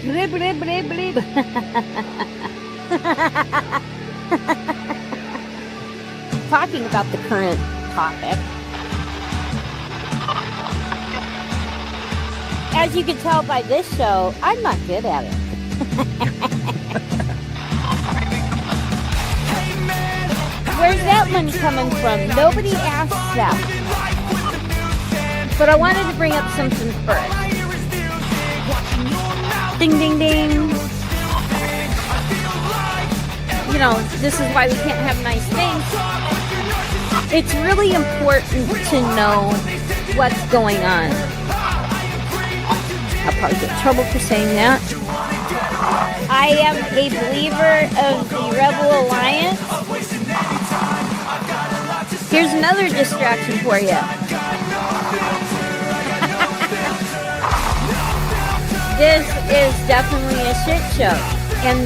Blib, blib, blib, blib. Talking about the current topic. As you can tell by this show, I'm not good at it. Where's that one coming from? Nobody asked that. But I wanted to bring up something first. Ding, ding, ding. You know, this is why we can't have nice things. It's really important to know what's going on. I'll probably get in trouble for saying that. I am a believer of the Rebel Alliance. Here's another distraction for you. This is definitely a shit show. And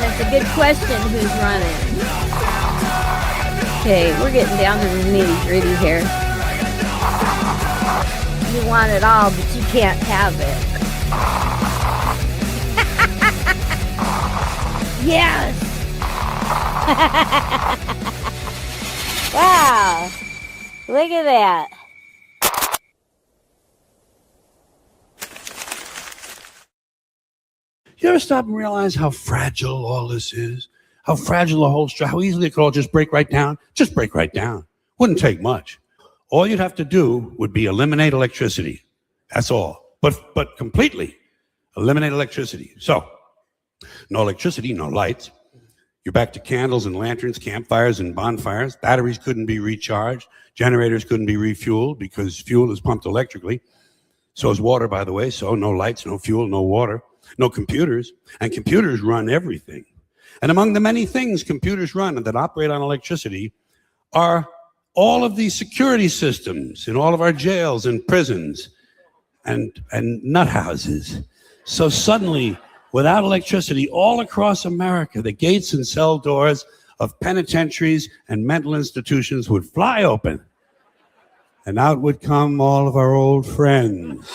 it's a good question who's running. Okay, we're getting down to the nitty-gritty here. You want it all, but you can't have it. Yes! Wow! Look at that. You ever stop and realize how fragile all this is? How fragile the whole structure, how easily it could all just break right down? Just break right down. Wouldn't take much. All you'd have to do would be eliminate electricity. That's all. But completely eliminate electricity. So, no electricity, no lights. You're back to candles and lanterns, campfires and bonfires. Batteries couldn't be recharged. Generators couldn't be refueled because fuel is pumped electrically. So is water, by the way. So no lights, no fuel, no water, no computers. And computers run everything. And among the many things computers run that operate on electricity are all of these security systems in all of our jails and prisons and nut houses. So suddenly, without electricity, all across America, the gates and cell doors of penitentiaries and mental institutions would fly open. And out would come all of our old friends.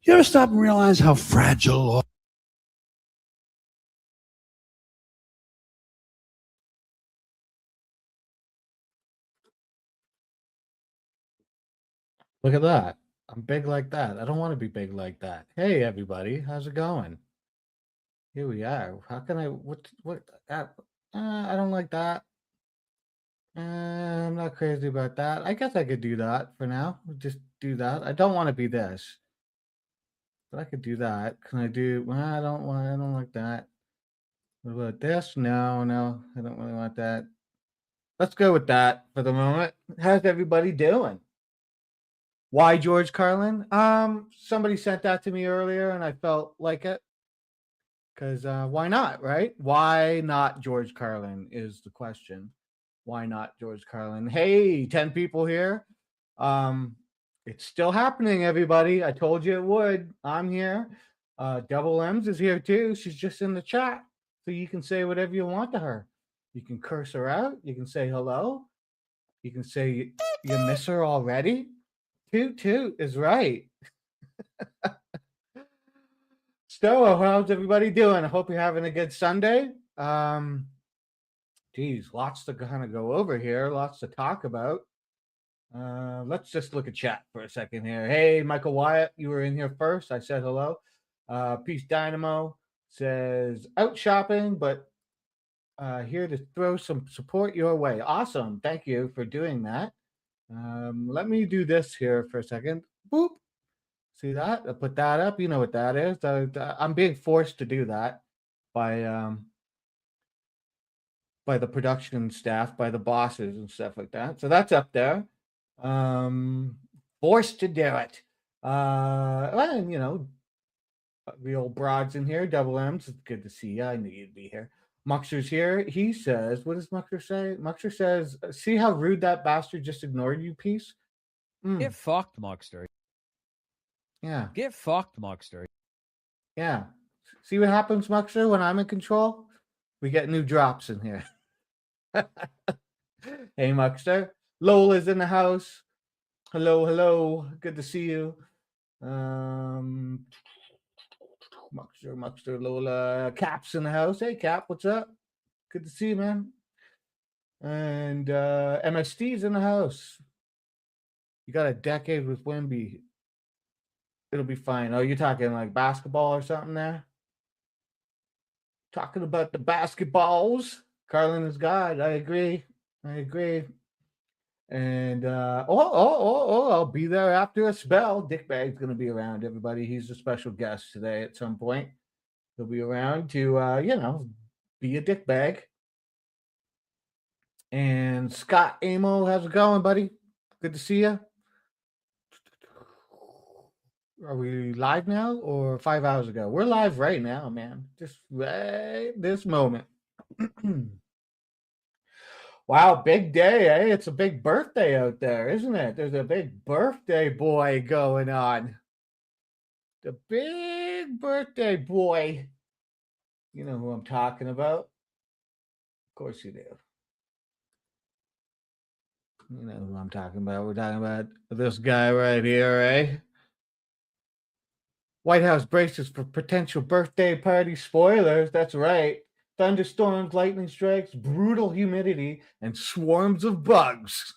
You ever stop and realize how fragile all... Look at that. I'm big like that. I don't want to be big like that. Hey, everybody. How's it going? Here we are. How can I, I don't like that. I'm not crazy about that. I guess I could do that for now. Just do that. I don't want to be this. But I could do that. Can I do, I don't like that. What about this? No, I don't really want that. Let's go with that for the moment. How's everybody doing? Why George Carlin? Somebody sent that to me earlier and I felt like it. Because why not, right? Why not George Carlin is the question. Why not George Carlin? Hey, 10 people here. It's still happening, everybody. I told you it would. I'm here. Double M's is here too. She's just in the chat. So you can say whatever you want to her. You can curse her out. You can say hello. You can say you miss her already. Toot toot is right. So, how's everybody doing? I hope you're having a good Sunday. Geez, lots to kind of go over here, lots to talk about. Let's just look at chat for a second here. Hey, Michael Wyatt, you were in here first. I said hello. Peace Dynamo says out shopping, but here to throw some support your way. Awesome. Thank you for doing that. Let me do this here for a second. Boop. See that? I put that up. You know what that is. I'm being forced to do that by the production staff, by the bosses and stuff like that. So that's up there. Forced to do it. And you know, the old broads in here, Double M's. It's good to see you. I knew you'd be here. Muxter's here. He says, what does Muxter say? Muxter says, see how rude that bastard just ignored you, piece? Get fucked, Muxter. Yeah. Get fucked, Muxter. Yeah. See what happens, Muxter, when I'm in control? We get new drops in here. Hey, Muxter. Lola's in the house. Hello, hello. Good to see you. Muckster, Lola, Cap's in the house. Hey, Cap, what's up? Good to see you, man. And MST's in the house. You got a decade with Wimby. It'll be fine. Oh, you're talking like basketball or something there? Talking about the basketballs. Carlin is God. I agree. And I'll be there after a spell. Dickbag's gonna be around, everybody. He's a special guest today at some point. He'll be around to be a dickbag. And Scott Amo, how's it going, buddy? Good to see you. Are we live now or 5 hours ago? We're live right now, man. Just right this moment. Wow, big day, eh? It's a big birthday out there, isn't it? There's a big birthday boy going on. The big birthday boy. You know who I'm talking about? Of course you do. You know who I'm talking about. We're talking about this guy right here, eh? White House braces for potential birthday party spoilers. That's right. Thunderstorms, lightning strikes, brutal humidity, and swarms of bugs.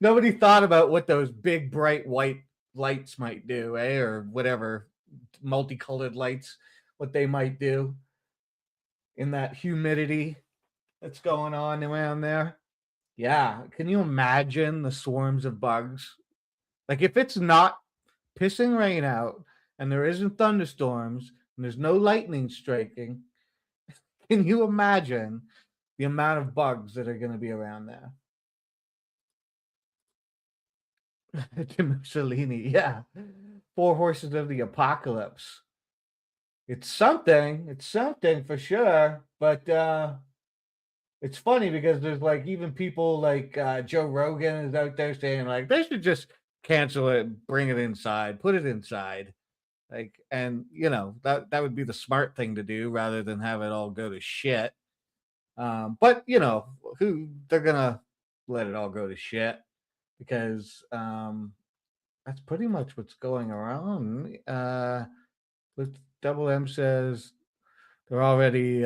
Nobody thought about what those big, bright white lights might do, eh? Or whatever, multicolored lights, what they might do in that humidity that's going on around there. Yeah. Can you imagine the swarms of bugs? Like if it's not pissing rain out and there isn't thunderstorms and there's no lightning striking, can you imagine the amount of bugs that are going to be around there? To Mussolini, yeah. 4 horses of the apocalypse. It's something for sure, but it's funny because there's like even people like Joe Rogan is out there saying like they should just cancel it, bring it inside, put it inside. Like, and that would be the smart thing to do rather than have it all go to shit. But who they're gonna let it all go to shit because that's pretty much what's going around. With Double M says they're already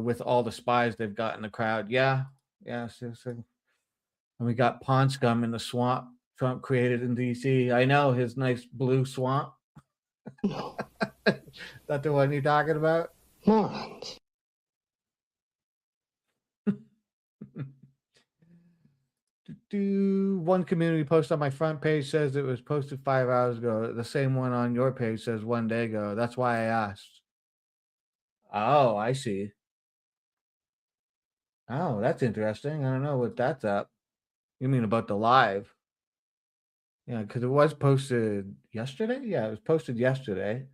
with all the spies they've got in the crowd. Yeah. So, and we got pond scum in the swamp Trump created in DC. I know his nice blue swamp. No. That the one you're talking about? Morons. One community post on my front page says it was posted 5 hours ago. The same one on your page says 1 day ago. That's why I asked. Oh, I see. Oh, that's interesting. I don't know what that's up. You mean about the live? Yeah, because it was posted yesterday. Yeah, it was posted yesterday.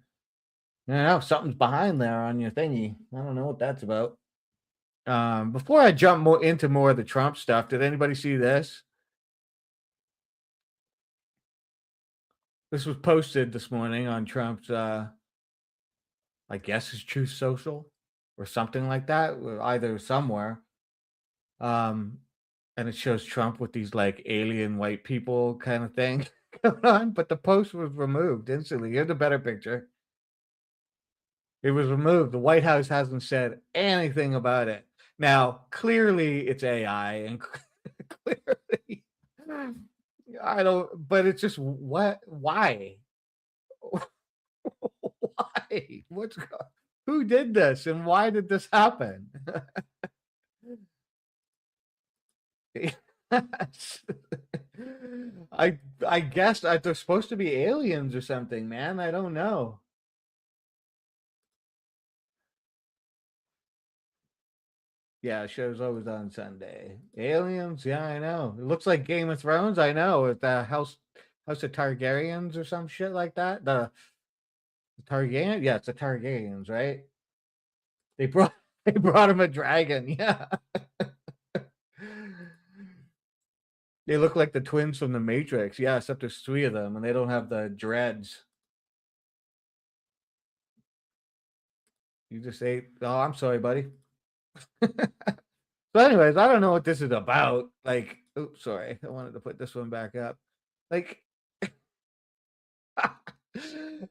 I know something's behind there on your thingy. I don't know what that's about. Before I jump into more of the Trump stuff, did anybody see this? This was posted this morning on Trump's, I guess his Truth Social or something like that, either somewhere. And it shows Trump with these like alien white people kind of thing going on, but the post was removed instantly. Here's a better picture. It was removed. The White House hasn't said anything about it. Now, clearly it's AI and clearly I don't, but it's just what, why? Why? Who did this and why did this happen? I guess they're supposed to be aliens or something, man. I don't know. Yeah, show's always on Sunday. Aliens, yeah, I know. It looks like Game of Thrones, I know, with the House of Targaryens or some shit like that. The Targaryen, yeah, it's the Targaryens, right? They brought him a dragon, yeah. They look like the twins from the Matrix. Yeah, except there's 3 of them, and they don't have the dreads. You just ate. Oh, I'm sorry, buddy. So, anyways, I don't know what this is about. Like, oops, sorry. I wanted to put this one back up. Like,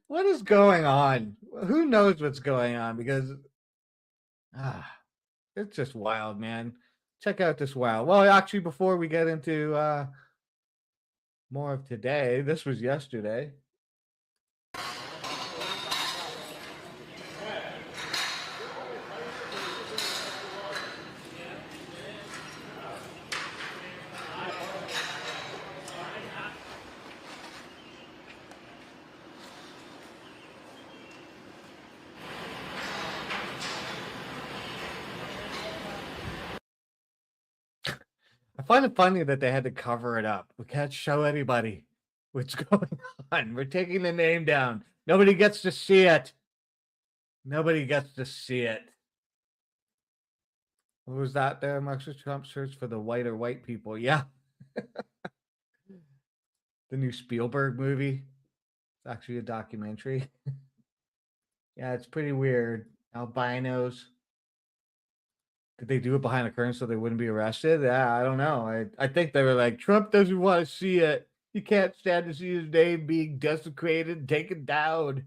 What is going on? Who knows what's going on? Because it's just wild, man. Check out this wild. Well, actually, before we get into more of today, this was yesterday. I find it funny that they had to cover it up. We can't show anybody what's going on. We're taking the name down. Nobody gets to see it. Nobody gets to see it. What was that there? Marcus Trump search for the white people. Yeah. The new Spielberg movie. It's actually a documentary. Yeah, it's pretty weird. Albinos. Did they do it behind the curtain so they wouldn't be arrested? Yeah, I don't know. I think they were like, Trump doesn't want to see it. He can't stand to see his name being desecrated, taken down.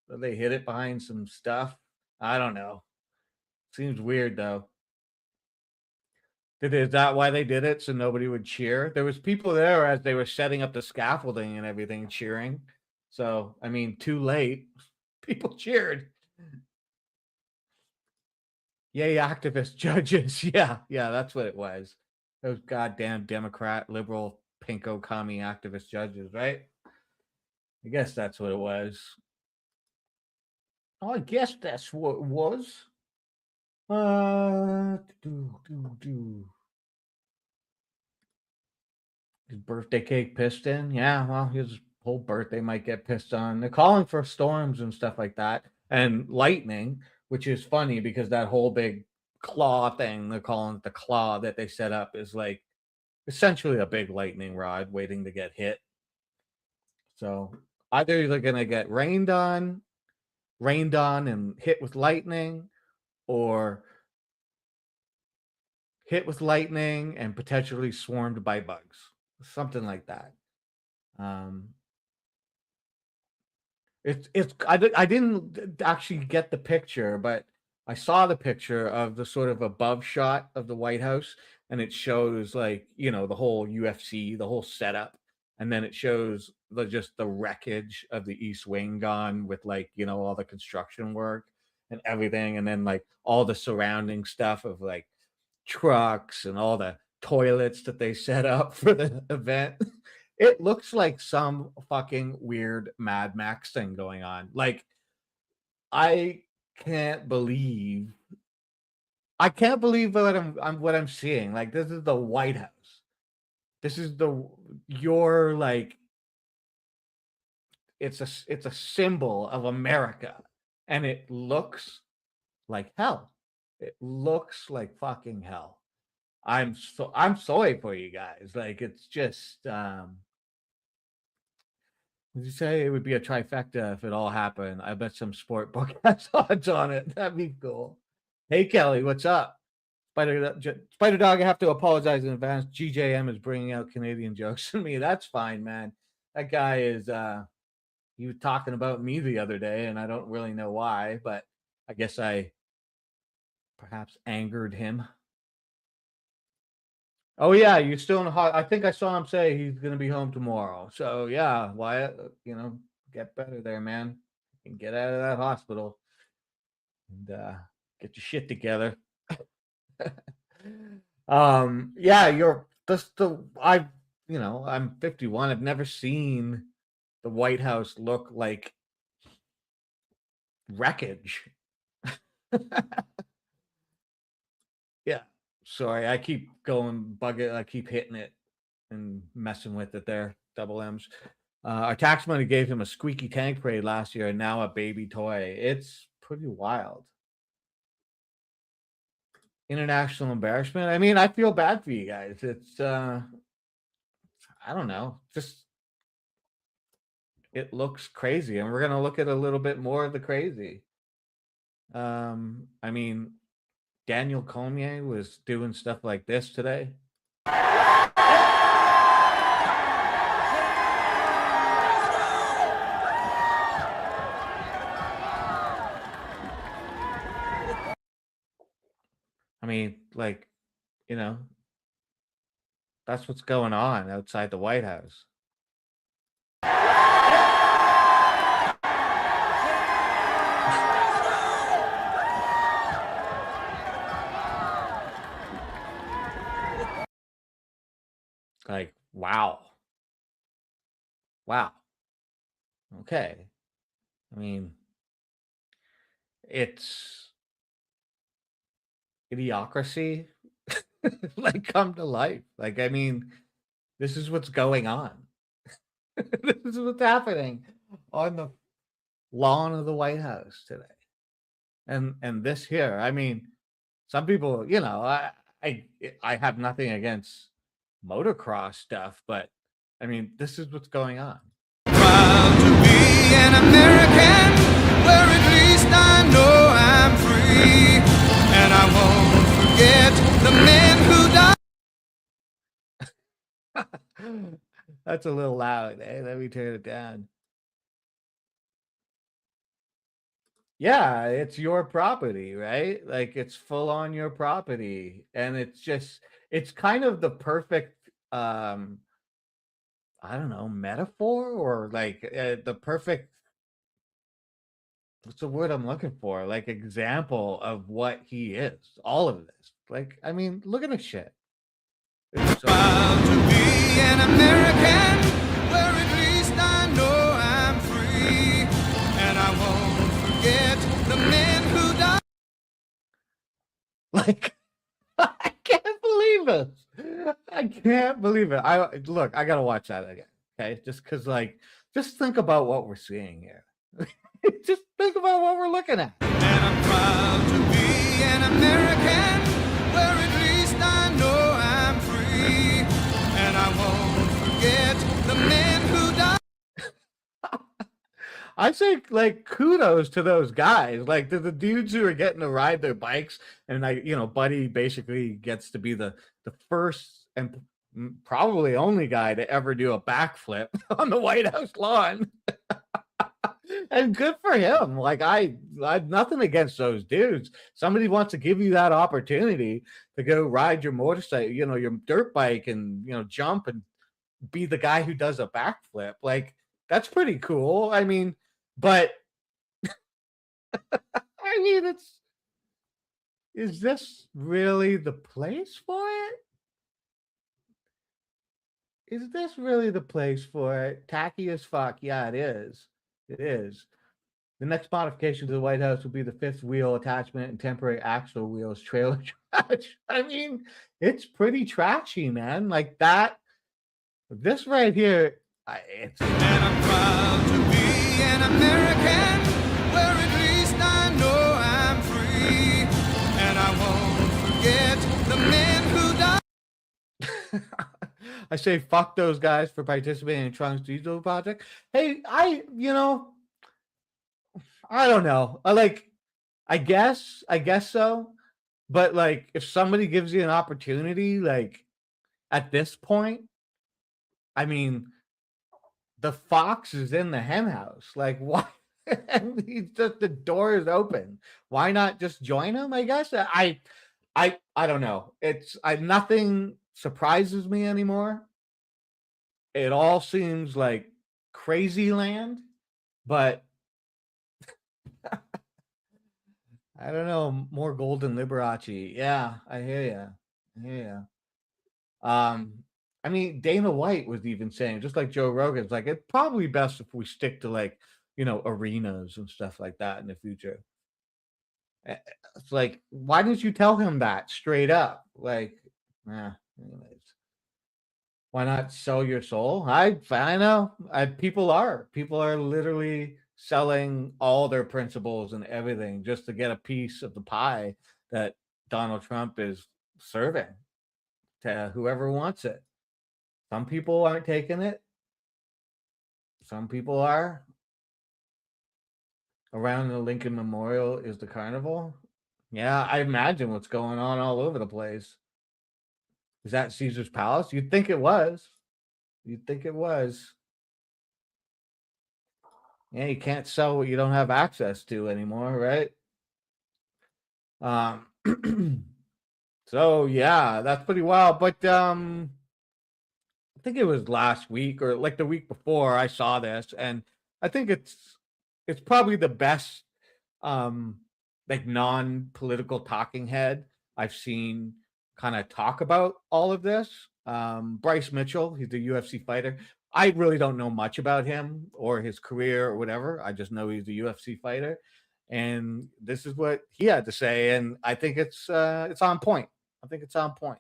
So they hid it behind some stuff. I don't know. Seems weird though. Is that why they did it? So nobody would cheer? There was people there as they were setting up the scaffolding and everything cheering. So, I mean, too late. People cheered. Yay, activist judges. Yeah, that's what it was. Those goddamn Democrat, liberal, pinko, commie activist judges, right? I guess that's what it was. Oh, I guess that's what it was. His birthday cake pissed in? Yeah, well, his whole birthday might get pissed on. They're calling for storms and stuff like that. And lightning, which is funny because that whole big claw thing, they're calling it the claw that they set up, is like essentially a big lightning rod waiting to get hit. So either they're going to get rained on and hit with lightning, or hit with lightning and potentially swarmed by bugs. Something like that. I didn't actually get the picture, but I saw the picture of the sort of above shot of the White House, and it shows like, you know, the whole UFC, the whole setup, and then it shows just the wreckage of the East Wing gone with, like, you know, all the construction work and everything, and then like all the surrounding stuff of like trucks and all the toilets that they set up for the event. It looks like some fucking weird Mad Max thing going on. Like, I can't believe what I'm seeing. Like, this is the White House. This is your like, it's a symbol of America, and it looks like hell. It looks like fucking hell. I'm sorry for you guys. Like, it's just did you say it would be a trifecta if it all happened? I bet some sport book has odds on it. That'd be cool. Hey Kelly, what's up? Spider Dog, I have to apologize in advance. GJM is bringing out Canadian jokes to me. That's fine, man. That guy is he was talking about me the other day, and I don't really know why, but I guess I perhaps angered him. Oh yeah, you're still in the I think I saw him say he's gonna be home tomorrow. So yeah, Wyatt, you know, get better there, man. And get out of that hospital and get your shit together. Yeah, I'm 51. I've never seen the White House look like wreckage. Yeah. Sorry, I keep going I keep hitting it and messing with it there. Double M's. Our tax money gave him a squeaky tank parade last year and now a baby toy. It's pretty wild. International embarrassment. I mean, I feel bad for you guys. It's I don't know. Just it looks crazy, and we're gonna look at a little bit more of the crazy. I mean, Daniel Cormier was doing stuff like this today. mean, like, you know, that's what's going on outside the White House. Like, wow. Wow. Okay. I mean, it's idiocracy like come to life. Like, I mean, this is what's going on. This is what's happening on the lawn of the White House today. And this here, I mean, some people, you know, I have nothing against motocross stuff, but I mean, this is what's going on. Proud to be an American, where at least I know I'm free, and I won't forget the men who died. That's a little loud. Hey, let me turn it down. Yeah, it's your property, right? Like it's full on your property, and it's kind of the perfect I don't know, metaphor, or like the perfect, what's the word I'm looking for? Like example of what he is. All of this. Like, I mean, look at this shit. It's so Proud to be an American, where at least I know I'm free, and I won't forget the men who died. like I can't believe it. I can't believe it. I gotta watch that again. Okay, just because, like, just think about what we're seeing here. Just think about what we're looking at. And I'm proud to be an American, where at least I know I'm free, and I won't forget the men who died. I say, like, kudos to those guys, like the dudes who are getting to ride their bikes, and like, you know, Buddy basically gets to be the first and probably only guy to ever do a backflip on the White House lawn. And good for him. Like, I have nothing against those dudes. Somebody wants to give you that opportunity to go ride your motorcycle, you know, your dirt bike, and, you know, jump and be the guy who does a backflip. Like, that's pretty cool. I mean, but I mean, is this really the place for it? Is this really the place for it? Tacky as fuck. Yeah, it is. It is. The next modification to the White House will be the fifth wheel attachment and temporary axle wheels trailer trash. I mean, it's pretty trashy, man. Like that. This right here, it's. And I'm proud to be an American, where at least I know I'm free, and I won't forget the men who died. I say fuck those guys for participating in Trump's diesel project. Hey, you know, I don't know. I guess so. But like, if somebody gives you an opportunity, like at this point, I mean, the fox is in the hen house. Like, why? And he's just, the door is open. Why not just join him? I guess I don't know. Nothing surprises me anymore. It all seems like crazy land, but I don't know. More golden Liberace. Yeah, I hear you. I hear you. I mean, Dana White was even saying, just like Joe Rogan's, like, it's probably best if we stick to, like, you know, arenas and stuff like that in the future. It's like, why didn't you tell him that straight up? Like, anyways. Why not sell your soul? I know. People are literally selling all their principles and everything just to get a piece of the pie that Donald Trump is serving to whoever wants it. Some people aren't taking it. Some people are. Around the Lincoln Memorial is the carnival. Yeah, I imagine what's going on all over the place. Is that Caesar's Palace? You'd think it was. You'd think it was. Yeah, you can't sell what you don't have access to anymore, right? So yeah, that's pretty wild. But I think it was last week or like the week before I saw this, and I think it's probably the best um like non-political talking head I've seen kind of talk about all of this. Bryce Mitchell, he's a UFC fighter. I really don't know much about him or his career or whatever. I just know he's a UFC fighter. And this is what he had to say, and I think it's on point. I think it's on point.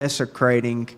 Desecrating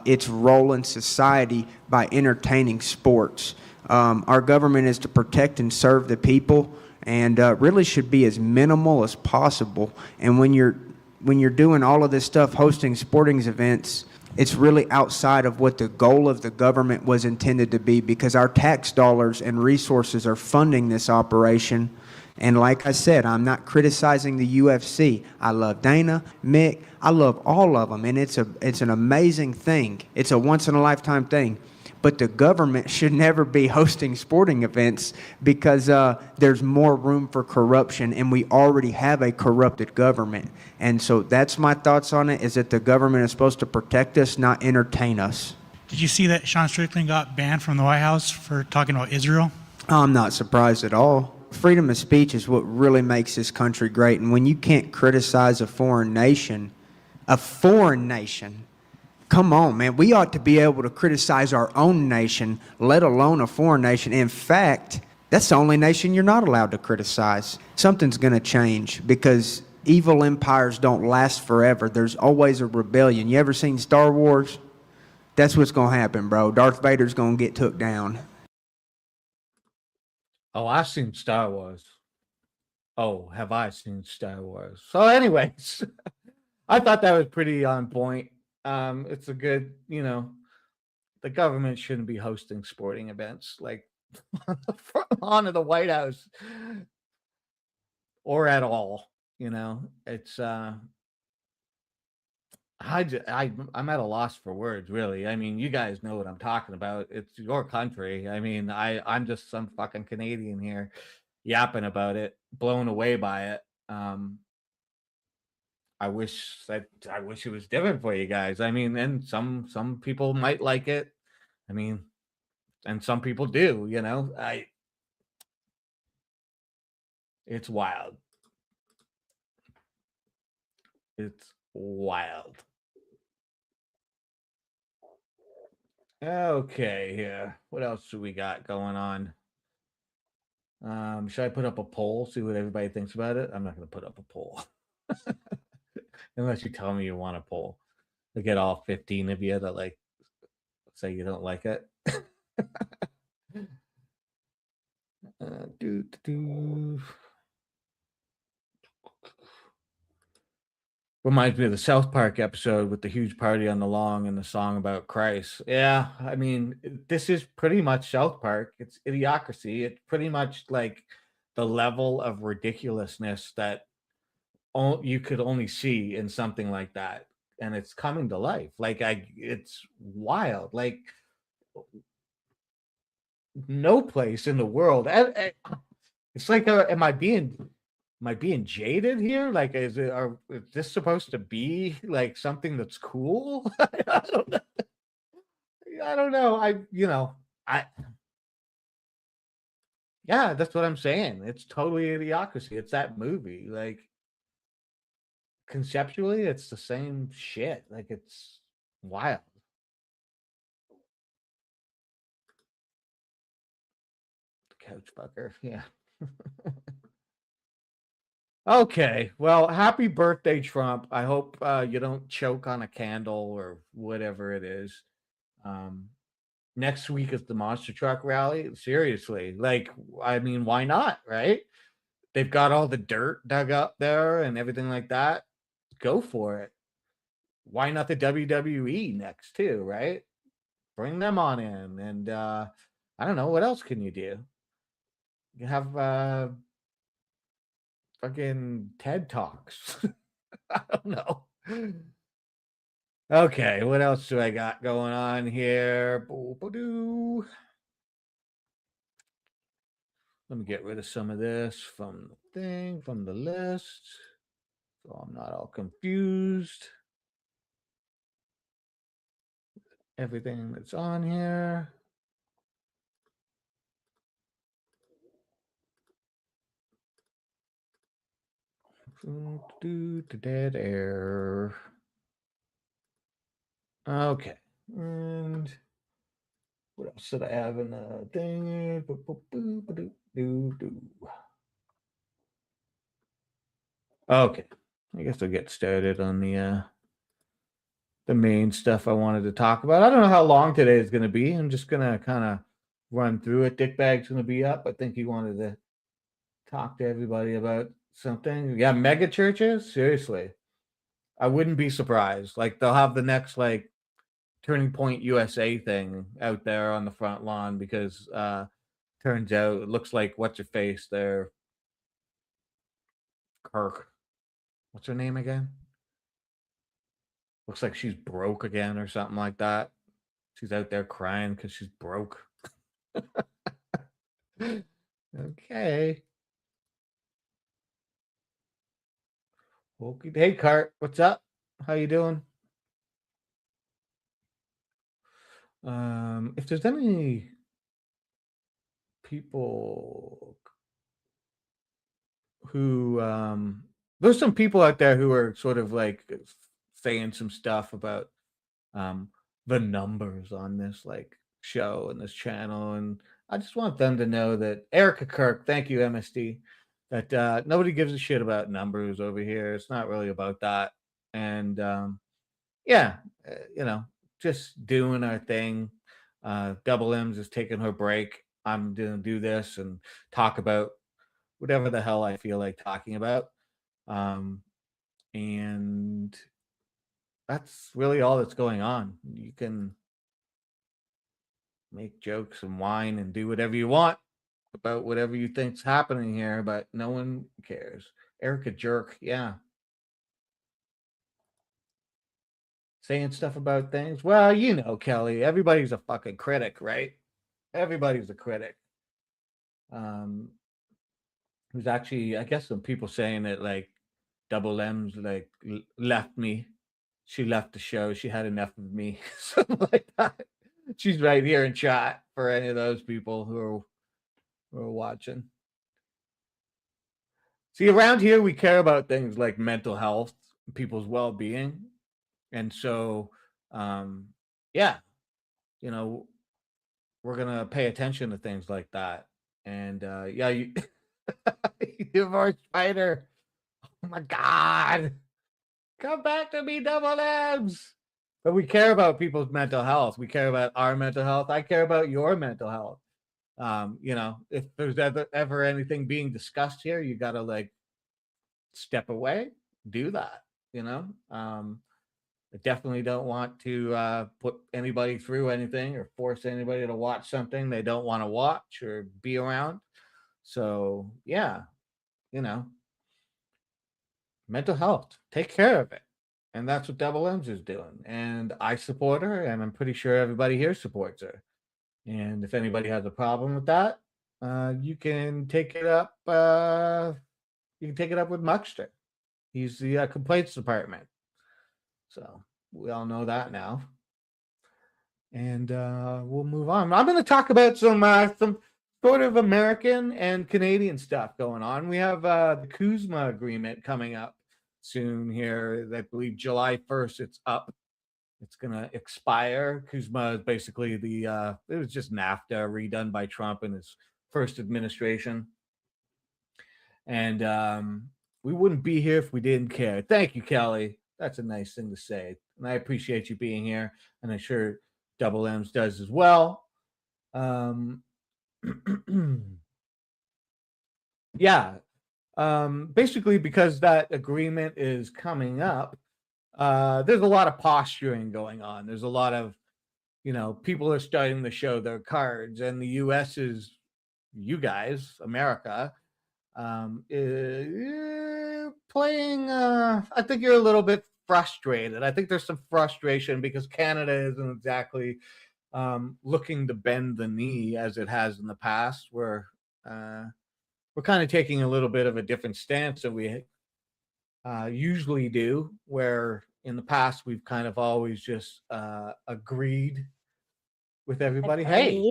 its role in society by entertaining sports. Our government is to protect and serve the people, and really should be as minimal as possible. And when you're doing all of this stuff, hosting sporting events, it's really outside of what the goal of the government was intended to be, because our tax dollars and resources are funding this operation. And like I said, I'm not criticizing the UFC. I love Dana, Mick, I love all of them, and it's an amazing thing. It's a once-in-a-lifetime thing. But the government should never be hosting sporting events, because there's more room for corruption, and we already have a corrupted government. And so that's my thoughts on it, is that the government is supposed to protect us, not entertain us. Did you see that Sean Strickland got banned from the White House for talking about Israel? I'm not surprised at all. Freedom of speech is what really makes this country great. And when you can't criticize a foreign nation, come on, man. We ought to be able to criticize our own nation, let alone a foreign nation. In fact, that's the only nation you're not allowed to criticize. Something's going to change, because evil empires don't last forever. There's always a rebellion. You ever seen Star Wars? That's what's going to happen, bro. Darth Vader's going to get took down. Oh, I've seen Star Wars. Oh, have I seen Star Wars? So, anyways, I thought that was pretty on point. It's a good, the government shouldn't be hosting sporting events like on the front lawn of the White House or at all. It's I'm at a loss for words, really. I mean, you guys know what I'm talking about. It's your country. I mean, I'm just some fucking Canadian here yapping about it, blown away by it. I wish it was different for you guys. I mean, and some people might like it. I mean, and some people do, it's wild. It's wild. Okay, here. What else do we got going on? Should I put up a poll, see what everybody thinks about it? I'm not going to put up a poll. Unless you tell me you want a poll. To get all 15 of you that say you don't like it. Reminds me of the South Park episode with the huge party on the lawn and the song about Christ. Yeah, I mean, this is pretty much South Park. It's idiocracy. It's pretty much like the level of ridiculousness that you could only see in something like that, and it's coming to life. It's wild. Like, no place in the world. It's like, am I being jaded here? Like, is this supposed to be like something that's cool? I don't know. I don't know. Yeah, that's what I'm saying. It's totally idiocracy. It's that movie. Like, conceptually, it's the same shit. Like, it's wild. Couch fucker. Yeah. Okay, well, happy birthday, Trump. I hope you don't choke on a candle or whatever it is. Next week is the monster truck rally. Seriously, I mean, why not, right? They've got all the dirt dug up there and everything like that. Go for it. Why not the WWE next too, right? Bring them on in. And I don't know, what else can you do? You have fucking TED Talks. I don't know. Okay, what else do I got going on here? Let me get rid of some of this from the list. So I'm not all confused. Everything that's on here. To dead air. Okay. And what else should I have in the thing? Okay. I guess I'll get started on the main stuff I wanted to talk about. I don't know how long today is going to be. I'm just going to kind of run through it. Dickbag's going to be up. I think he wanted to talk to everybody about something. Yeah, mega churches? Seriously. I wouldn't be surprised. Like they'll have the next like Turning Point USA thing out there on the front lawn because turns out it looks like what's her face there. Kirk. What's her name again? Looks like she's broke again or something like that. She's out there crying because she's broke. Okay. Okay. Hey, Cart, what's up? How you doing? If there's any people who there's some people out there who are sort of like saying some stuff about the numbers on this like show and this channel, and I just want them to know that Erica Kirk, thank you MSD, that nobody gives a shit about numbers over here. It's not really about that. And yeah, just doing our thing. Double M's is taking her break. I'm gonna do this and talk about whatever the hell I feel like talking about. And that's really all that's going on. You can make jokes and whine and do whatever you want about whatever you think's happening here, but no one cares. Erica Jerk, yeah. Saying stuff about things. Well, Kelly, everybody's a fucking critic, right? Everybody's a critic. There's actually, I guess, some people saying that like Double M's like left me. She left the show. She had enough of me. Something like that. She's right here in chat for any of those people who are watching. See, around here we care about things like mental health, people's well-being. And so yeah, we're gonna pay attention to things like that. And yeah, you divorce spider. Oh my god. Come back to me, Double M's. But we care about people's mental health. We care about our mental health. I care about your mental health. If there's ever anything being discussed here, you gotta like step away, do that. I definitely don't want to put anybody through anything or force anybody to watch something they don't want to watch or be around. So yeah, mental health, take care of it. And that's what Double M's is doing. And I support her, and I'm pretty sure everybody here supports her. And if anybody has a problem with that, you can take it up. You can take it up with Muckster. He's the complaints department. So we all know that now. And we'll move on. I'm going to talk about some sort of American and Canadian stuff going on. We have the CUSMA agreement coming up soon here. I believe July 1st it's up. It's going to expire. CUSMA is basically it was just NAFTA redone by Trump in his first administration. And we wouldn't be here if we didn't care. Thank you, Kelly. That's a nice thing to say. And I appreciate you being here. And I'm sure Double M's does as well. Yeah. Basically, because that agreement is coming up, there's a lot of posturing going on. There's a lot of, people are starting to show their cards, and the U.S. is, you guys, America, playing. I think you're a little bit frustrated. I think there's some frustration because Canada isn't exactly looking to bend the knee as it has in the past. We're kind of taking a little bit of a different stance, and we usually do, where in the past we've kind of always just agreed with everybody. Hey,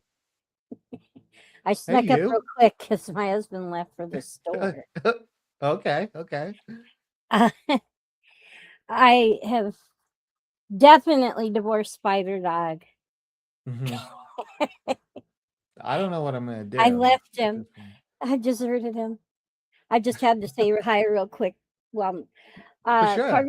I hey, snuck up you. real quick because my husband left for the store. Okay, okay. Uh, I have definitely divorced Spider Dog. Mhm. I don't know what I'm gonna do. I left at him. this point. I deserted him. I just had to say hi real quick. Well, For uh, part sure. of,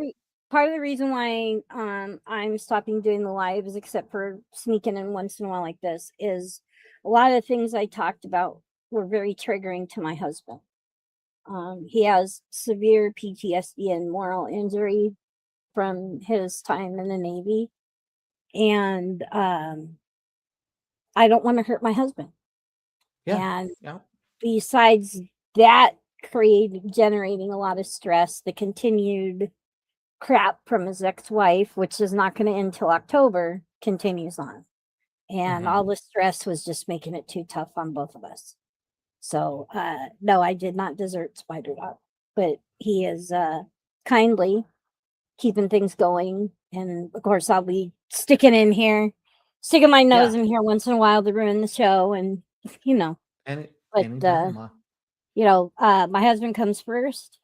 part of the reason why I'm stopping doing the lives, except for sneaking in once in a while like this, is a lot of things I talked about were very triggering to my husband. He has severe PTSD and moral injury from his time in the Navy, and I don't want to hurt my husband. Yeah. And Yeah. besides that, generating a lot of stress, the continued crap from his ex-wife, which is not going to end till October, continues on. And Mhm. all the stress was just making it too tough on both of us. So, no, I did not desert Spider Dog, but he is kindly keeping things going. And of course, I'll be sticking my nose Yeah. in here once in a while to ruin the show. And, you know, but, Anytime. my husband comes first.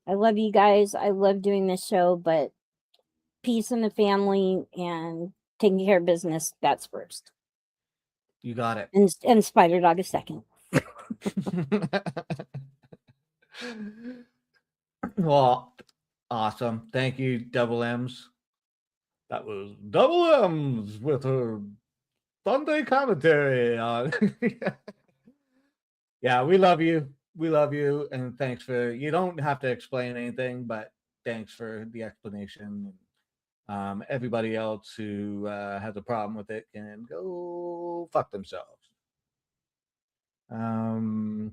I love you guys. I love doing this show, but peace in the family and taking care of business, that's first. You got it. And Spider Dog is second. Well, awesome. Thank you, Double M's. That was Double M's with her Sunday commentary on. Yeah, we love you. We love you. And thanks for, you don't have to explain anything, but thanks for the explanation. Everybody else who has a problem with it can go fuck themselves. I'm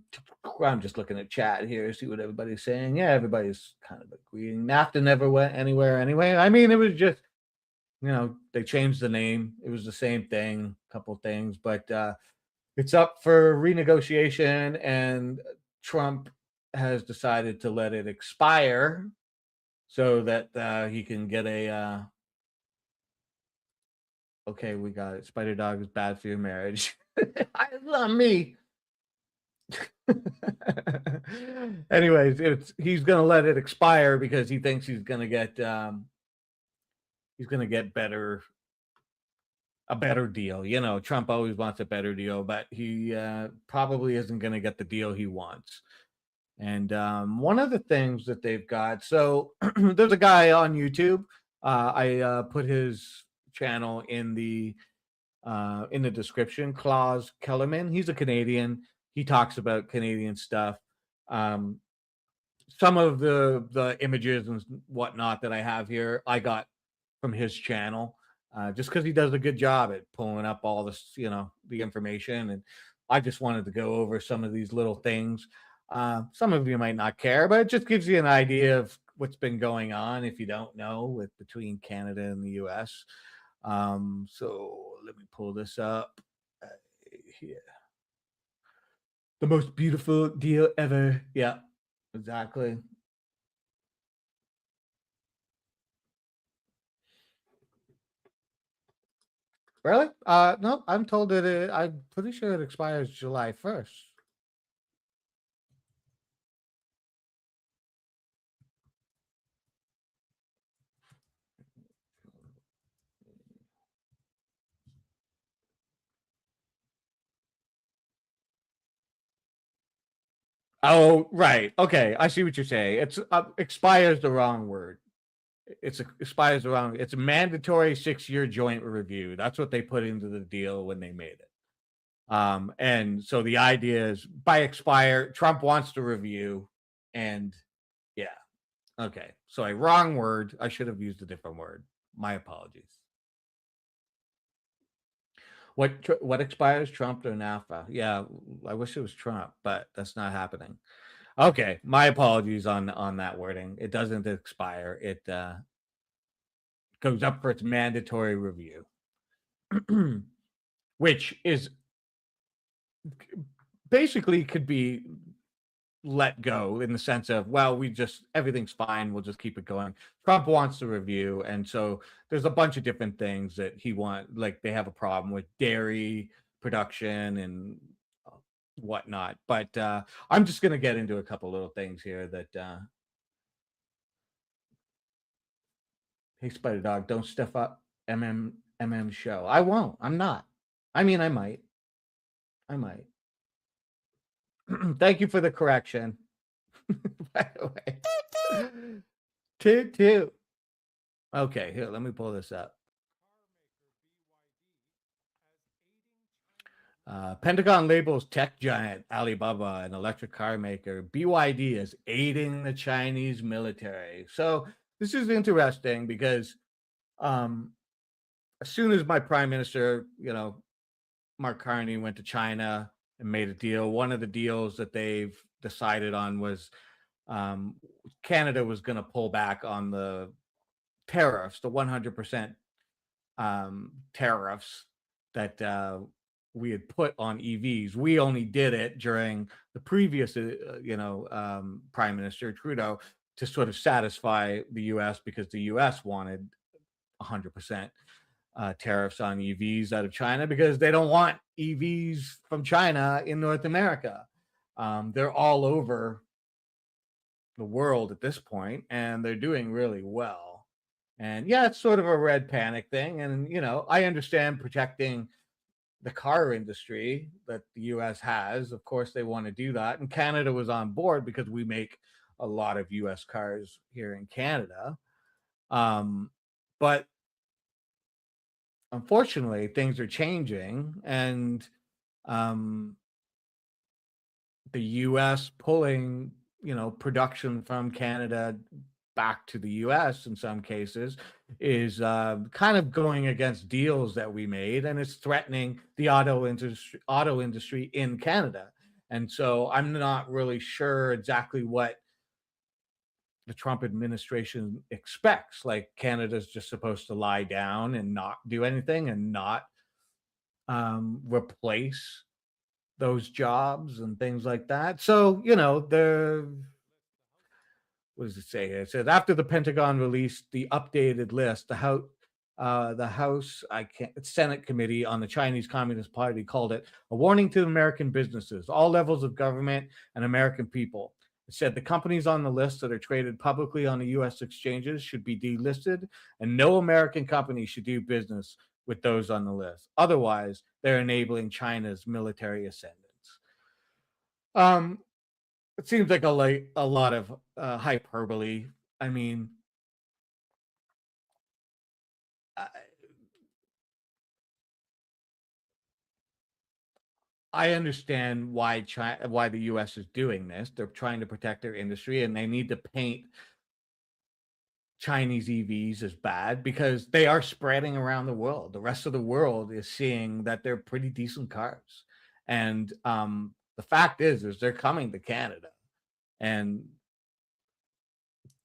just looking at chat here, see what everybody's saying. Yeah, everybody's kind of agreeing. NAFTA never went anywhere anyway. I mean, it was just, they changed the name. It was the same thing, a couple things, but it's up for renegotiation, and Trump has decided to let it expire so that he can get a. Okay, we got it. Spider Dog is bad for your marriage. It's not me. Anyways, he's gonna let it expire because he thinks he's gonna get a better deal. Trump always wants a better deal, but he probably isn't gonna get the deal he wants. And one of the things that they've got, so there's a guy on YouTube. I put his channel in the description. Klaus Kellerman. He's a Canadian. He talks about Canadian stuff. Um, some of the images and whatnot that I have here, I got from his channel, just because he does a good job at pulling up all this, the information. And I just wanted to go over some of these little things. Some of you might not care, but it just gives you an idea of what's been going on if you don't know between Canada and the U.S. So let me pull this up here. The most beautiful deal ever. Yeah, exactly. Really? No, I'm told that I'm pretty sure it expires July 1st. Oh, right. Okay, I see what you're saying. It's expires the wrong word. Expires the wrong. It's a mandatory 6-year joint review. That's what they put into the deal when they made it. And so the idea is by expire, Trump wants to review, and yeah. Okay, so a wrong word. I should have used a different word. My apologies. What expires, Trump or NAFTA? Yeah, I wish it was Trump, but that's not happening. Okay, my apologies on that wording. It doesn't expire. It goes up for its mandatory review, which is basically could be let go in the sense of, well, everything's fine, we'll just keep it going. Trump wants to review, and so there's a bunch of different things that like they have a problem with dairy production and whatnot. But I'm just gonna get into a couple little things here that hey, Spider Dog, don't stuff up MM show. I won't. I'm not. I mean, I might. Thank you for the correction. By the way. Toot. Okay, here, let me pull this up. Pentagon labels tech giant Alibaba, an electric car maker, BYD, as aiding the Chinese military. So this is interesting because as soon as my prime minister, Mark Carney, went to China and made a deal, one of the deals that they've decided on was Canada was going to pull back on the tariffs, the 100% tariffs that we had put on EVs. We only did it during the previous, Prime Minister Trudeau to sort of satisfy the U.S. because the U.S. wanted 100% tariffs on EVs out of China because they don't want EVs from China in North America. They're all over the world at this point, and they're doing really well. And yeah, it's sort of a red panic thing. And, I understand protecting the car industry that the US has. Of course, they want to do that. And Canada was on board because we make a lot of US cars here in Canada. But unfortunately, things are changing. And the US pulling, production from Canada back to the US in some cases is kind of going against deals that we made, and it's threatening the auto industry in Canada. And so I'm not really sure exactly what the Trump administration expects. Like, Canada's just supposed to lie down and not do anything and not replace those jobs and things like that. So, what does it say here? It says after the Pentagon released the updated list, the House Senate Committee on the Chinese Communist Party called it a warning to American businesses, all levels of government, and American people. It said the companies on the list that are traded publicly on the U.S. exchanges should be delisted, and no American company should do business with those on the list. Otherwise, they're enabling China's military ascendance. It seems like a lot of hyperbole. I mean, I understand why the U.S. is doing this. They're trying to protect their industry, and they need to paint Chinese EVs as bad because they are spreading around the world. The rest of the world is seeing that they're pretty decent cars, and the fact is they're coming to Canada, and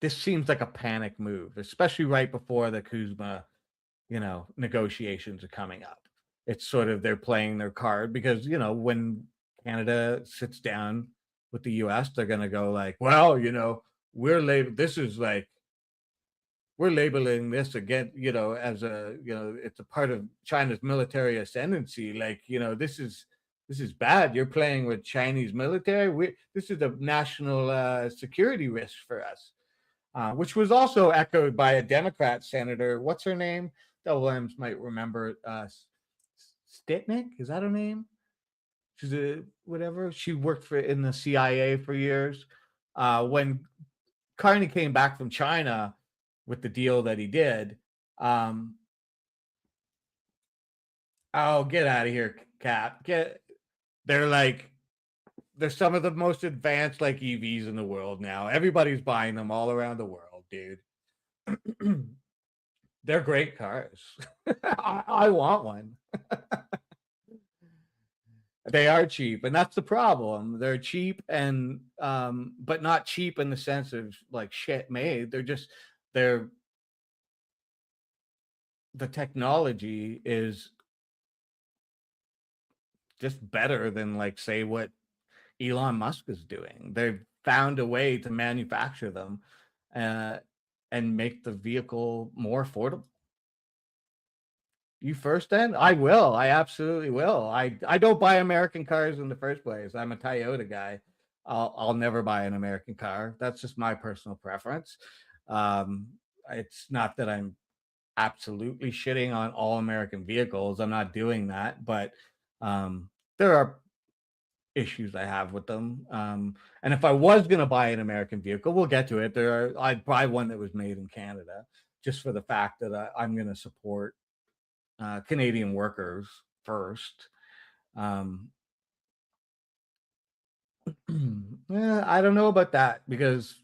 this seems like a panic move, especially right before the CUSMA, negotiations are coming up. It's sort of they're playing their card because, when Canada sits down with the US, they're going to go like, well, we're labeling this again, as it's a part of China's military ascendancy. Like, this is bad. You're playing with Chinese military. This is a national security risk for us, which was also echoed by a Democrat senator. What's her name? Double M's might remember. Stitnick, is that her name? She's whatever. She worked in the CIA for years. When Carney came back from China with the deal that he did, oh, get out of here, Cap. They're some of the most advanced EVs in the world now. Everybody's buying them all around the world, dude. They're great cars. I want one. They are cheap, and that's the problem. They're cheap and but not cheap in the sense of shit made. The technology is just better than say what Elon Musk is doing. found a way to manufacture them and make the vehicle more affordable. You first then? I will. I absolutely will. I don't buy American cars in the first place. I'm a Toyota guy. I'll never buy an American car. That's just my personal preference. It's not that I'm absolutely shitting on all American vehicles. I'm not doing that, but there are issues I have with them. And if I was going to buy an American vehicle, we'll get to it. I'd buy one that was made in Canada, just for the fact that I'm going to support Canadian workers first. Yeah, I don't know about that, because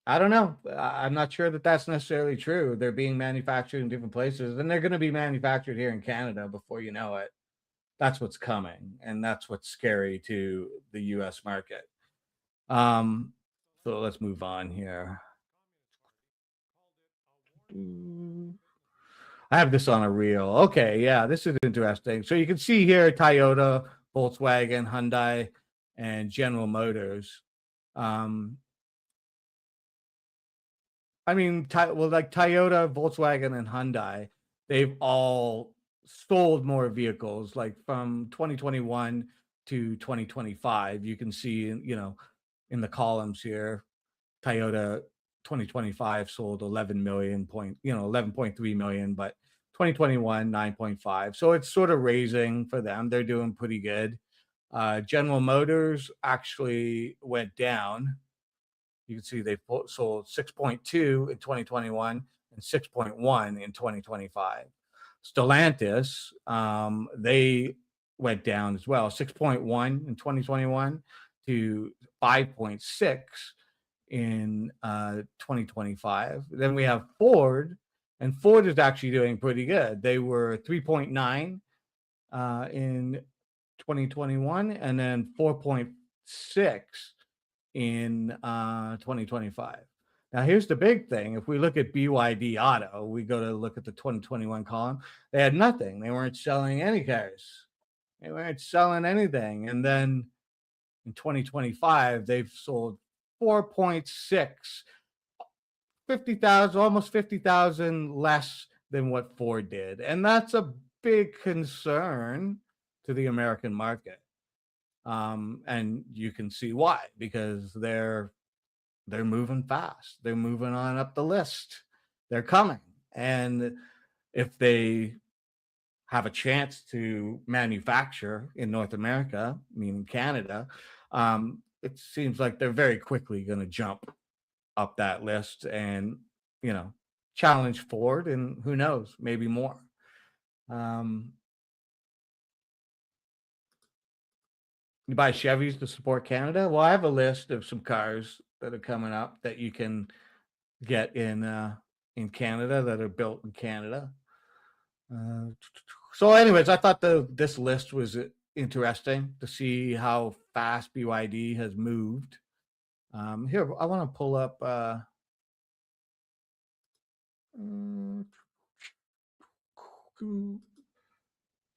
I don't know. I'm not sure that that's necessarily true. They're being manufactured in different places, and they're going to be manufactured here in Canada before you know it. That's what's coming, and that's what's scary to the U.S. market. So let's move on here. I have this on a reel. Okay, yeah, this is interesting. So you can see here Toyota, Volkswagen, Hyundai, and General Motors. I mean, like Toyota, Volkswagen, and Hyundai, they've all sold more vehicles. Like from 2021 to 2025, you can see, in the columns here, Toyota 2025 sold 11.3 million, but 2021 9.5. So it's sort of raising for them. They're doing pretty good. General Motors actually went down. You can see they sold 6.2 in 2021 and 6.1 in 2025. Stellantis, they went down as well, 6.1 in 2021 to 5.6 in 2025. Then we have Ford, and Ford is actually doing pretty good. They were 3.9 in 2021, and then 4.6 in 2025. Now, here's the big thing. If we look at BYD Auto, we go to look at the 2021 column. They had nothing. They weren't selling any cars. They weren't selling anything. And then in 2025, they've sold 4.6, 50,000, almost 50,000 less than what Ford did. And that's a big concern to the American market. And you can see why, because they're moving fast. They're moving on up the list. They're coming. And if they have a chance to manufacture in North America, meaning Canada, it seems like they're very quickly going to jump up that list and, challenge Ford, and who knows, maybe more. You buy Chevys to support Canada? Well, I have a list of some cars that are coming up that you can get in Canada, that are built in Canada. So anyways, I thought this list was interesting to see how fast BYD has moved. Here, I want to pull up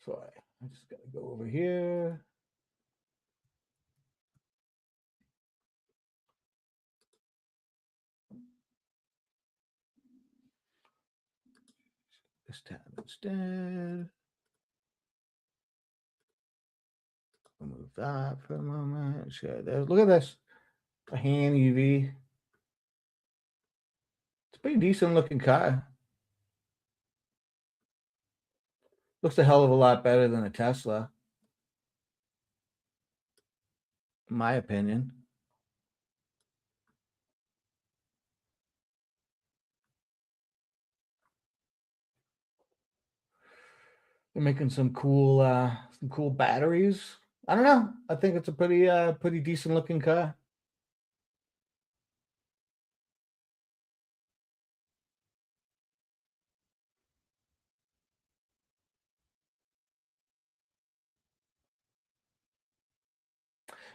sorry, I just got to go over here. This tab instead. Remove that for a moment. Look at this. A Han EV. It's a pretty decent looking car. Looks a hell of a lot better than a Tesla, in my opinion. They're making some cool batteries. I don't know. I think it's a pretty decent looking car.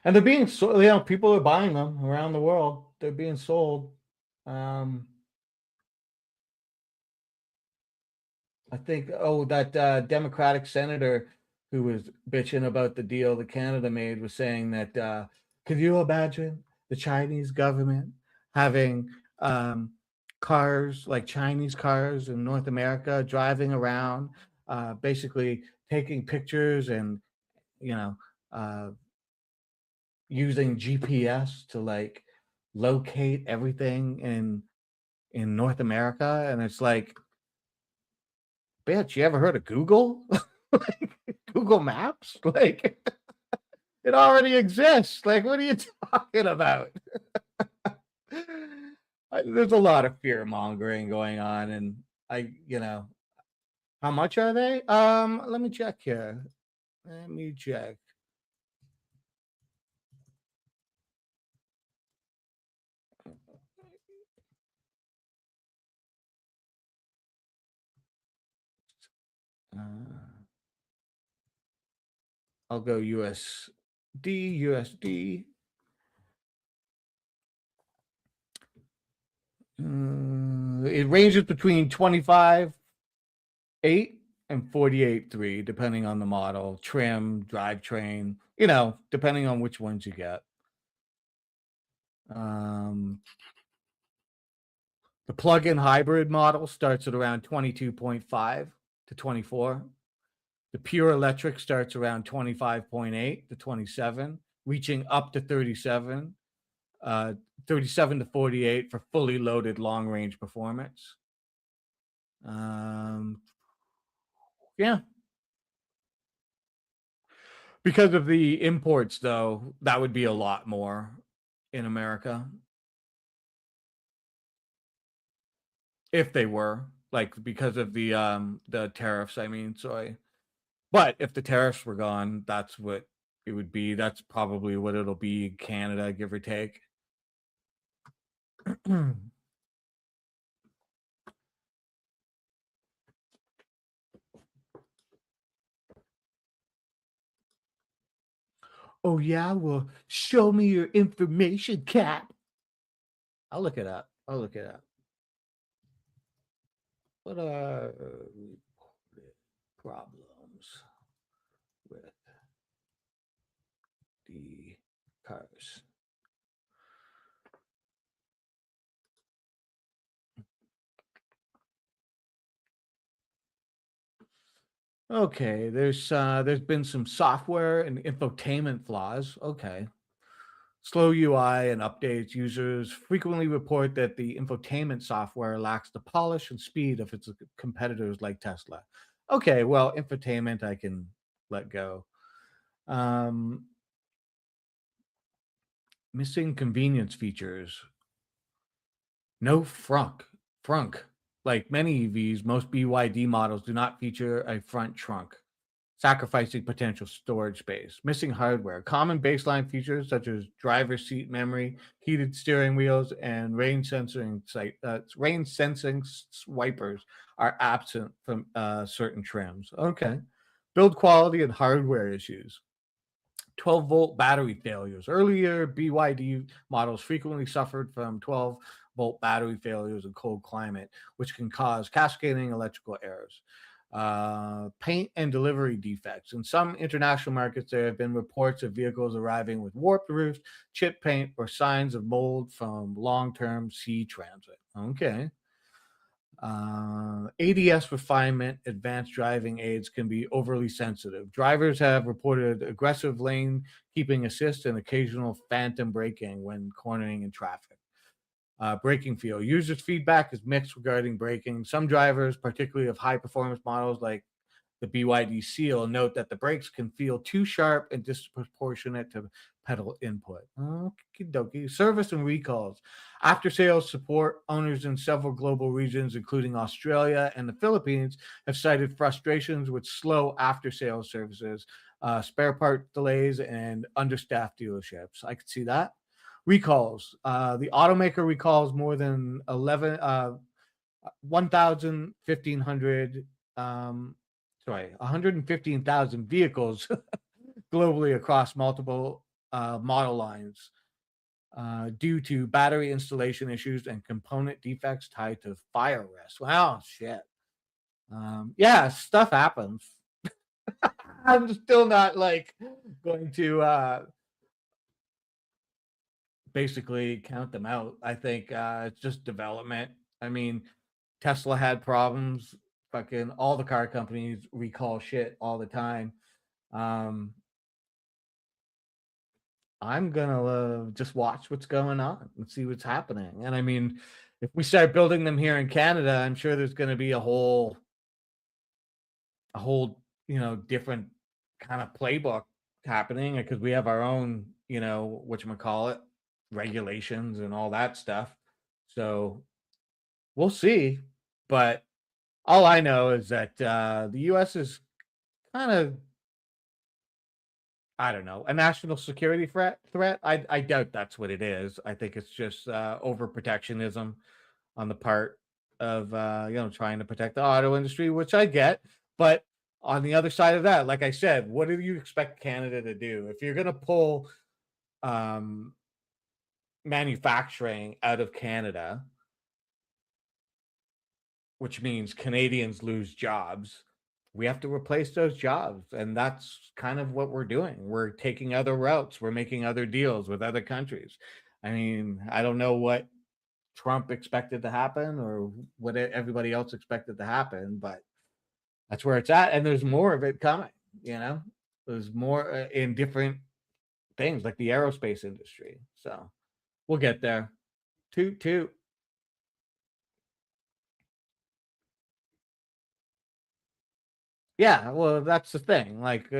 And they're being sold, people are buying them around the world. They're being sold. I think, that Democratic senator who was bitching about the deal that Canada made was saying that, could you imagine the Chinese government having cars like Chinese cars in North America driving around, basically taking pictures and you know uh, using GPS to like locate everything in North America, and it's like, bitch, you ever heard of Google? Like, Google Maps? Like, it already exists. Like, what are you talking about? There's a lot of fear mongering going on, and how much are they? Let me check here. Let me check. I'll go USD. It ranges between 25.8 and 48.3, depending on the model, trim, drivetrain, depending on which ones you get. The plug-in hybrid model starts at around 22.5 to 24. The pure electric starts around 25.8 to 27, reaching up to 37 to 48 for fully loaded long-range performance. Yeah. Because of the imports, though, that would be a lot more in America. If they were, like, because of the tariffs, but if the tariffs were gone, that's what it would be. That's probably what it'll be in Canada, give or take. Oh yeah, well, show me your information, Cap. I'll look it up. What are problems with the cars? Okay, there's been some software and infotainment flaws. Okay. Slow UI and updates. Users frequently report that the infotainment software lacks the polish and speed of its competitors like Tesla. Okay, well, infotainment I can let go. Missing convenience features. No frunk. Like many EVs, most BYD models do not feature a front trunk, sacrificing potential storage space. Missing hardware. Common baseline features such as driver's seat memory, heated steering wheels, and rain sensing wipers are absent from certain trims. Okay. Build quality and hardware issues. 12-volt battery failures. Earlier BYD models frequently suffered from 12-volt battery failures in cold climate, which can cause cascading electrical errors. Paint and delivery defects. In some international markets, there have been reports of vehicles arriving with warped roofs, chip paint, or signs of mold from long-term sea transit. Okay. ADS refinement, advanced driving aids can be overly sensitive. Drivers have reported aggressive lane keeping assist and occasional phantom braking when cornering in traffic. Braking feel. Users' feedback is mixed regarding braking. Some drivers, particularly of high-performance models like the BYD Seal, note that the brakes can feel too sharp and disproportionate to pedal input. Okie dokie. Service and recalls. After-sales support owners in several global regions, including Australia and the Philippines, have cited frustrations with slow after-sales services, spare part delays, and understaffed dealerships. I could see that. Recalls. The automaker recalls more than 115,000 vehicles globally across multiple model lines due to battery installation issues and component defects tied to fire risk. Wow, shit. Yeah, stuff happens. I'm still not like going to basically count them out. I think it's just development. I mean, Tesla had problems. Fucking all the car companies recall shit all the time. Um, I'm gonna just watch what's going on and see what's happening. And I mean, if we start building them here in Canada, I'm sure there's going to be a whole, different kind of playbook happening because we have our own, whatchamacallit, regulations and all that stuff. So we'll see. But all I know is that the US is kind of, I don't know, a national security threat. I doubt that's what it is. I think it's just overprotectionism on the part of trying to protect the auto industry, which I get. But on the other side of that, like I said, what do you expect Canada to do if you're going to pull um, manufacturing out of Canada, which means Canadians lose jobs? We have to replace those jobs, and that's kind of what we're doing. We're taking other routes. We're making other deals with other countries. I mean, I don't know what Trump expected to happen or what everybody else expected to happen, but that's where it's at. And there's more of it coming, there's more in different things like the aerospace industry. So we'll get there. Toot toot. Yeah, well, that's the thing. Like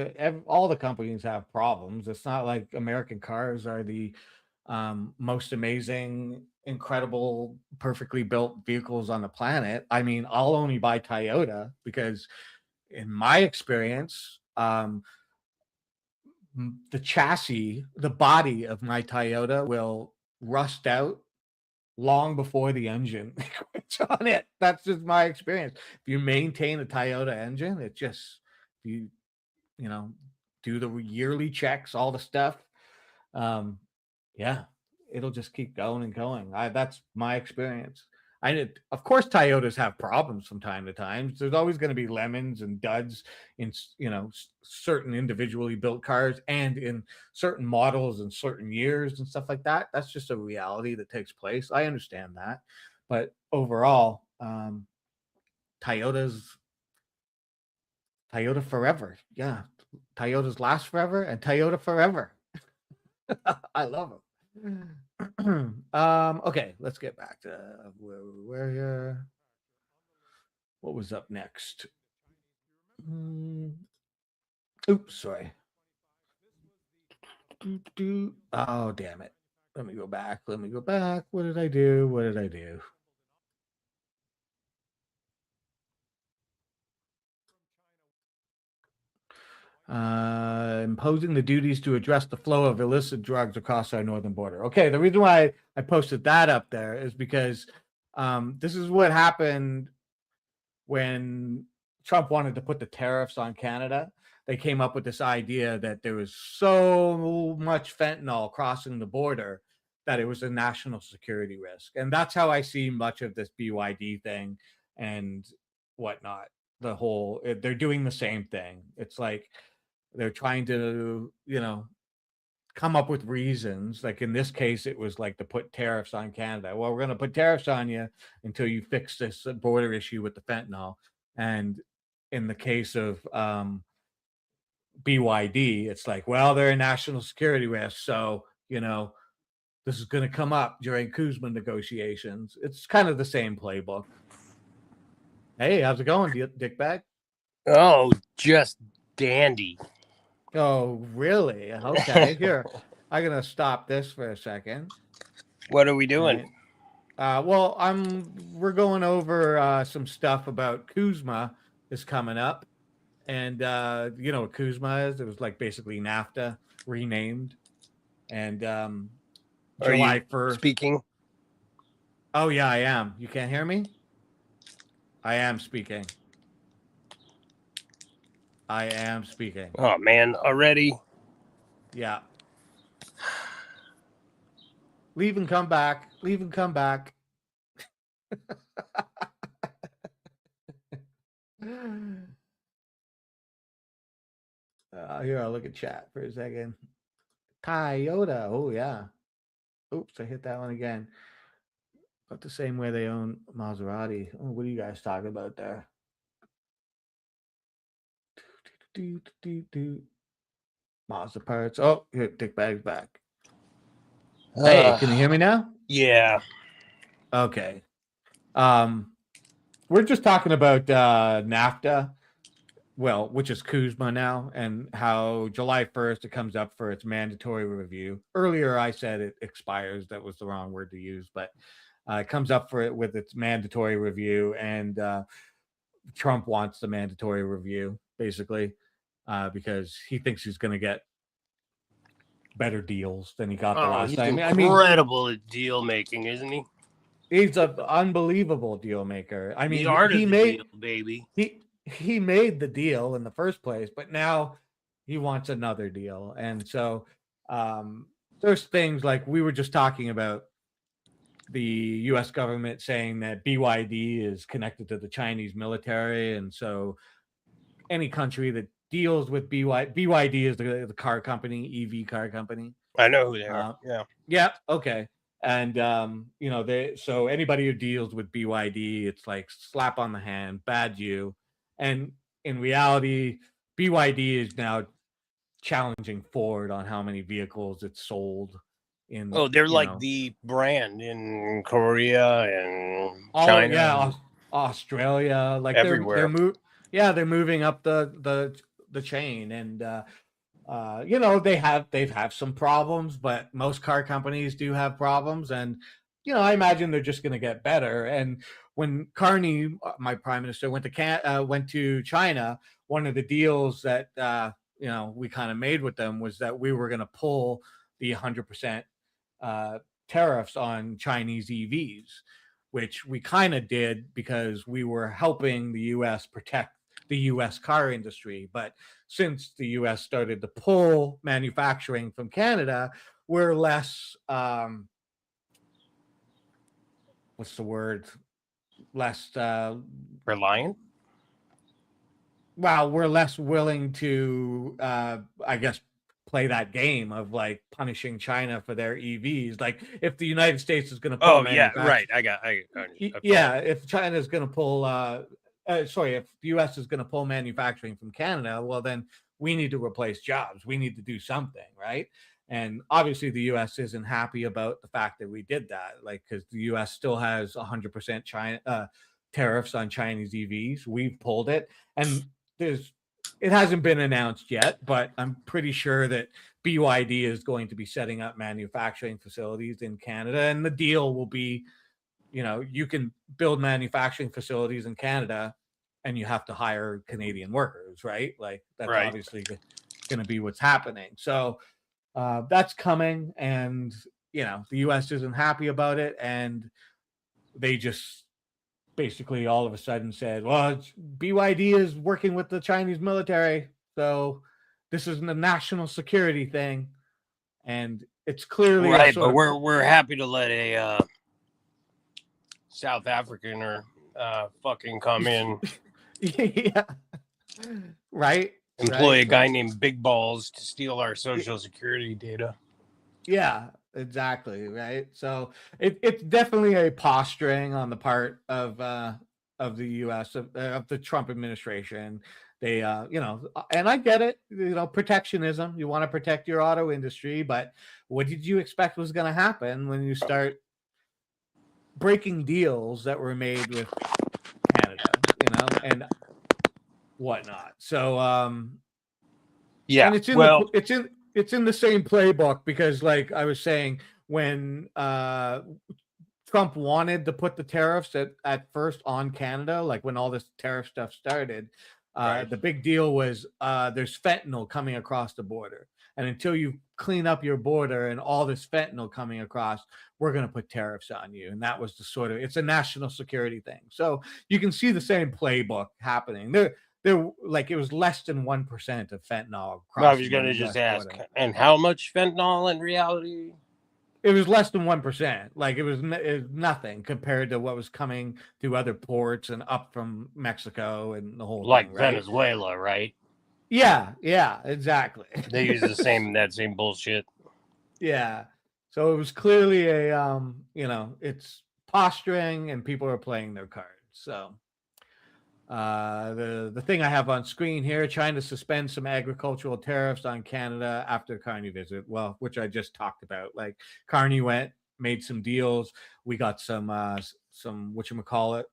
all the companies have problems. It's not like American cars are the most amazing, incredible, perfectly built vehicles on the planet. I mean, I'll only buy Toyota because, in my experience, the chassis, the body of my Toyota will rust out long before the engine quits on it. That's just my experience. If you maintain a Toyota engine, it just, you you know do the yearly checks, all the stuff. Um, yeah, it'll just keep going and going. That's my experience. Of course, Toyotas have problems from time to time. There's always going to be lemons and duds in certain individually built cars and in certain models and certain years and stuff like that. That's just a reality that takes place. I understand that, but overall, Toyotas, Toyota forever. Yeah, Toyotas last forever and Toyota forever. I love them. Okay, let's get back to where we were here. What was up next? Oops, sorry. Oh, damn it. Let me go back. What did I do? Imposing the duties to address the flow of illicit drugs across our northern border. Okay, the reason why I posted that up there is because this is what happened when Trump wanted to put the tariffs on Canada. They came up with this idea that there was so much fentanyl crossing the border that it was a national security risk. And that's how I see much of this BYD thing and whatnot. They're doing the same thing. It's like they're trying to, come up with reasons. Like in this case, it was like to put tariffs on Canada. Well, we're going to put tariffs on you until you fix this border issue with the fentanyl. And in the case of BYD, it's like, well, they're a national security risk. So, this is going to come up during CUSMA negotiations. It's kind of the same playbook. Hey, how's it going, dickbag? Oh, just dandy. Oh, really? Okay, here. I'm going to stop this for a second. What are we doing? Right. Well, we're going over some stuff about CUSMA is coming up. And you know what CUSMA is? It was like basically NAFTA renamed. And July 1st. Speaking? Oh, yeah, I am. You can't hear me? I am speaking. Oh, man, already? Yeah. Leave and come back. Here, I'll look at chat for a second. Toyota. Oh, yeah. Oops, I hit that one again. About the same way they own Maserati. Oh, what are you guys talking about there? Mazda parts. Oh, here, Dick Bag's back. Hey, can you hear me now? Yeah. Okay. We're just talking about NAFTA, well, which is CUSMA now, and how July 1st it comes up for its mandatory review. Earlier, I said it expires. That was the wrong word to use, but it comes up for it with its mandatory review, and Trump wants the mandatory review, basically, because he thinks he's going to get better deals than he got the last He's time. incredible at deal making, isn't he? He's an unbelievable deal maker. I mean, The art he of the made deal, baby. he made the deal in the first place, but now he wants another deal. And so there's things like we were just talking about the U.S. government saying that BYD is connected to the Chinese military, and so any country that deals with BYD is the car company, EV car company. I know who they are. Yeah. Yeah. Okay. And so anybody who deals with BYD, it's like slap on the hand, bad you. And in reality, BYD is now challenging Ford on how many vehicles it's sold. They're like the brand in Korea and China. Yeah, Australia, like everywhere. They're moving up the chain, and they've had some problems, but most car companies do have problems, and I imagine they're just going to get better. And when Carney, my prime minister, went to China, one of the deals that we kind of made with them was that we were going to pull the 100% tariffs on Chinese EVs, which we kind of did because we were helping the U.S. protect the U.S. car industry. But since the U.S. started to pull manufacturing from Canada, we're less, what's the word? Less reliant? Well, we're less willing to, I guess, play that game of like punishing China for their EVs. Like if the United States is going to pull right. If China is going to pull if the US is going to pull manufacturing from Canada, well then we need to replace jobs. We need to do something, right? And obviously the US isn't happy about the fact that we did that, like because the US still has 100% China tariffs on Chinese EVs. We've pulled it, and it hasn't been announced yet, but I'm pretty sure that BYD is going to be setting up manufacturing facilities in Canada, and the deal will be, you can build manufacturing facilities in Canada and you have to hire Canadian workers, right? Like that's obviously going to be what's happening. So that's coming, and the US isn't happy about it, and they just basically all of a sudden said, well, BYD is working with the Chinese military, so this isn't a national security thing. And it's clearly right, but we're happy to let a South African or fucking come in. Yeah. Right. Employ a guy named Big Balls to steal our social security data. Yeah, exactly. Right. So it's definitely a posturing on the part of the U.S. of the Trump administration. They, and I get it. Protectionism. You want to protect your auto industry, but what did you expect was going to happen when you start breaking deals that were made with Canada, and whatnot? So, yeah, and it's in the same playbook, because like I was saying, when Trump wanted to put the tariffs at first on Canada, like when all this tariff stuff started, the big deal was there's fentanyl coming across the border. And until you clean up your border and all this fentanyl coming across, we're going to put tariffs on you. And that was it's a national security thing. So you can see the same playbook happening. They're like, it was less than 1% of fentanyl. I was going to just ask, and how much fentanyl in reality? It was less than 1%. Like it was nothing compared to what was coming through other ports and up from Mexico and the whole like thing, right? Venezuela, right? Yeah, exactly. They use that same bullshit. Yeah. So it was clearly a it's posturing and people are playing their cards. So the thing I have on screen here, trying to suspend some agricultural tariffs on Canada after Carney visit. Well, which I just talked about. Like Carney went, made some deals. We got some whatchamacallit,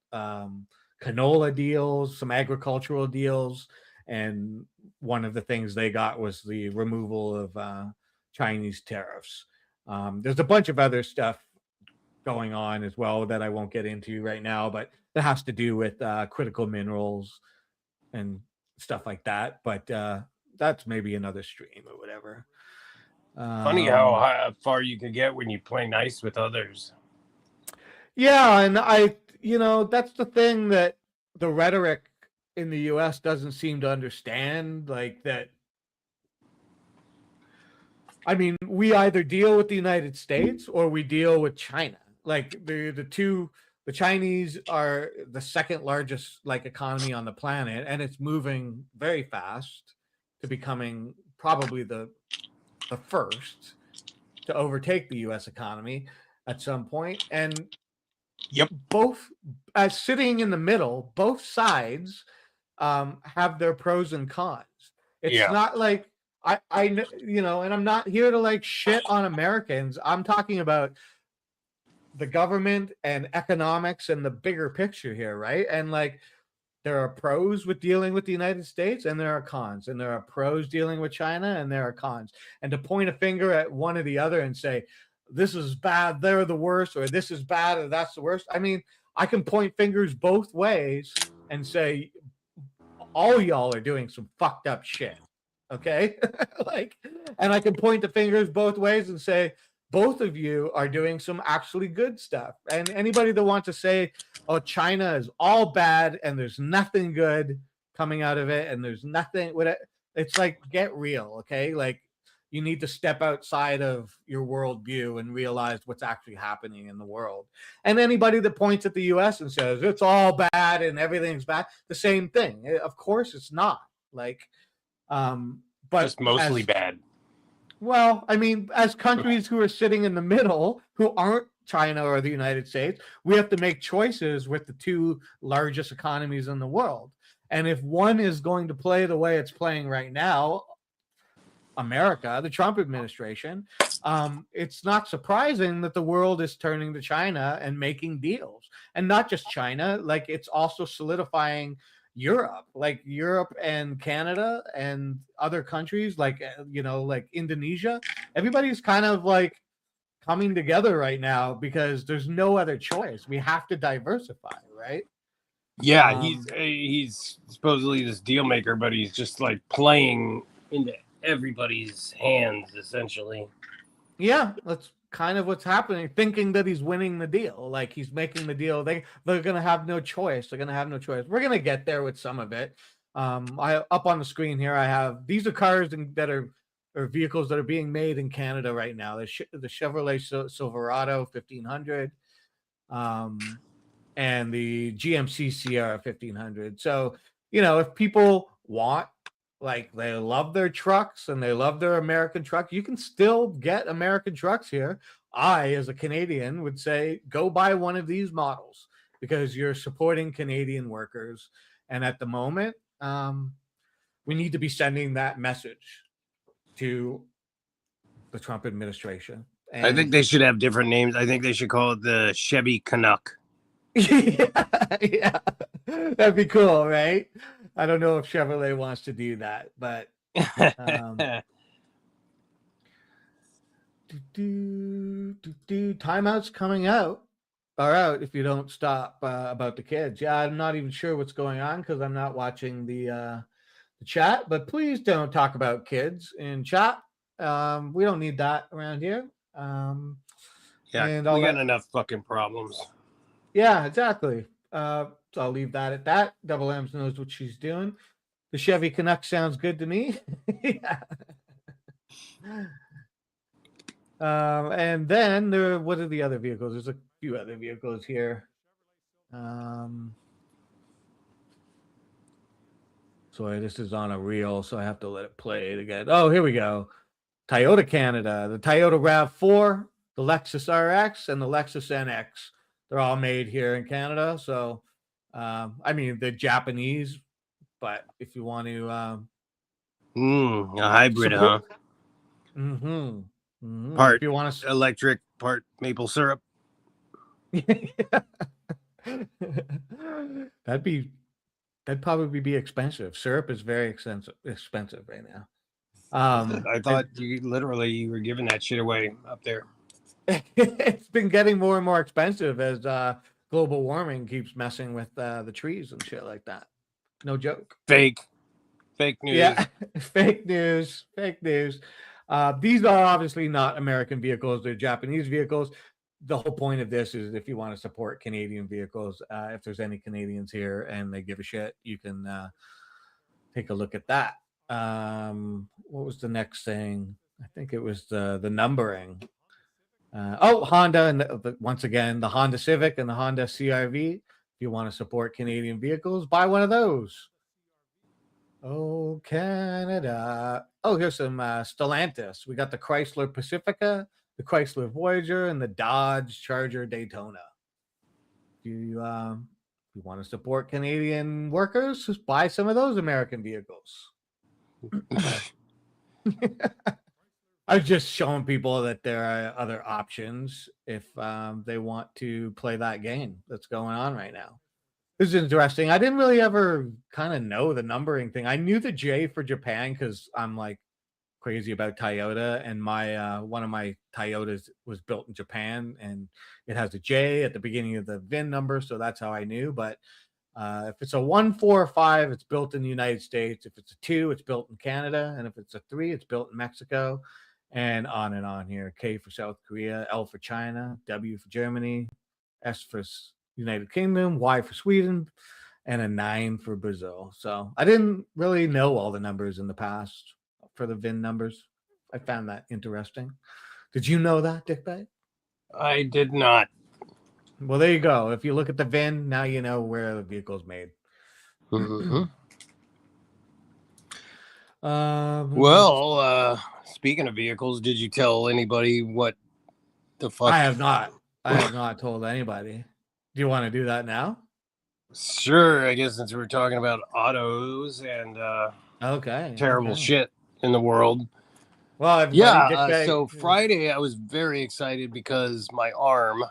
canola deals, some agricultural deals, and one of the things they got was the removal of Chinese tariffs. There's a bunch of other stuff going on as well that I won't get into right now, but that has to do with critical minerals and stuff like that. But that's maybe another stream or whatever. Funny how far you can get when you play nice with others. Yeah, and that's the thing that the rhetoric in the US doesn't seem to understand. Like that, I mean, we either deal with the United States or we deal with China. Like the Chinese are the second largest like economy on the planet, and it's moving very fast to becoming probably the first to overtake the US economy at some point. And Yep. both as sitting in the middle, both sides have their pros and cons. It's not like I and I'm not here to like shit on Americans. I'm talking about the government and economics and the bigger picture here, right? And like there are pros with dealing with the United States and there are cons, and there are pros dealing with China and there are cons. And to point a finger at one or the other and say this is bad, they're the worst, or this is bad or that's the worst. I mean, I can point fingers both ways and say all y'all are doing some fucked up shit. Okay? Like, and I can point the fingers both ways and say both of you are doing some actually good stuff. And anybody that wants to say, oh, China is all bad and there's nothing good coming out of it and there's nothing, it's like, get real, okay? Like, you need to step outside of your worldview and realize what's actually happening in the world. And anybody that points at the US and says it's all bad and everything's bad, the same thing. Of course it's not. Like, but just mostly bad. Well, I mean, as countries who are sitting in the middle, who aren't China or the United States, we have to make choices with the two largest economies in the world. And if one is going to play the way it's playing right now, America, the Trump administration, it's not surprising that the world is turning to China and making deals. And not just China, like it's also solidifying Europe, like Europe and Canada and other countries like, like Indonesia. Everybody's kind of like coming together right now because there's no other choice. We have to diversify, right? Yeah, he's supposedly this deal maker, but he's just like playing into everybody's hands essentially. Yeah, that's kind of what's happening, thinking that he's winning the deal, like he's making the deal. They're gonna have no choice. We're gonna get there with some of it. I up on the screen here I have, these are cars that are or vehicles that are being made in Canada right now. The Chevrolet Silverado 1500 and the GMC Sierra 1500. So if people want, like, they love their trucks and they love their American truck, you can still get American trucks here. I, as a Canadian, would say go buy one of these models because you're supporting Canadian workers. And at the moment, we need to be sending that message to the Trump administration. And I think they should have different names. I think they should call it the Chevy Canuck. yeah, that'd be cool, right? I don't know if Chevrolet wants to do that, but timeout's coming out. All right, if you don't stop about the kids. Yeah, I'm not even sure what's going on because I'm not watching the chat. But please don't talk about kids in chat. We don't need that around here. Yeah, and we got enough fucking problems. Yeah, exactly. So I'll leave that at that. Double M's knows what she's doing. The Chevy Canuck sounds good to me. Yeah. And then what are the other vehicles? There's a few other vehicles here. Sorry, this is on a reel, so I have to let it play again. Oh, here we go. Toyota Canada, the Toyota RAV4 the Lexus RX and the Lexus NX. They're all made here in Canada. So, I mean, they're Japanese, but if you want to A hybrid, support, huh? if you want to Electric, part maple syrup. That'd probably be expensive. Syrup is very expensive right now. I thought you were giving that shit away up there. It's been getting more and more expensive as global warming keeps messing with the trees and shit like that. No joke. Fake news. Yeah, fake news. These are obviously not American vehicles; they're Japanese vehicles. The whole point of this is if you want to support Canadian vehicles, if there's any Canadians here and they give a shit, you can take a look at that. What was the next thing? I think it was the numbering. Honda, and once again, the Honda Civic and the Honda CRV. If you want to support Canadian vehicles, buy one of those. Oh, Canada. Oh, here's some Stellantis. We got the Chrysler Pacifica, the Chrysler Voyager, and the Dodge Charger Daytona. If you want to support Canadian workers, just buy some of those American vehicles. I was just showing people that there are other options if they want to play that game that's going on right now. This is interesting. I didn't really ever kind of know the numbering thing. I knew the J for Japan because I'm like crazy about Toyota, and my one of my Toyotas was built in Japan, and it has a J at the beginning of the VIN number, so that's how I knew. But if it's a 1, 4, or 5, it's built in the United States. If it's a 2, it's built in Canada, and if it's a 3, it's built in Mexico, and on here. K for South Korea, L for China, W for Germany, S for United Kingdom, Y for Sweden, and a 9 for Brazil. So I didn't really know all the numbers in the past for the VIN numbers. I found that interesting. Did you know that, Dick Bay? I did not. Well, there you go. If you look at the VIN, now you know where the vehicle's made. Mm-hmm. Well, speaking of vehicles, did you tell anybody what the fuck? I have not. I have not told anybody. Do you want to do that now? Sure. I guess since we're talking about autos and terrible shit in the world. Well, everybody, so Friday I was very excited because my arm,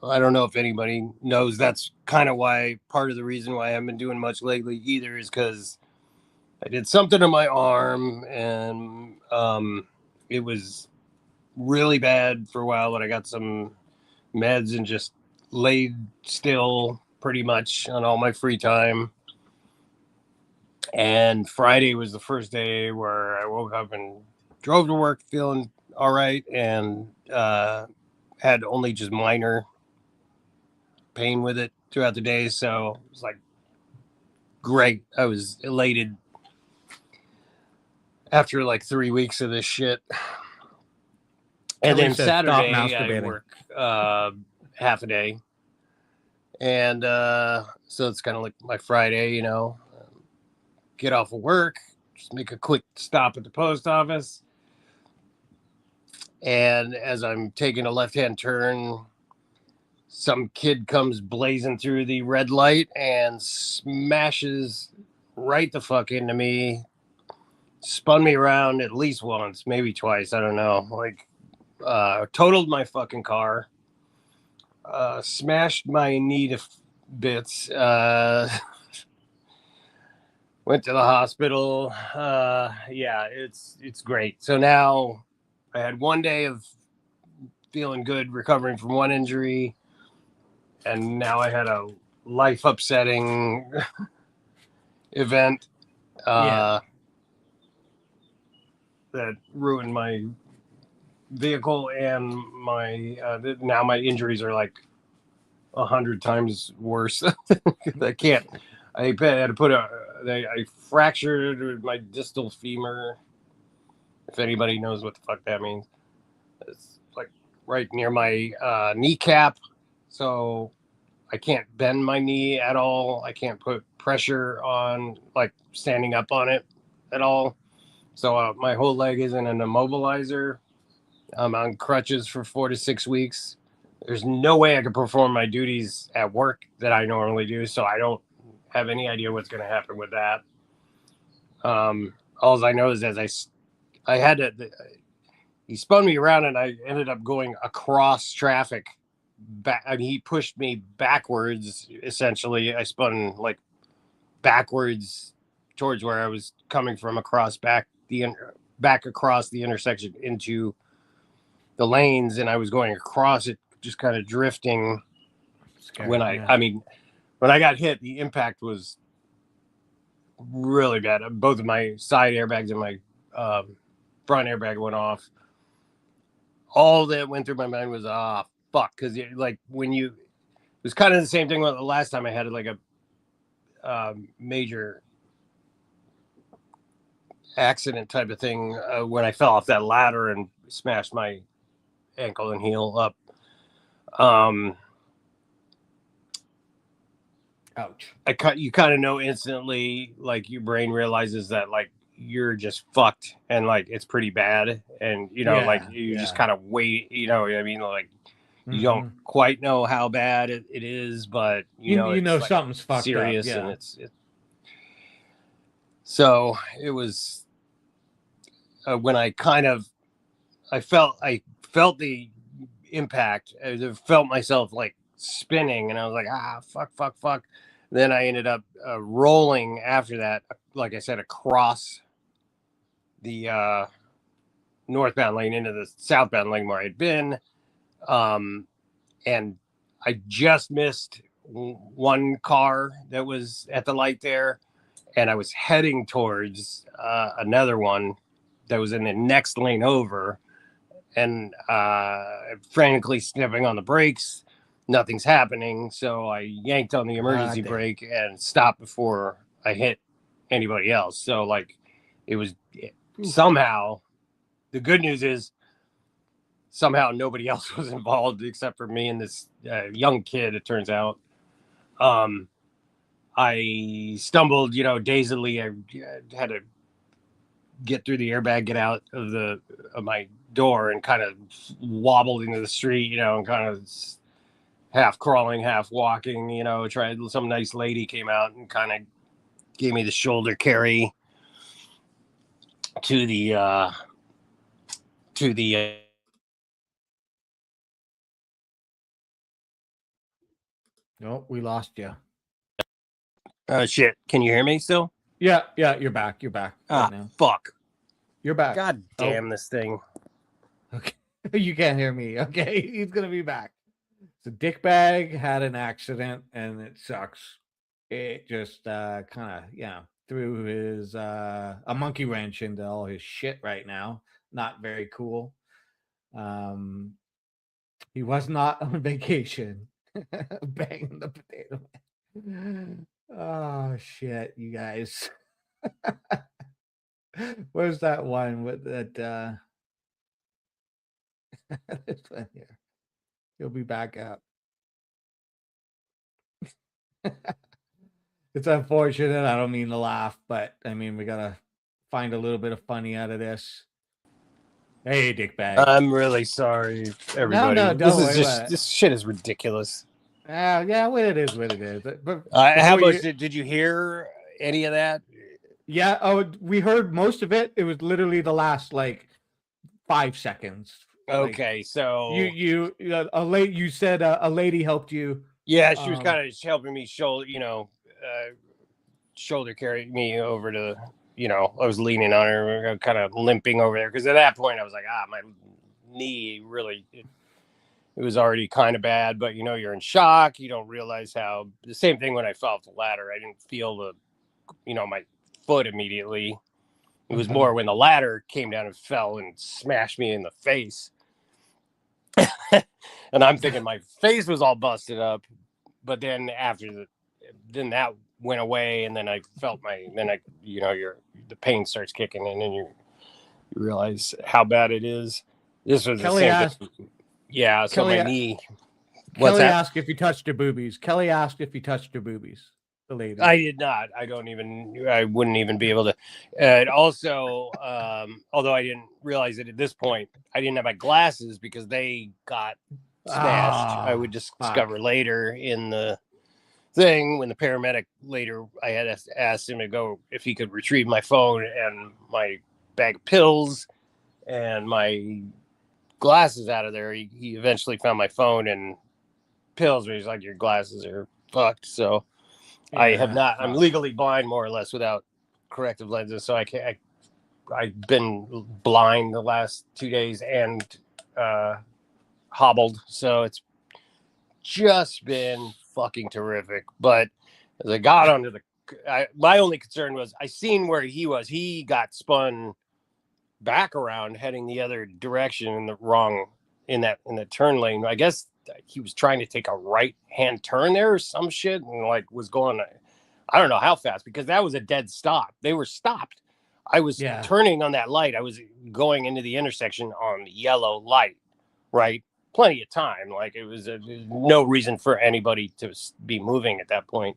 I don't know if anybody knows, that's kind of why, part of the reason why I haven't been doing much lately either is because I did something to my arm and it was really bad for a while, but I got some meds and just laid still pretty much on all my free time. And Friday was the first day where I woke up and drove to work feeling all right and had only just minor pain with it throughout the day. So it was like great. I was elated after like 3 weeks of this shit. And then Saturday I work half a day. And so it's kind of like my Friday, you know, get off of work, just make a quick stop at the post office. And as I'm taking a left-hand turn, some kid comes blazing through the red light and smashes right the fuck into me. Spun me around at least once, maybe twice. I don't know. Like, totaled my fucking car. Smashed my knee to bits. Went to the hospital. Yeah, it's great. So now I had 1 day of feeling good, recovering from one injury, and now I had a life upsetting event that ruined my vehicle, and my now my injuries are like 100 times worse. I can't. I had to put I fractured my distal femur. If anybody knows what the fuck that means, it's like right near my kneecap. So I can't bend my knee at all. I can't put pressure on, like standing up on it at all. So my whole leg is in an immobilizer. I'm on crutches for 4 to 6 weeks. There's no way I could perform my duties at work that I normally do, so I don't have any idea what's going to happen with that. All I know is I had to. He spun me around, and I ended up going across traffic. Back, I mean, he pushed me backwards. Essentially, I spun like backwards towards where I was coming from, back across the intersection into the lanes, and I was going across it, just kind of drifting. Scary, When yeah. I mean, when I got hit, the impact was really bad. Both of my side airbags and my front airbag went off. All that went through my mind was fuck, because like when you, it was kind of the same thing with the last time I had like a major accident type of thing when I fell off that ladder and smashed my ankle and heel up. Ouch. You kind of know instantly, like your brain realizes that like you're just fucked and like it's pretty bad, and you know, like you just kind of wait, you know what I mean, like you don't quite know how bad it is, but you know it's like something's fucked serious up, and it's so it was when I felt the impact. I felt myself like spinning, and I was like, fuck. Then I ended up rolling after that, like I said, across the northbound lane into the southbound lane where I'd been. And I just missed one car that was at the light there, and I was heading towards another one that was in the next lane over, and frantically snipping on the brakes. Nothing's happening, so I yanked on the emergency brake and stopped before I hit anybody else. So like it was somehow, the good news is somehow nobody else was involved except for me and this young kid, it turns out. I stumbled, dazedly. I had to get through the airbag, get out of my door, and kind of wobbled into the street, and kind of half crawling, half walking, tried. Some nice lady came out and kind of gave me the shoulder carry to the Nope, we lost you. Shit. Can you hear me still? Yeah, you're back. You're back. Right now. Fuck. You're back. God damn this thing. Okay. You can't hear me. Okay, he's gonna be back. The dickbag had an accident and it sucks. It just kind of, threw his a monkey wrench into all his shit right now. Not very cool. He was not on vacation. Banging the potato man. Oh shit, you guys. Where's that one with that this one here? He'll be back up. It's unfortunate. I don't mean to laugh, but I mean we gotta find a little bit of funny out of this. Hey, dickbag. I'm really sorry, everybody. No, this shit is ridiculous. Yeah, well, it is what it is. But how much did you hear any of that? Yeah, we heard most of it. It was literally the last 5 seconds. Okay, so you said a lady helped you. Yeah, she was kind of helping me shoulder carry me over to, I was leaning on her, kind of limping over there, because at that point I was like, my knee really, it was already kind of bad, but you're in shock. You don't realize how, the same thing when I fell off the ladder. I didn't feel my foot immediately. It was more when the ladder came down and fell and smashed me in the face. And I'm thinking my face was all busted up, but then then that went away, and then I felt the pain starts kicking in, and you realize how bad it is. This was Kelly asked, yeah, so my knee. Kelly asked if you touched her boobies. the lady? I did not. I wouldn't even be able to. And also, although I didn't realize it at this point, I didn't have my glasses because they got smashed. I would discover later in the thing when the paramedic later, I had asked him to go if he could retrieve my phone and my bag of pills and my glasses out of there. He eventually found my phone and pills, but he's like, your glasses are fucked. So I have not. I'm legally blind, more or less, without corrective lenses. So I can't. I've been blind the last 2 days and hobbled. So it's just been fucking terrific. But as I got onto my only concern was I seen where he was. He got spun back around, heading the other direction in the turn lane. I guess he was trying to take a right hand turn there or some shit, and like was going. I don't know how fast, because that was a dead stop. They were stopped. I was turning on that light. I was going into the intersection on the yellow light, right? Plenty of time. Like it was no reason for anybody to be moving at that point.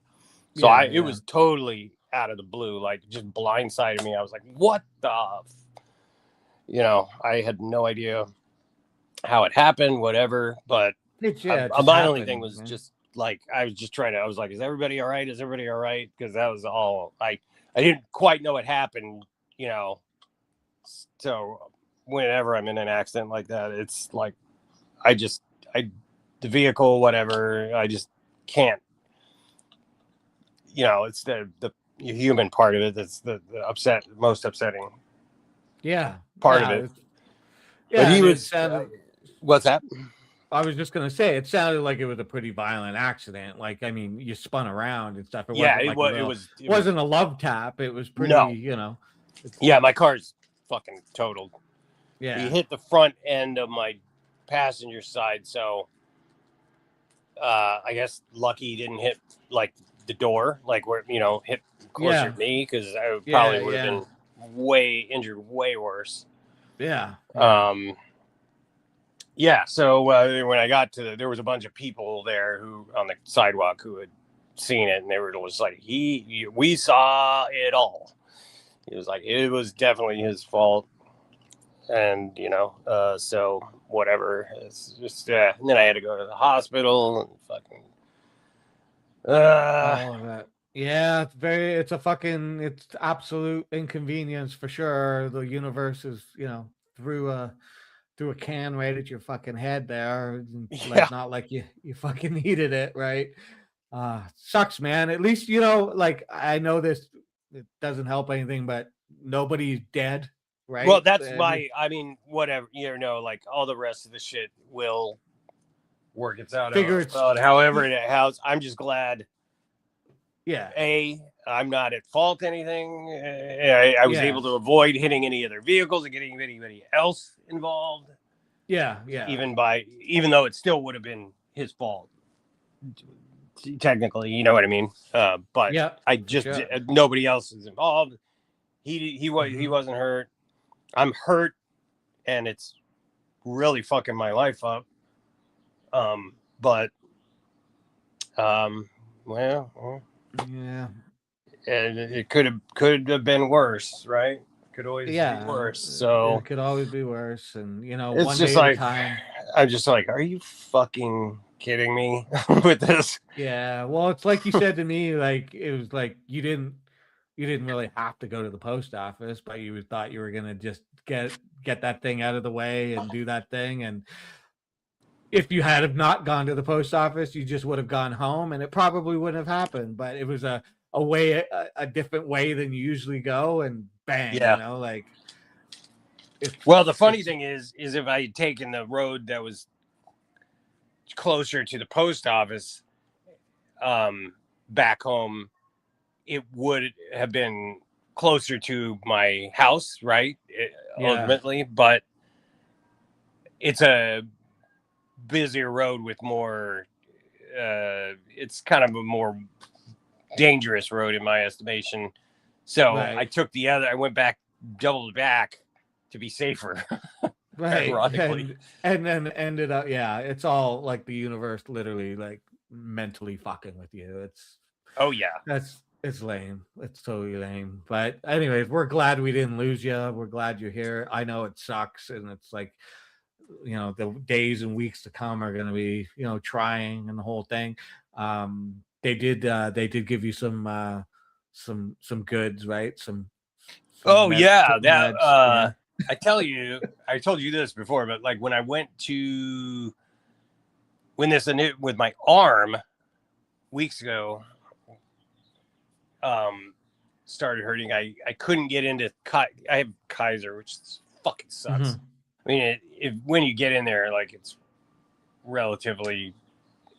So it was totally out of the blue, like just blindsided me. I was like, what the, I had no idea how it happened, whatever. But my only thing was just like, I was just trying to, I was like, is everybody all right? Is everybody all right? Because that was all, I didn't quite know what happened, So whenever I'm in an accident like that, it's like, the vehicle, whatever, I just can't, it's the human part of it that's the most upsetting part of it. Yeah, but he was, what's that? I was just gonna say, it sounded like it was a pretty violent accident. Like, I mean, you spun around and stuff. It wasn't a love tap. It was pretty, Yeah, my car's fucking totaled. Yeah, he hit the front end of my passenger side, so I guess lucky he didn't hit like the door, like where hit closer to me, because I probably would have been injured way worse. So when I got there was a bunch of people there who on the sidewalk who had seen it, and they were just like, we saw it all. He was like, it was definitely his fault, and so whatever. It's just and then I had to go to the hospital and fucking all of that. Yeah, it's absolute inconvenience for sure. The universe is, threw a can right at your fucking head there. Like, not like you fucking needed it, right? Sucks, man. At least, like, I know it doesn't help anything, but nobody's dead, right? Well, that's whatever, like all the rest of the shit will work itself out. However I'm just glad. I'm not at fault anything. I was able to avoid hitting any other vehicles and getting anybody else involved. Even though it still would have been his fault, technically, you know what I mean. But I just nobody else is involved. He wasn't hurt. I'm hurt, and it's really fucking my life up. And it could have been worse, right? Could always be worse. So it could always be worse, and it's one just day like, at a time. I'm just like, are you fucking kidding me with this? Yeah, well, it's like you said to me, like it was like you didn't really have to go to the post office, but you thought you were gonna just get that thing out of the way and do that thing, and if you had have not gone to the post office, you just would have gone home, and it probably wouldn't have happened. But it was a different way than you usually go, and bang, like. Well, the funny thing is if I had taken the road that was closer to the post office, back home, it would have been closer to my house, right? Ultimately, but it's a busier road with more it's kind of a more dangerous road in my estimation. So I took I went back, doubled back to be safer. Ironically. And then ended up, it's all like the universe literally like mentally fucking with you. It's Oh yeah. It's lame. It's totally lame. But anyways, we're glad we didn't lose you. We're glad you're here. I know it sucks, and it's like, the days and weeks to come are going to be, trying and the whole thing. They did give you some goods, right? Some Oh yeah, some that meds. Yeah. I told you this before, but like when I went to with my arm weeks ago, started hurting. I couldn't get into I have Kaiser, which fucking sucks. Mhm. I mean, when you get in there, like it's relatively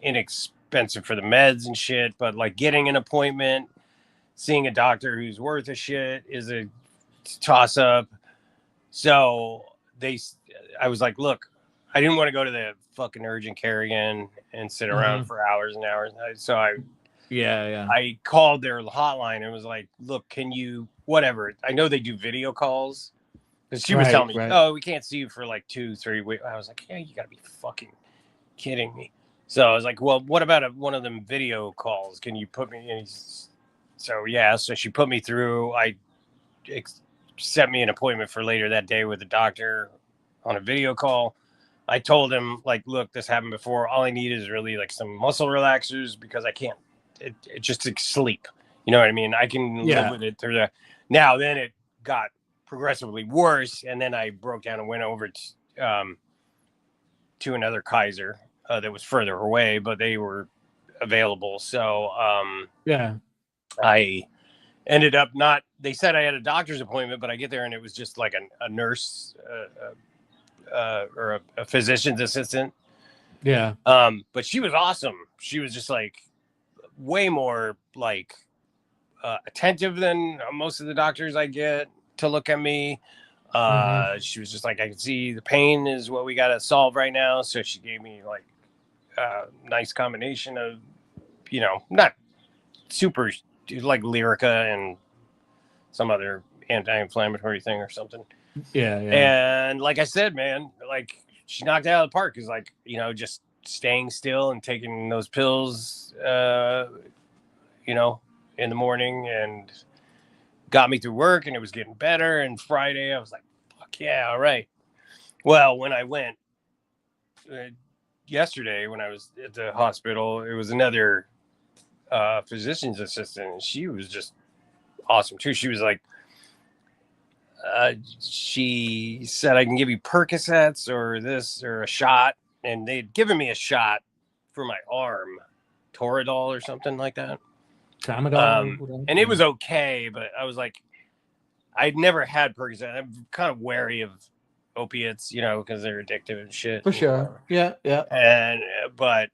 inexpensive for the meds and shit, but like getting an appointment, seeing a doctor who's worth a shit is a toss up. So I was like, look, I didn't want to go to the fucking urgent care again and sit around for hours and hours. So I called their hotline and was like, look, can you, whatever. I know they do video calls. Because she was telling me, oh, we can't see you for like 2-3 weeks. I was like, yeah, you got to be fucking kidding me. So I was like, well, what about one of them video calls? Can you put me in? So yeah, so she put me through. Set me an appointment for later that day with the doctor on a video call. I told him, like, look, this happened before. All I need is really like some muscle relaxers because I can't. It just like sleep. You know what I mean? I can live with it through now. Then it got progressively worse, and then I broke down and went over to another Kaiser that was further away, but they were available. So I ended up not. They said I had a doctor's appointment, but I get there and it was just like a nurse or a physician's assistant. Yeah. But she was awesome. She was just like way more like attentive than most of the doctors I get to look at me. She was just like, I can see the pain is what we got to solve right now. So she gave me like a nice combination of, not super like Lyrica and some other anti-inflammatory thing or something. Yeah. And like I said, man, like she knocked it out of the park. Is like, just staying still and taking those pills, in the morning and got me through work, and it was getting better. And Friday I was like, fuck yeah. All right. Well, when I went yesterday, when I was at the hospital, it was another physician's assistant, and she was just awesome too. She was like, she said, I can give you Percocets or this or a shot, and they'd given me a shot for my arm, Toradol or something like that. And it was okay, but I was like, I'd never had Percocet. I'm kind of wary of opiates, because they're addictive and shit. For sure. Yeah. But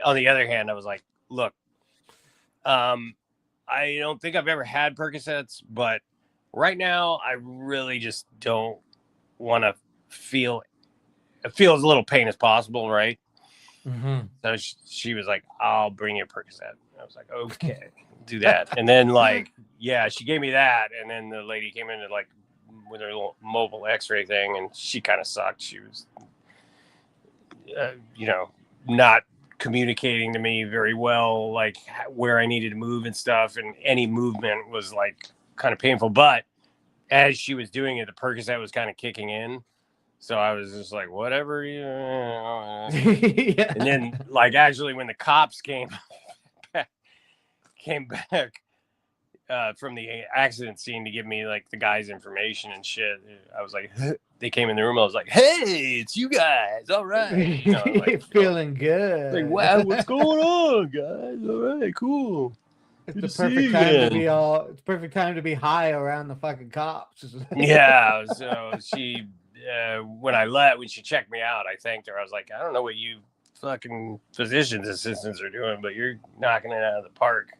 on the other hand, I was like, look, I don't think I've ever had Percocets, but right now I really just don't want to feel as little pain as possible, right? So she was like, I'll bring you a Percocet. I was like, okay, do that. And then like, yeah, she gave me that. And then the lady came in like with her little mobile x-ray thing, and she kind of sucked. She was, not communicating to me very well, like where I needed to move and stuff. And any movement was like kind of painful. But as she was doing it, the Percocet was kind of kicking in. So I was just like, whatever. And then like, actually when the cops came back from the accident scene to give me like the guy's information and shit, I was like, they came in the room. I was like, hey, it's you guys. All right. Like, feeling good. Like, wow, what's going on, guys? All right, cool. It's the perfect time to be it's perfect time to be high around the fucking cops. Yeah. So she, when she checked me out, I thanked her. I was like, I don't know what you fucking physician's assistants are doing, but you're knocking it out of the park.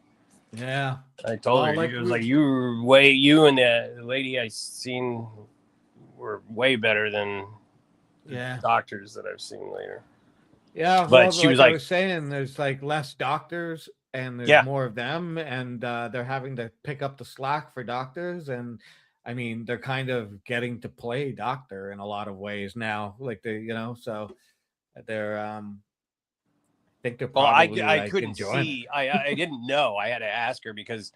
Yeah. I told her, it was like, you and the lady I seen were way better than doctors that I've seen later. Yeah. But she was like, I was saying, there's like less doctors and there's more of them, and they're having to pick up the slack for doctors. And I mean, they're kind of getting to play doctor in a lot of ways now, like so they're think they're Well, probably I like couldn't enjoying see. I didn't know. I had to ask her because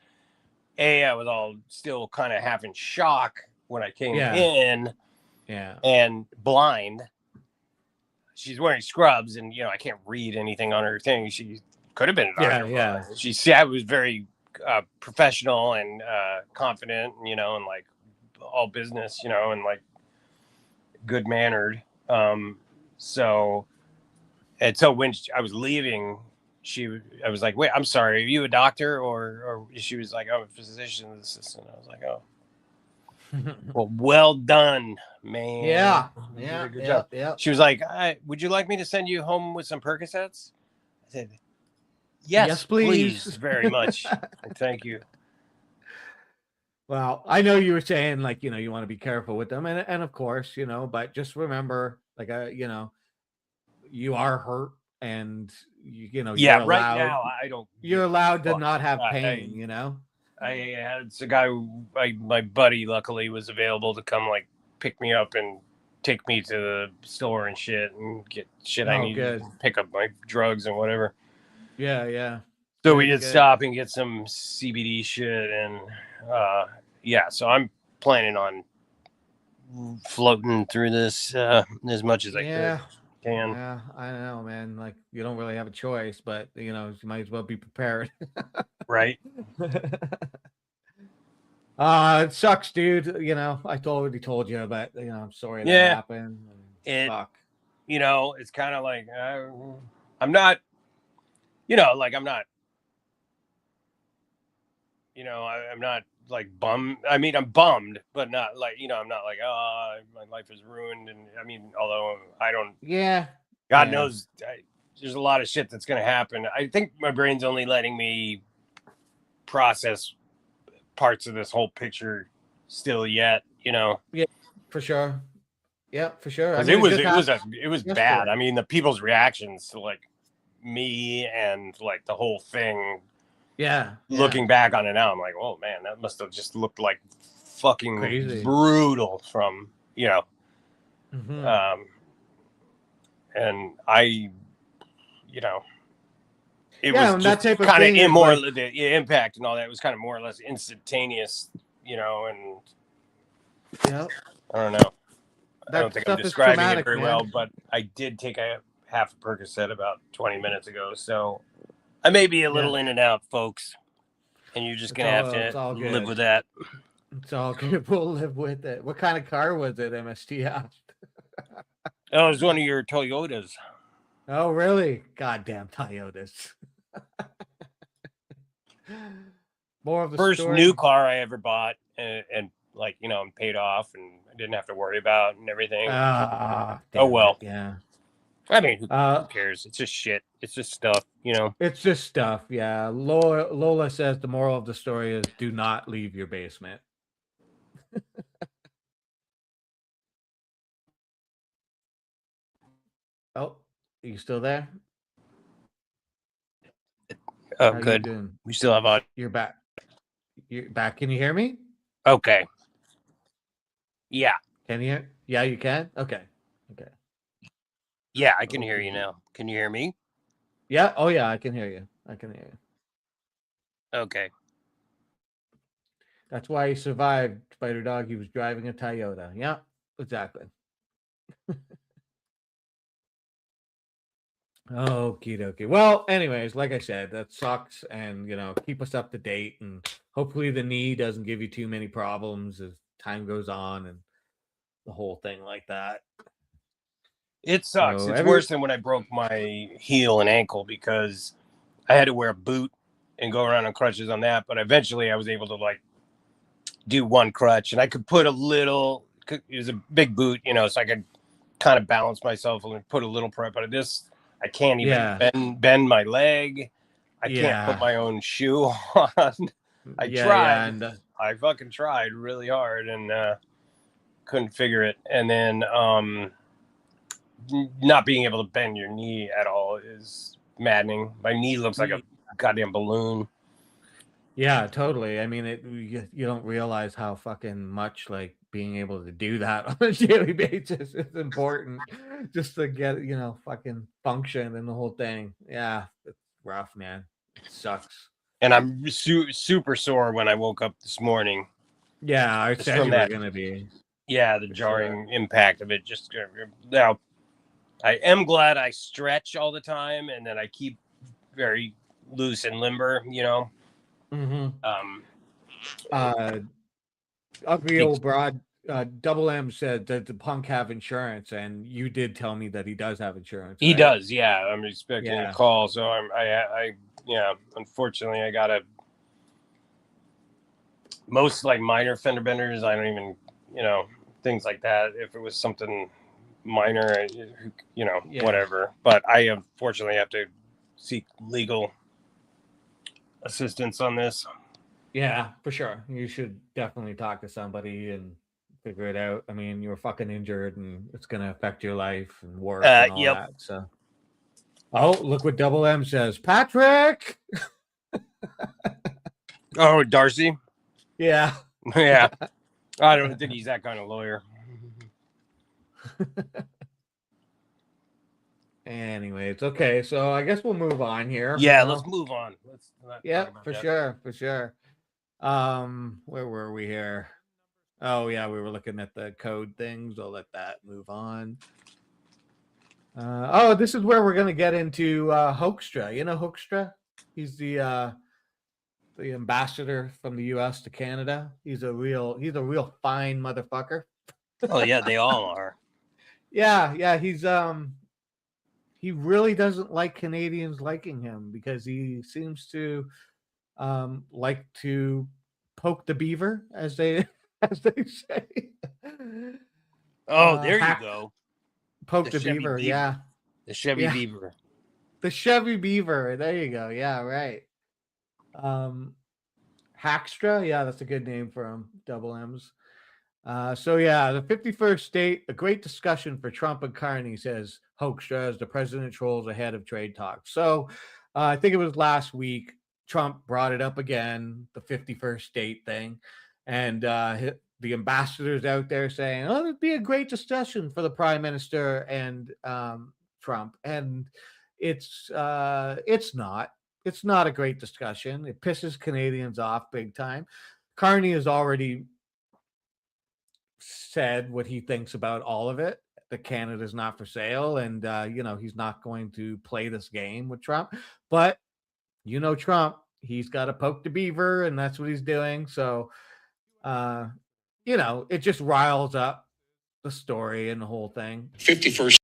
I was all still kind of half in shock when I came in Yeah. and blind. She's wearing scrubs, and I can't read anything on her thing. She could have been a doctor. Yeah. She said I was very professional and confident, and like all business, and like good mannered. So when I was leaving, I was like, wait, I'm sorry, are you a doctor? Or she was like, I'm a physician's assistant. I was like, oh, well done, man. Yeah. You did a good Yeah. job. She was like, would you like me to send you home with some Percocets? I said, yes, please, very much. Thank you. Well, I know you were saying like, you want to be careful with them. And of course, but just remember, like, you are hurt and Yeah, you're allowed, right now, I don't. You're allowed to fuck. not have pain, I had a guy, my buddy, luckily was available to come like pick me up and take me to the store and shit and get shit I needed, pick up my drugs and whatever. Yeah. So we did stop and get some CBD shit, and so I'm planning on floating through this as much as I can. Yeah, I know, man. Like, you don't really have a choice, but you might as well be prepared. Right. It sucks, dude. I already told you, but I'm sorry that happened. Fuck. It's kind of like I'm not. I'm not. I'm not like bummed. I mean, I'm bummed, but not like, I'm not like, oh, my life is ruined. And I mean, although I don't, God knows there's a lot of shit that's going to happen. I think my brain's only letting me process parts of this whole picture still yet, Yeah, for sure. Yeah, for sure. I mean, it was bad. I mean, the people's reactions to like me and like the whole thing. Yeah. Looking back on it now, I'm like, oh man, that must have just looked like fucking crazy, brutal from, Mm-hmm. And I, it was that type of kind thing of more like, the impact and all that was kind of more or less instantaneous, and yeah, I don't know. I don't think I'm describing it very well, but I did take a half a Percocet about 20 minutes ago, so I may be a little in and out, folks, and you're just going to have to live with that. It's all good. We'll live with it. What kind of car was it, MST asked? Oh, it was one of your Toyotas. Oh, really? Goddamn Toyotas. More of the first new car I ever bought, and like, and paid off, and I didn't have to worry about and everything. Oh, well. Yeah. I mean, who cares? It's just shit. It's just stuff, It's just stuff, yeah. Lola says the moral of the story is do not leave your basement. Oh, are you still there? Oh, good. We still have audio. You're back. You're back. Can you hear me? Okay. Yeah. Can you hear? Yeah, you can? Okay. Yeah, I can hear you now. Can you hear me? Yeah. Oh, yeah, I can hear you. Okay. That's why he survived, Spider Dog. He was driving a Toyota. Yeah, exactly. Okie dokie. Well, anyways, like I said, that sucks, and keep us up to date, and hopefully the knee doesn't give you too many problems as time goes on and the whole thing like that. It sucks. It's worse than when I broke my heel and ankle because I had to wear a boot and go around on crutches on that. But eventually I was able to like do one crutch, and I could put a little, it was a big boot, so I could kind of balance myself and put a little prep. But this, I can't even bend my leg. I can't put my own shoe on. I tried. I fucking tried really hard and couldn't figure it. And then not being able to bend your knee at all is maddening. My knee looks like a goddamn balloon. Yeah, totally. I mean, you don't realize how fucking much like being able to do that on a daily basis is important just to get, fucking function and the whole thing. Yeah, it's rough, man. It sucks. And I'm super sore when I woke up this morning. Yeah, I Just said from you were that. gonna be. Yeah, the For jarring impact of it. Just now, I am glad I stretch all the time and that I keep very loose and limber. Ugly old broad. Double M said that the punk have insurance, and you did tell me that he does have insurance. He right? does. Yeah, I'm expecting Yeah. a call, so yeah. Unfortunately, I gotta. Most like minor fender benders, I don't even, things like that. If it was something minor, Yeah. whatever. But I unfortunately have to seek legal assistance on this. Yeah, for sure. You should definitely talk to somebody and figure it out. I mean, you're fucking injured, and it's gonna affect your life and work and all Yep. that. So, oh, look what Double M says, Patrick. Oh, Darcy. Yeah. Yeah. I don't think he's that kind of lawyer. Anyways, okay, so I guess we'll move on here. Yeah, let's move on. Yeah, for sure, for sure. Where were we here? Oh yeah, we were looking at the code things. I'll let that move on. Oh, this is where we're gonna get into Hoekstra. You know Hoekstra? He's the ambassador from the U.S. to Canada. He's a real fine motherfucker. Oh yeah, they all are. Yeah, he's he really doesn't like Canadians liking him because he seems to like to poke the beaver, as they say. Oh, there you go. Poke the beaver, yeah. The Chevy Beaver. The Chevy Beaver. There you go. Yeah, right. Hackstra, yeah, that's a good name for him. Double M's. So yeah, the 51st state, a great discussion for Trump and Carney, says Hoekstra, as the president trolls ahead of trade talks. So I think it was last week, Trump brought it up again, the 51st state thing. And the ambassadors out there saying, oh, it'd be a great discussion for the prime minister and Trump. And it's not. It's not a great discussion. It pisses Canadians off big time. Carney has already said what he thinks about all of it, that Canada's not for sale, and he's not going to play this game with Trump. But Trump, he's got to poke the beaver, and that's what he's doing. So it just riles up the story and the whole thing. 51st.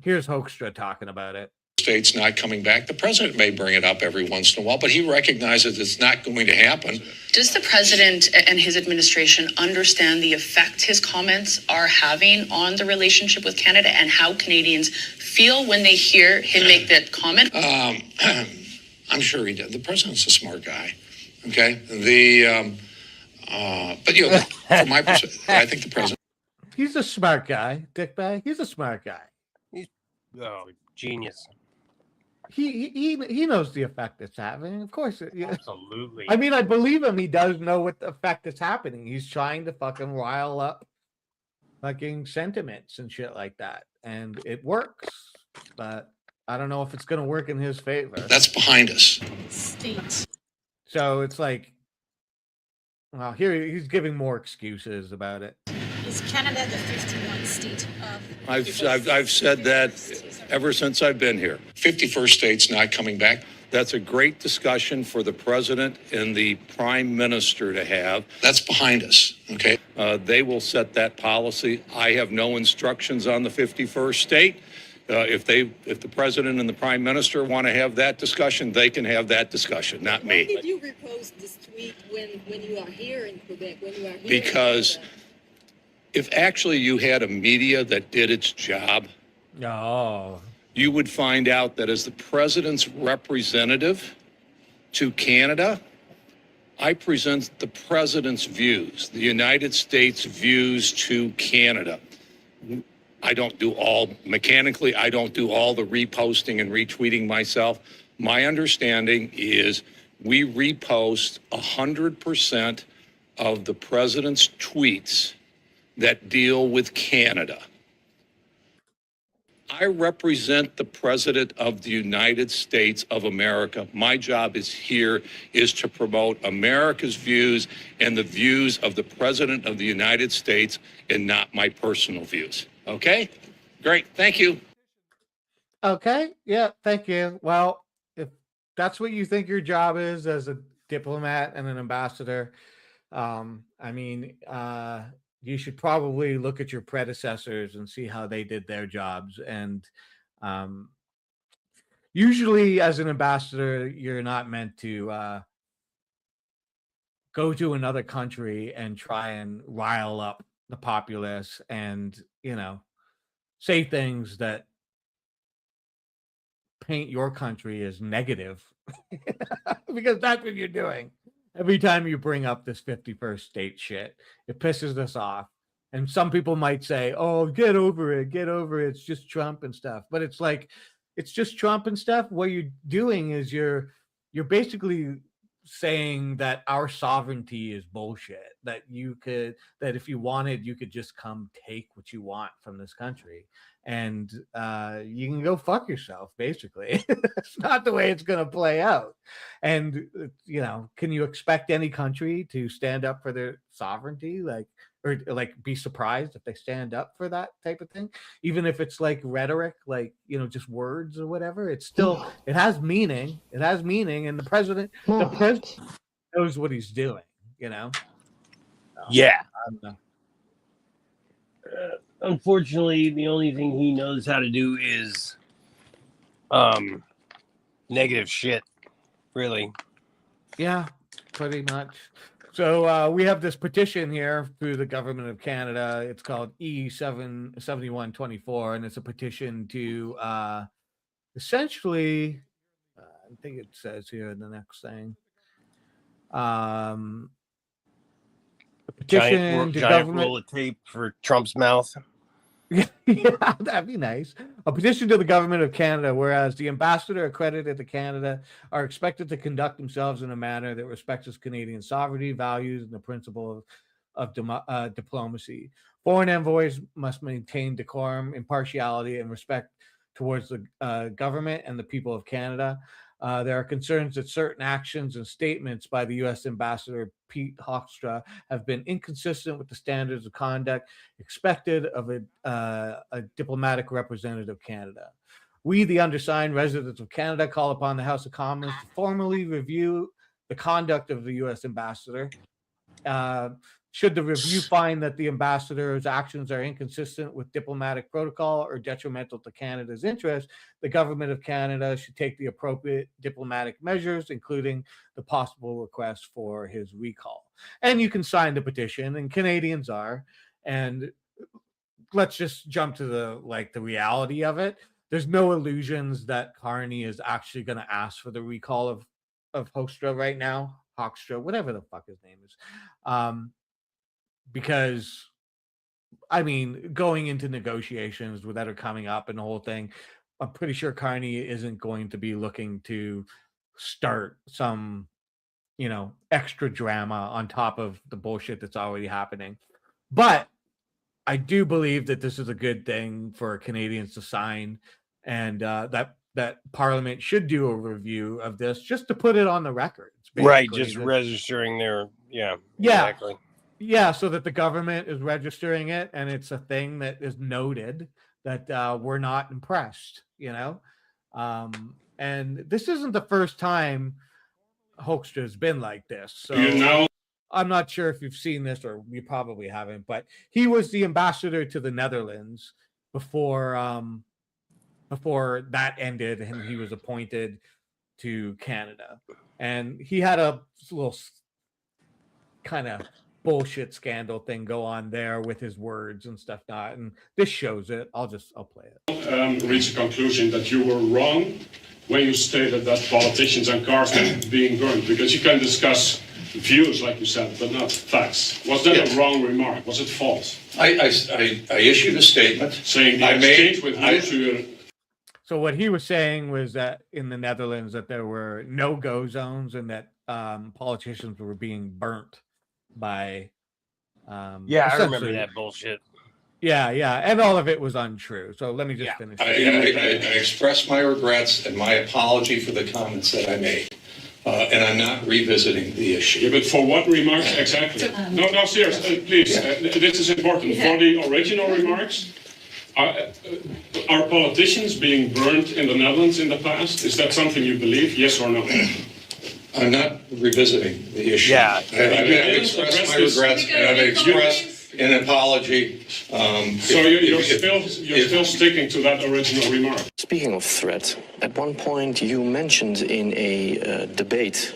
Here's Hoekstra talking about it. States not coming back. The president may bring it up every once in a while, but he recognizes it's not going to happen. Does the president and his administration understand the effect his comments are having on the relationship with Canada and how Canadians feel when they hear him make that comment? I'm sure he did. The president's a smart guy. Okay. But from my perspective, I think the president. He's a smart guy, dickbag. He's a smart guy. Genius. He knows the effect it's having. Of course. Absolutely. I mean, I believe him. He does know what the effect is happening. He's trying to fucking rile up fucking sentiments and shit like that. And it works. But I don't know if it's going to work in his favor. That's behind us. State. So it's like, well, here he's giving more excuses about it. Is Canada the 51st state of... I've said that ever since I've been here. 51st states not coming back. That's a great discussion for the president and the prime minister to have. That's behind us, okay? They will set that policy. I have no instructions on the 51st state. If the president and the prime minister want to have that discussion, they can have that discussion, not me. Why did you repost this tweet when you are here in Quebec? Because if actually you had a media that did its job, you would find out that as the president's representative to Canada, I present the president's views, the United States views to Canada. I don't do all the reposting and retweeting myself. My understanding is we repost 100% of the president's tweets that deal with Canada. I represent the President of the United States of America. My job is to promote America's views and the views of the President of the United States and not my personal views. Okay? Great. Thank you. Okay. Yeah. Thank you. Well, if that's what you think your job is as a diplomat and an ambassador, I mean, you should probably look at your predecessors and see how they did their jobs. And usually, as an ambassador, you're not meant to go to another country and try and rile up the populace and, say things that paint your country as negative because that's what you're doing. Every time you bring up this 51st state shit, it pisses us off. And some people might say, oh, get over it. It's just Trump and stuff. But it's like, it's just Trump and stuff. What you're doing is you're basically saying that our sovereignty is bullshit, that if you wanted, you could just come take what you want from this country. And you can go fuck yourself, basically. It's not the way it's going to play out. And, can you expect any country to stand up for their sovereignty? Or be surprised if they stand up for that type of thing, even if it's like rhetoric, just words or whatever. It's still, it has meaning. And the president knows what he's doing, So, Yeah. I don't know. Unfortunately, the only thing he knows how to do is negative shit, really. Yeah, pretty much. So we have this petition here through the government of Canada. It's called E77124, and it's a petition to essentially, I think it says here in the next thing, a petition to giant government. roll of tape for Trump's mouth. Yeah, that'd be nice. A petition to the government of Canada, whereas the ambassador accredited to Canada are expected to conduct themselves in a manner that respects Canadian sovereignty, values, and the principle of diplomacy. Foreign envoys must maintain decorum, impartiality, and respect towards the government and the people of Canada. There are concerns that certain actions and statements by the U.S. Ambassador Pete Hoekstra have been inconsistent with the standards of conduct expected of a diplomatic representative of Canada. We, the undersigned residents of Canada, call upon the House of Commons to formally review the conduct of the U.S. Ambassador. Should the review find that the ambassador's actions are inconsistent with diplomatic protocol or detrimental to Canada's interests, the government of Canada should take the appropriate diplomatic measures, including the possible request for his recall. And you can sign the petition, and Canadians are. And let's just jump to the reality of it. There's no illusions that Carney is actually going to ask for the recall of Hoekstra right now. Hoekstra, whatever the fuck his name is. Because, going into negotiations that are coming up and the whole thing, I'm pretty sure Carney isn't going to be looking to start some, extra drama on top of the bullshit that's already happening. But I do believe that this is a good thing for Canadians to sign, and that Parliament should do a review of this just to put it on the record. Right, just registering their, exactly. Yeah, so that the government is registering it, and it's a thing that is noted that we're not impressed, and this isn't the first time Hoekstra has been like this. So I'm not sure if you've seen this, or you probably haven't, but he was the ambassador to the Netherlands before that ended, and he was appointed to Canada, and he had a little kind of bullshit scandal thing go on there with his words and stuff. And this shows it. I'll play it. Reach a conclusion that you were wrong when you stated that politicians and cars are being burned, because you can discuss views, like you said, but not facts. Was that a wrong remark? Was it false? I issued a statement saying the exchange with you. So what he was saying was that in the Netherlands that there were no-go zones and that politicians were being burnt by Yeah, I remember essentially- that bullshit. Yeah, and all of it was untrue. So let me just finish. I express my regrets and my apology for the comments that I made. And I'm not revisiting the issue. Yeah, but for what remarks exactly? No, seriously, please. This is important. For the original remarks, are politicians being burned in the Netherlands in the past? Is that something you believe? Yes or no? I'm not revisiting the issue. Yeah. I've expressed my regrets and I've expressed an apology. So you're still sticking to that original remark. Speaking of threat, at one point you mentioned in a debate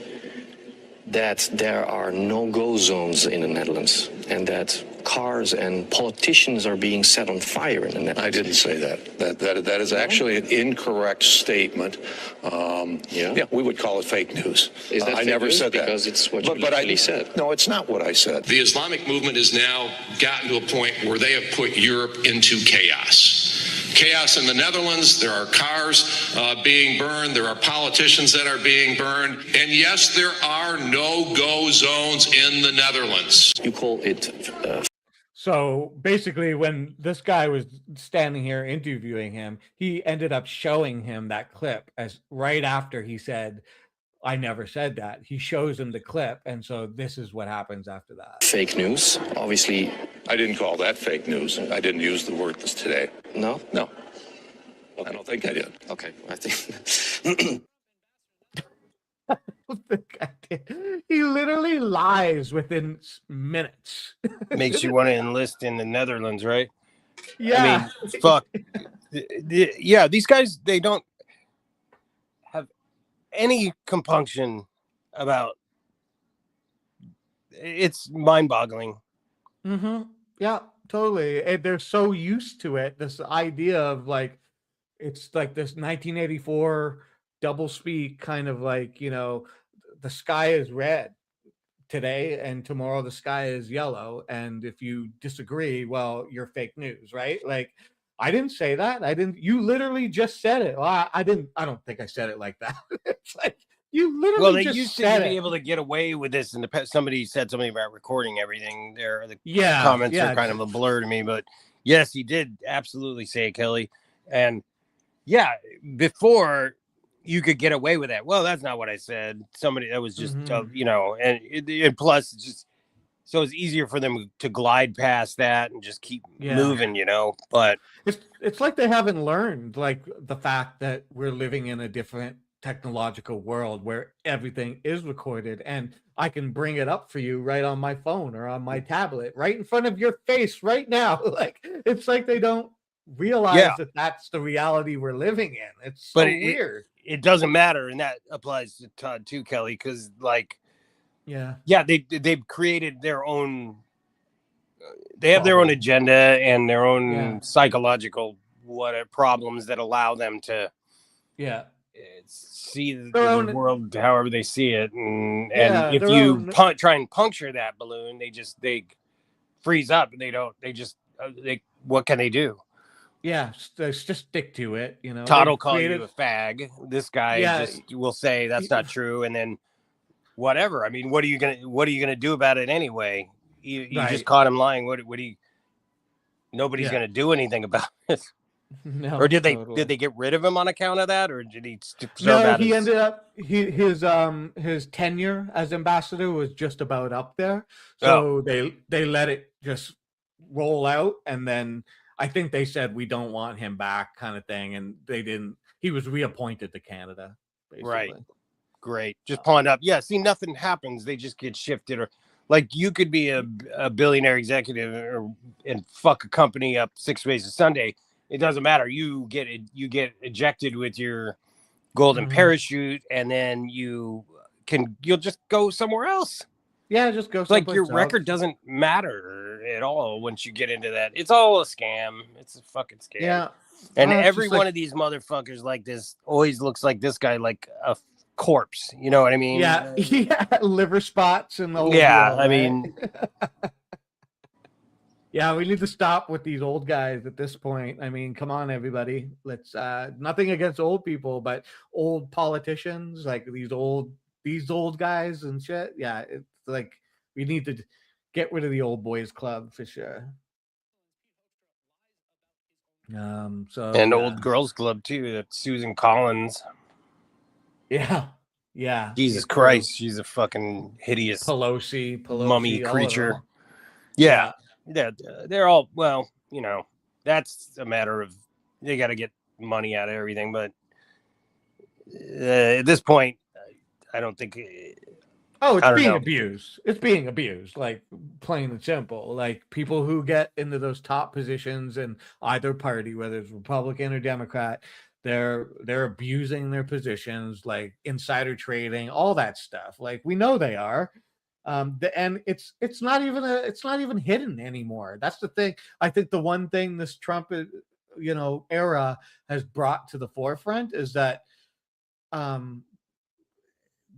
that there are no-go zones in the Netherlands and that cars and politicians are being set on fire in the Netherlands. I didn't say that. That is actually an incorrect statement. Yeah, we would call it fake news. Is that I fake never news? said that. Because it's what you But I literally said. No, it's not what I said. The Islamic movement has now gotten to a point where they have put Europe into chaos. Chaos in the Netherlands. There are cars being burned. There are politicians that are being burned. And yes, there are no-go zones in the Netherlands. You call it... So basically, when this guy was standing here interviewing him, he ended up showing him that clip as right after he said, I never said that. He shows him the clip. And so this is what happens after that. Fake news, obviously. I didn't call that fake news. I didn't use the word this today. No? No. Okay. I don't think I did. Okay, I think... He literally lies within minutes. Makes you want to enlist in the Netherlands, right? Yeah. I mean, fuck. Yeah, these guys, they don't have any compunction about it's mind-boggling. Mm-hmm. Yeah, totally. And they're so used to it. This idea of like, it's like this 1984 double speak kind of like, the sky is red today and tomorrow the sky is yellow. And if you disagree, well, you're fake news, right? Like, I didn't say that. You literally just said it. Well, I don't think I said it like that. It's like, you literally Well, they just used to said be it. able to get away with this, and somebody said something about recording everything. The Yeah, comments yeah. are kind of a blur to me, but yes, he did absolutely say it, Kelly. And yeah, before you could get away with that. Well, that's not what I said. Somebody that was just, and plus, it's just so it's easier for them to glide past that and just keep moving, But it's like they haven't learned like the fact that we're living in a different technological world where everything is recorded and I can bring it up for you right on my phone or on my tablet right in front of your face right now. Like, it's like they don't realize that that's the reality we're living in. It's so weird. It doesn't matter, and that applies to Todd too, Kelly, because they've created their own. They have their own agenda and their own psychological problems that allow them to see the world however they see it, and if you try and puncture that balloon, they freeze up and they what can they do? Yeah, just stick to it. Todd will call you a fag. This guy just will say that's not true, and then whatever. I mean, what are you gonna do about it anyway? You just caught him lying. Nobody's gonna do anything about it. No, or did they get rid of him on account of that, or did he ended up his tenure as ambassador was just about up there, so they let it just roll out, and then I think they said we don't want him back, kind of thing, and they didn't. He was reappointed to Canada, basically. Right. Great, just pawned up. Yeah, see, nothing happens. They just get shifted, or like you could be a billionaire executive and fuck a company up 6 ways to Sunday. It doesn't matter. You get ejected with your golden parachute, and then you'll just go somewhere else. Yeah, just go. Like your record doesn't matter at all once you get into that. It's all a scam. It's a fucking scam. Yeah. And every one of these motherfuckers like this always looks like this guy, like a corpse. You know what I mean? Yeah. Liver spots and the whole deal, I mean. Yeah, we need to stop with these old guys at this point. I mean, come on, everybody. Let's nothing against old people, but old politicians, like these old guys and shit. Yeah, it's like we need to get rid of the old boys club for sure. So And yeah. old girls club too. That's Susan Collins. Yeah. Yeah. Jesus it's Christ, she's a fucking hideous Pelosi, mummy all of creature. them. Yeah. They're all, well, that's a matter of they got to get money out of everything. But at this point, I don't think. Oh, it's I don't being know. abused. It's being abused, like plain and simple. Like people who get into those top positions in either party, whether it's Republican or Democrat, they're abusing their positions, like insider trading, all that stuff. Like we know they are. And it's not even hidden anymore. That's the thing. I think the one thing this Trump, era has brought to the forefront is that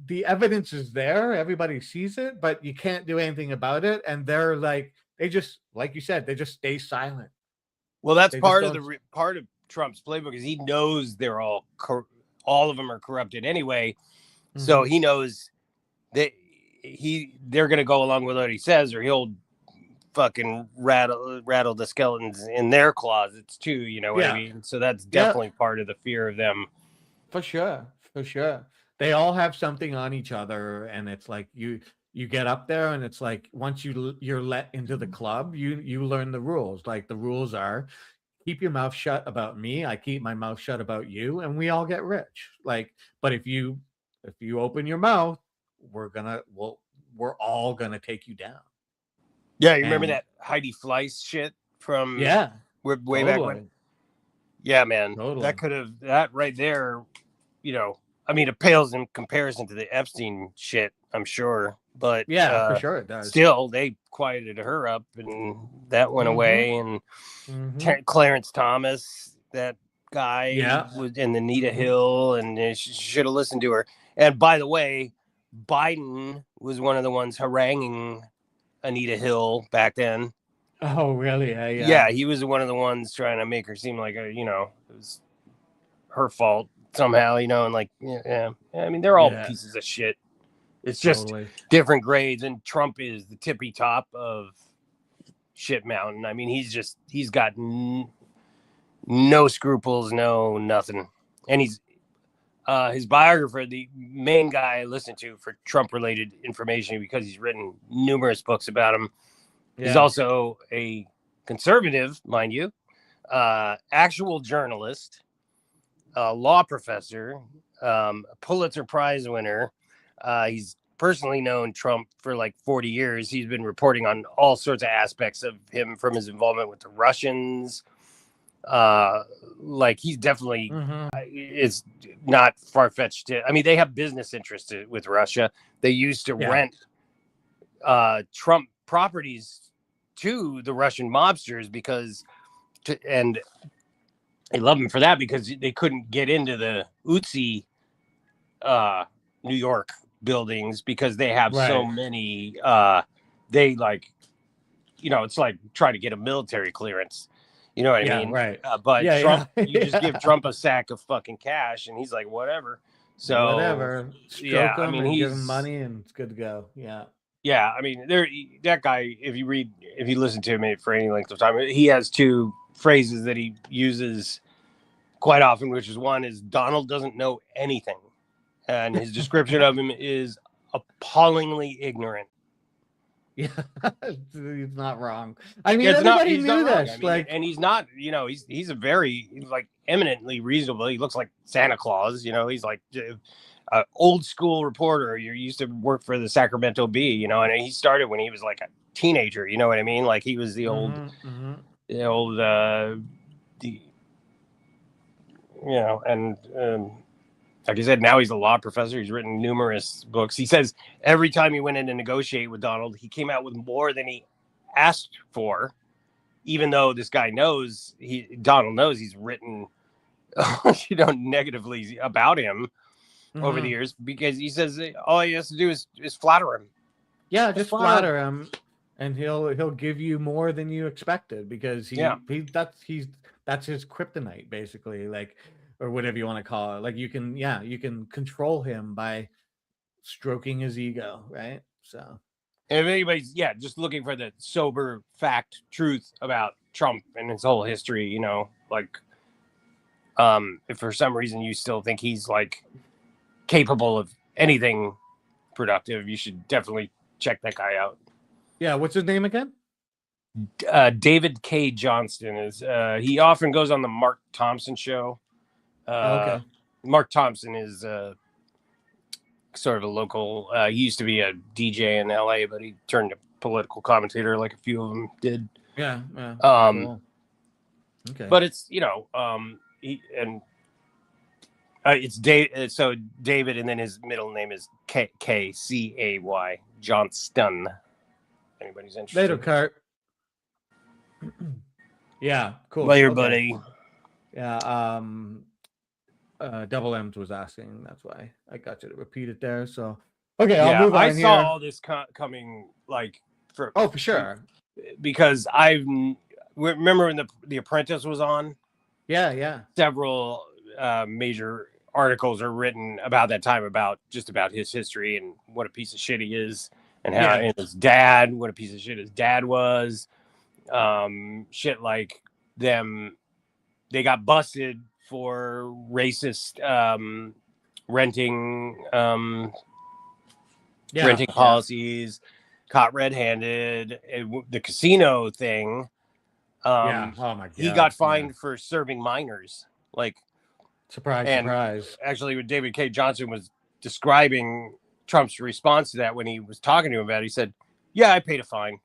the evidence is there, everybody sees it, but you can't do anything about it. And they're like, they just, like you said, they just stay silent. Well, that's They just part of don't- the part of Trump's playbook is he knows they're all of them are corrupted anyway, so Mhm. he knows that they're going to go along with what he says, or he'll fucking rattle the skeletons in their closets too. You know what I Yeah. mean? So that's Yeah. definitely part of the fear of them. For sure. They all have something on each other, and it's like you get up there, and it's like once you're let into the club, you learn the rules. Like the rules are, keep your mouth shut about me, I keep my mouth shut about you, and we all get rich. Like, but if you open your mouth, we're all gonna take you down. Yeah, you remember And that Heidi Fleiss shit from yeah, way back when? Yeah, man, Totally. that right there, I mean, it pales in comparison to the Epstein shit, I'm sure, but Yeah, for sure it does. Still, they quieted her up, and that went away. And Clarence Thomas, that guy, Yeah. was in Anita Hill, and should have listened to her. And by the way, Biden was one of the ones haranguing Anita Hill back then. Oh, really? Yeah, he was one of the ones trying to make her seem like it was her fault somehow, and like, yeah. I mean, they're all pieces of shit. It's just different grades, and Trump is the tippy top of shit mountain. I mean, he's got no scruples, no nothing. And he's his biographer, the main guy I listen to for Trump related information, because he's written numerous books about him. Yeah. He's also a conservative, mind you, actual journalist, a law professor, Pulitzer Prize winner. He's personally known Trump for like 40 years. He's been reporting on all sorts of aspects of him, from his involvement with the Russians. Like he's definitely, it's not far-fetched. I mean, they have business interests with Russia. They used to rent Trump properties to the Russian mobsters and they love him for that, because they couldn't get into the Utsi New York buildings because they have so many. They like, it's like trying to get a military clearance. You know what I mean? Right. But Trump, you just give Trump a sack of fucking cash, and he's like, whatever. So whatever. Stroke him and give him money, and it's good to go. Yeah. Yeah, I mean, that guy. If you listen to him for any length of time, he has two phrases that he uses quite often, which is, one is, Donald doesn't know anything, and his description of him is appallingly ignorant. Yeah, he's not wrong. I mean, everybody knew this. I mean, and he's not. He's a very eminently reasonable. He looks like Santa Claus. He's like old school reporter. You used to work for the Sacramento Bee. And he started when he was like a teenager. You know what I mean? Like he was the old, and like I said, now he's a law professor. He's written numerous books. He says every time he went in to negotiate with Donald, he came out with more than he asked for, even though this guy Donald knows he's written, negatively about him over the years, because he says all he has to do is flatter him. Yeah, just flatter him, and he'll give you more than you expected, because that's his kryptonite, basically, like, or whatever you want to call it. Like you can control him by stroking his ego, right? So And if anybody's, just looking for the sober fact, truth about Trump and his whole history, like, if for some reason you still think he's like capable of anything productive, you should definitely check that guy out. Yeah, what's his name again? David K. Johnston is. He often goes on the Mark Thompson show. Okay. Mark Thompson is sort of a local. He used to be a DJ in LA, but he turned to political commentator, like a few of them did. Yeah. Cool. Okay. But it's it's Dave. So David, and then his middle name is Kay Johnston. Anybody's interested? Later, Kurt. Yeah, cool. Later, buddy. Yeah. Double M's was asking. That's why I got you to repeat it there. So okay, I'll move on. I saw all this coming, like for sure, because I remember when the Apprentice was on. Yeah. Several major articles are written about that time about his history and what a piece of shit he is, and how and his dad, what a piece of shit his dad was. Shit like them, they got busted for racist renting policies, caught red-handed. The casino thing. Oh my God. He got fined for serving minors. Like, surprise. Actually, when David K. Johnson was describing Trump's response to that when he was talking to him about it, he said, "Yeah, I paid a fine."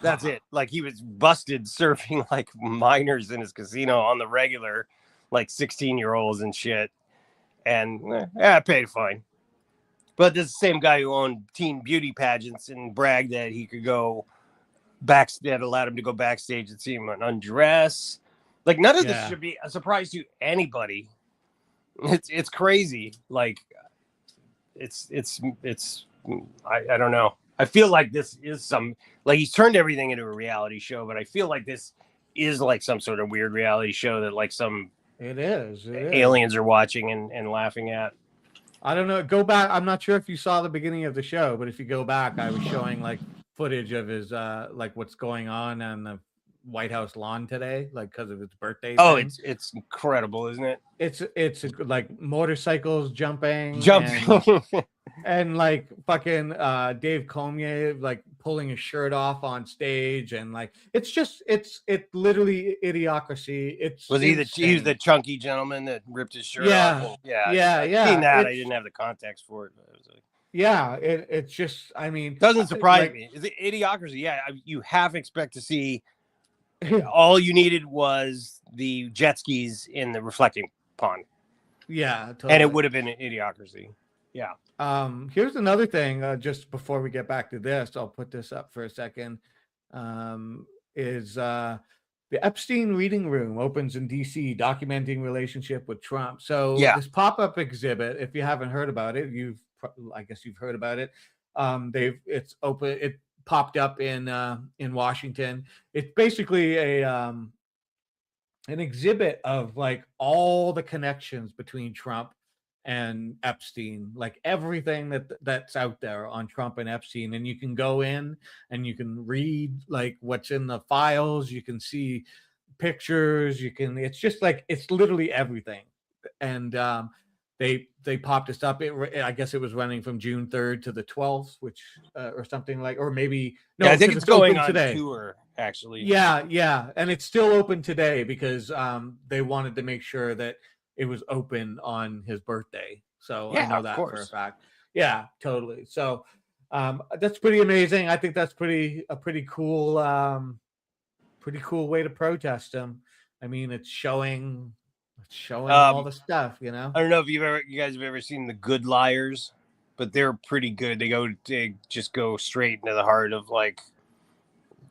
That's it. Like, he was busted serving like minors in his casino on the regular, like 16-year-olds and shit. And I paid a fine. But this is the same guy who owned teen beauty pageants and bragged that he could go that allowed him to go backstage and see him undress. Like, none of this should be a surprise to anybody. It's crazy. Like, I don't know. I feel like this is he's turned everything into a reality show, but I feel like this is like some sort of weird reality show that like it is aliens are watching and laughing at. I don't know. Go back. I'm not sure if you saw the beginning of the show, but if you go back, I was showing like footage of his like what's going on the White House lawn today, like because of his birthday. Oh, thing. It's incredible, isn't it? It's like motorcycles jumping. And like fucking Dave Cormier like pulling his shirt off on stage, and like it's literally idiocracy. He was the chunky gentleman that ripped his shirt off? Yeah. I've seen that. I didn't have the context for it. But it was like, it's just, I mean, doesn't surprise me. Is it idiocracy? Yeah, you half expect to see. All you needed was the jet skis in the reflecting pond. Yeah, totally. And it would have been an idiocracy. Yeah. Here's another thing. Just before we get back to this, I'll put this up for a second. Is the Epstein Reading Room opens in DC, documenting relationship with Trump. So this pop-up exhibit, if you haven't heard about it, I guess you've heard about it. It's open. It popped up in Washington. It's basically an exhibit of like all the connections between Trump and Epstein, like everything that's out there on Trump and Epstein. And you can go in and you can read like what's in the files. You can see pictures. It's just like, it's literally everything. And they popped this up. I guess it was running from June 3rd to the 12th, which or something like, or maybe no. I think it's going on today. Tour actually. Yeah, and it's still open today because they wanted to make sure that it was open on his birthday. So I know that for a fact. Yeah, totally. So that's pretty amazing. I think that's a pretty cool way to protest him. I mean, it's showing all the stuff, you know. I don't know if you guys have ever seen The Good Liars, but they're pretty good. They just go straight into the heart of like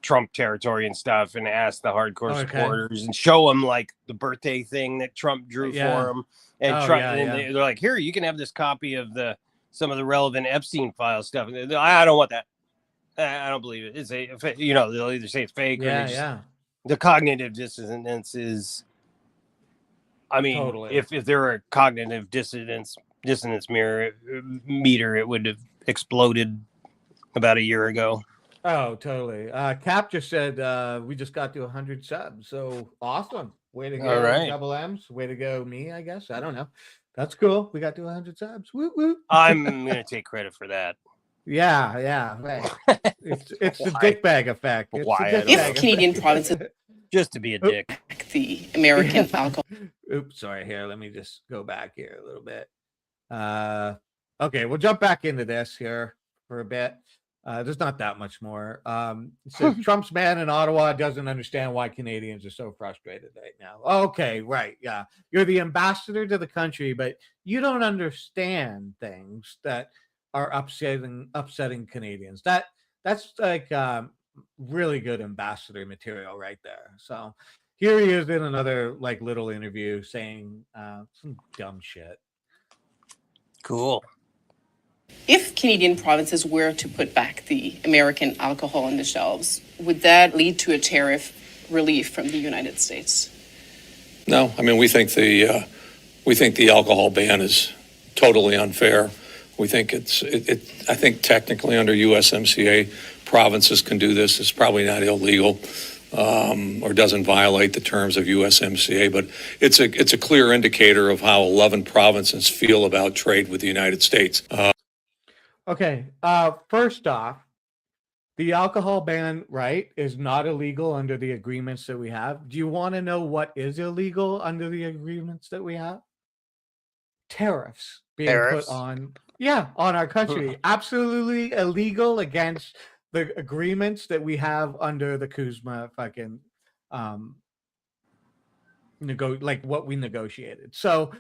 Trump territory and stuff, and ask the hardcore supporters and show them like the birthday thing that Trump drew for him, and they're like, "Here, you can have this copy of some of the relevant Epstein file stuff." And I don't want that. I don't believe it. It's they'll either say it's fake or the cognitive dissonance is. I mean, if there were a cognitive dissonance meter, it would have exploded about a year ago. Oh, totally. Cap just said we just got to 100 subs. So awesome. Way to go, All right. Double M's. Way to go, me, I guess. I don't know. That's cool. We got to 100 subs. Woo woo. I'm gonna take credit for that. Yeah. Right. It's the Why? dick bag effect. It's Why? the I dick don't bag If Canadian effect. provinces Just to be a dick. the American alcohol. Oops, sorry. Here, let me just go back here a little bit. Okay, we'll jump back into this here for a bit. There's not that much more. It says Trump's man in Ottawa doesn't understand why Canadians are so frustrated right now. Okay, right. Yeah. You're the ambassador to the country, but you don't understand things that are upsetting Canadians. That's like really good ambassador material right there. So here he is in another like little interview saying some dumb shit. Cool. If Canadian provinces were to put back the American alcohol on the shelves, would that lead to a tariff relief from the United States? No, I mean, we think the alcohol ban is totally unfair. We think I think technically under USMCA, provinces can do this. It's probably not illegal or doesn't violate the terms of USMCA, but it's a clear indicator of how 11 provinces feel about trade with the United States. Okay. First off, the alcohol ban, right, is not illegal under the agreements that we have. Do you want to know what is illegal under the agreements that we have? Tariffs being put on our country. Absolutely illegal against the agreements that we have under the CUSMA fucking like what we negotiated. So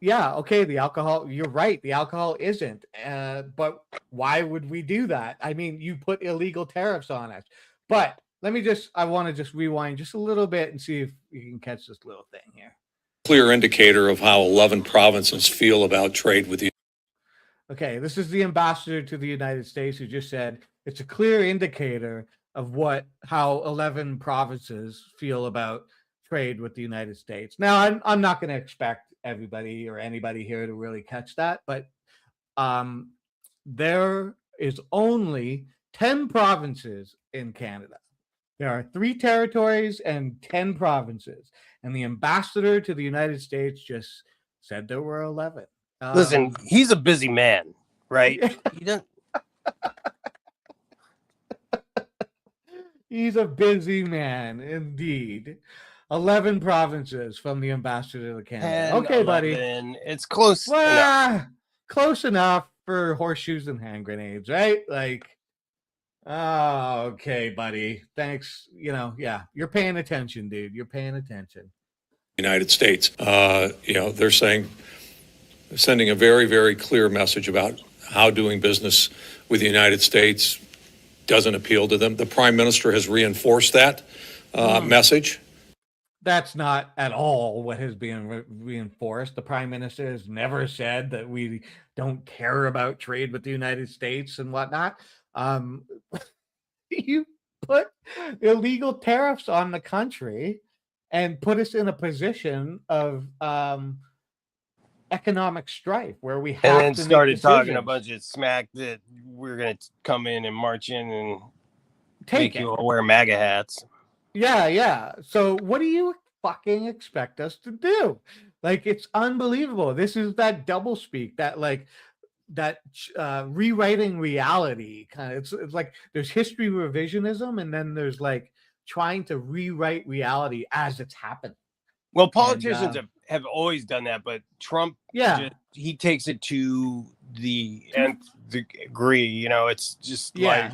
yeah, okay, the alcohol, you're right, the alcohol isn't. But why would we do that? I mean, you put illegal tariffs on us. But I want to just rewind just a little bit and see if you can catch this little thing here. Clear indicator of how 11 provinces feel about trade with the. Okay, this is the ambassador to the United States who just said it's a clear indicator of how 11 provinces feel about trade with the United States. Now, I'm not going to expect everybody or anybody here to really catch that, but there is only 10 provinces in Canada. There are 3 territories and 10 provinces, and the ambassador to the United States just said there were 11. Listen, he's a busy man, right? He doesn't. He's a busy man, indeed. 11 provinces from the ambassador to Canada. Okay, 11. buddy. It's close enough. Close enough for horseshoes and hand grenades, right? Like, okay, buddy. Thanks. You're paying attention, dude. You're paying attention. United States. They're sending a very, very clear message about how doing business with the United States doesn't appeal to them. The Prime Minister has reinforced that message. That's not at all what has been reinforced. The Prime Minister has never said that we don't care about trade with the United States and whatnot. You put illegal tariffs on the country and put us in a position of economic strife where we have and then to started talking a decisions. bunch of smack that we're going to come in and march in and Take make it. you all wear MAGA hats. Yeah. So what do you fucking expect us to do? Like, it's unbelievable. This is that doublespeak, that rewriting reality kind of. It's like there's history revisionism, and then there's like trying to rewrite reality as it's happening. Well, politicians have always done that, but Trump, he takes it to the nth degree. It's just Too far.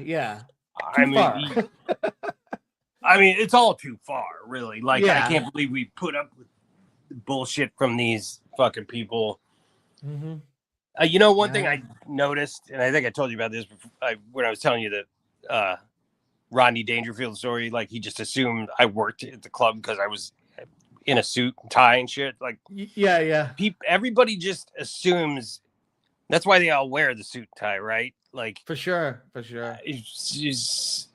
I mean, it's all too far, really. Like, Yeah. I can't believe we put up with bullshit from these fucking people. Mm-hmm. One thing I noticed, and I think I told you about this before, when I was telling you that Rodney Dangerfield story, like, he just assumed I worked at the club because I was in a suit and tie and shit. Like, yeah. Everybody just assumes that's why they all wear the suit and tie, right? Like, for sure. It's just,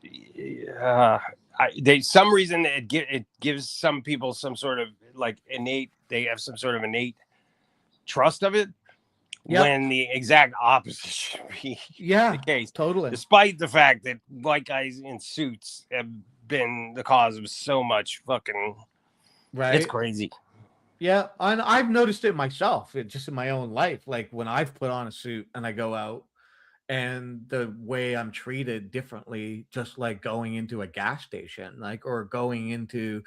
some reason it gives some people some sort of like innate. They have some sort of innate trust of it. Yep. when the exact opposite should be Yeah, the case. totally. Despite the fact that white guys in suits have been the cause of so much fucking, Right. it's crazy. Yeah, and I've noticed it myself, just in my own life. Like when I've put on a suit and I go out, and the way I'm treated differently, just like going into a gas station, like, or going into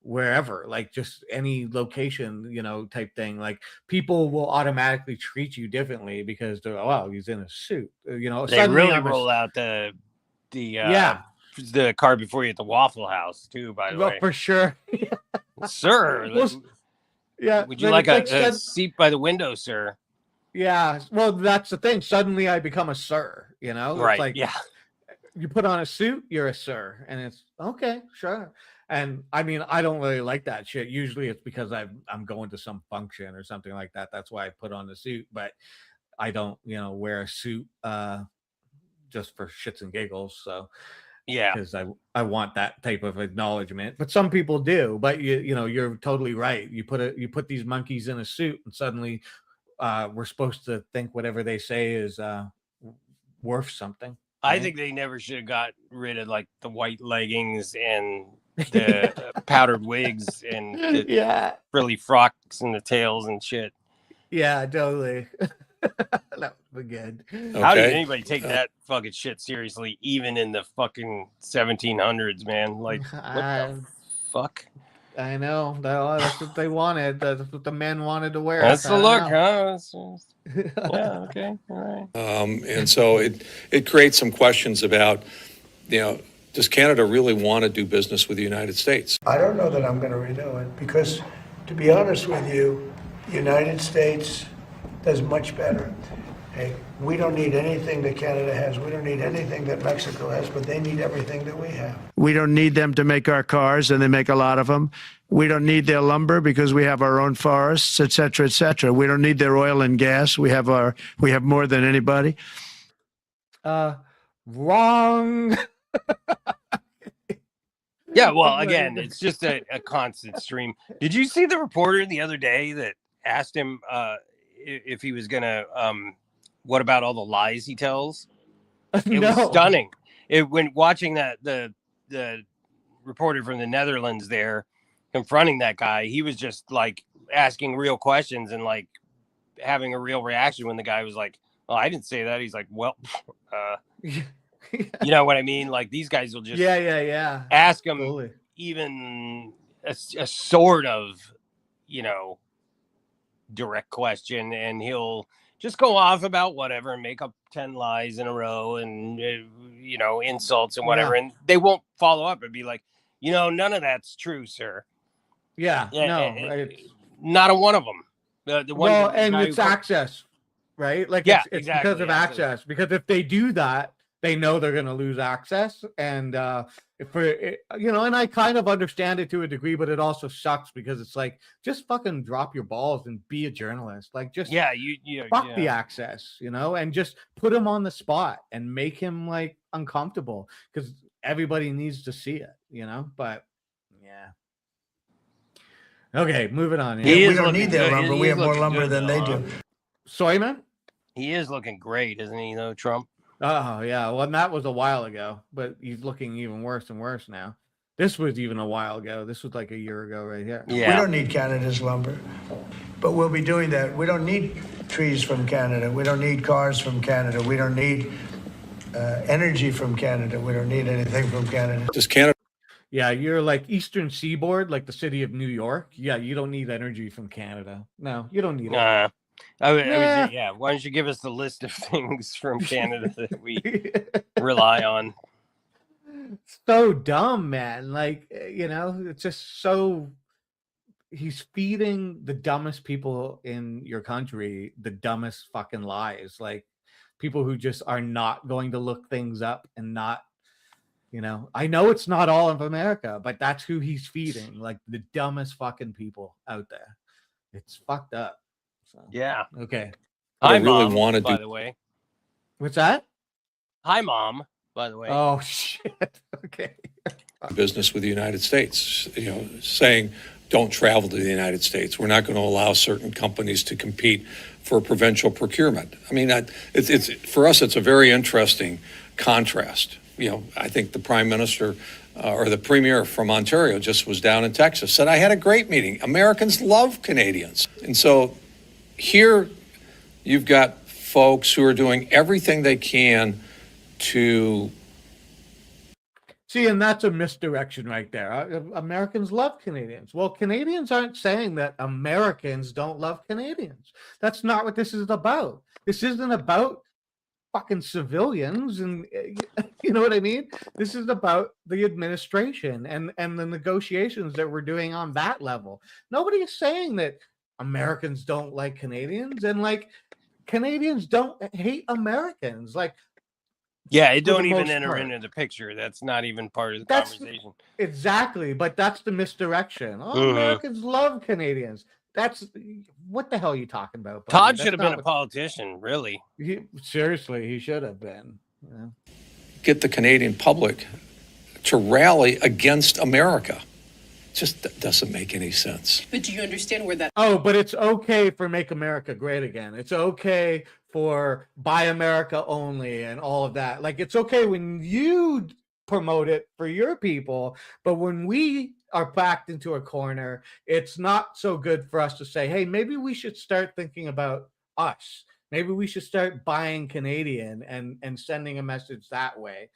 wherever, like just any location, type thing. Like people will automatically treat you differently because they're, oh, he's in a suit. They Suddenly really I'm roll out the yeah, car before you at the Waffle House too. By the well, way, for sure. sir, Well, yeah, would you then like it's a seat by the window, sir? yeah, well, that's the thing. Suddenly I become a sir, It's Right? like Yeah. you put on a suit, you're a sir, and it's okay, sure. And I mean, I don't really like that shit. Usually it's because I'm going to some function or something like that. That's why I put on the suit, but I don't, wear a suit just for shits and giggles. So Yeah, because I want that type of acknowledgement. But some people do. But you're totally right. You put these monkeys in a suit, and suddenly we're supposed to think whatever they say is worth something. I right? think they never should have got rid of like the white leggings and the powdered wigs and the Yeah. frilly frocks and the tails and shit. Yeah, totally. That would be good. How did Okay. anybody take that fucking shit seriously, even in the fucking 1700s, man? Like, what the fuck? I know. That's what they wanted. That's what the men wanted to wear. That's the I look, know. huh? Yeah, okay, all right. And so it creates some questions about, does Canada really want to do business with the United States? I don't know that I'm going to renew it because, to be honest with you, the United States does much better. Hey, we don't need anything that Canada has. We don't need anything that Mexico has, but they need everything that we have. We don't need them to make our cars, and they make a lot of them. We don't need their lumber because we have our own forests, et cetera, et cetera. We don't need their oil and gas. We have more than anybody. Wrong. Yeah, well, again, it's just a constant stream. Did you see the reporter the other day that asked him if he was gonna what about all the lies he tells? It was stunning. When watching that the reporter from the Netherlands there confronting that guy, he was just like asking real questions and like having a real reaction when the guy was like, "Oh, I didn't say that." He's like, "Well, you know what I mean? Like these guys will just yeah ask him totally. even a sort of direct question, and he'll just go off about whatever and make up 10 lies in a row and insults and whatever, and they won't follow up and be like, none of that's true, sir. Yeah, no, it's not a one of them. The one well, and it's access, right? Like yeah, it's exactly, because of access. Because if they do that, they know they're going to lose access, and and I kind of understand it to a degree, but it also sucks because it's like just fucking drop your balls and be a journalist. Like just fuck the access, and just put him on the spot and make him like uncomfortable because everybody needs to see it, But yeah. Okay, moving on. We don't need their lumber. We have more lumber than they do. Sorry, man. He is looking great, isn't he? Though Trump. Oh yeah, well, and that was a while ago, but he's looking even worse and worse now. This was even a while ago. This was like a year ago, right here. Yeah. We don't need Canada's lumber, but we'll be doing that. We don't need trees from Canada. We don't need cars from Canada. We don't need energy from Canada. We don't need anything from Canada. Does Canada? Yeah, you're like Eastern Seaboard, like the city of New York. Yeah, you don't need energy from Canada. No, you don't need it. I would say, yeah. Why don't you give us the list of things from Canada that we rely on? So dumb, man. Like, it's just so. He's feeding the dumbest people in your country the dumbest fucking lies. Like, people who just are not going to look things up and not. I know it's not all of America, but that's who he's feeding. Like the dumbest fucking people out there. It's fucked up. So, yeah. Okay. Hi, really Mom, want to by do the way. What's that? Hi, Mom, by the way. Oh, shit. Okay. business with the United States, saying don't travel to the United States. We're not going to allow certain companies to compete for provincial procurement. I mean, it's for us, it's a very interesting contrast. You know, I think the Prime Minister or the Premier from Ontario just was down in Texas, said, I had a great meeting. Americans love Canadians. And so here you've got folks who are doing everything they can to... See, and that's a misdirection right there. Americans love Canadians. Well, Canadians aren't saying that Americans don't love Canadians. That's not what this is about. This isn't about fucking civilians, and you know what I mean? This is about the administration and the negotiations that we're doing on that level. Nobody is saying that Americans don't like Canadians, and like Canadians don't hate Americans. Like, yeah, it for don't the even most enter part. into the picture. That's not even part of the That's conversation. exactly, but that's the misdirection. Oh, Mhm. Americans love Canadians. That's what the hell are you talking about, buddy? Todd That's should have not been a what- politician, really. Seriously, he should have been. Yeah. get the Canadian public to rally against America. Just doesn't make any sense. But do you understand where that? Oh, but it's okay for Make America Great Again. It's okay for Buy America Only and all of that. Like, it's okay when you promote it for your people, but when we are backed into a corner, it's not so good for us to say, hey, maybe we should start thinking about us. Maybe we should start buying Canadian and sending a message that way.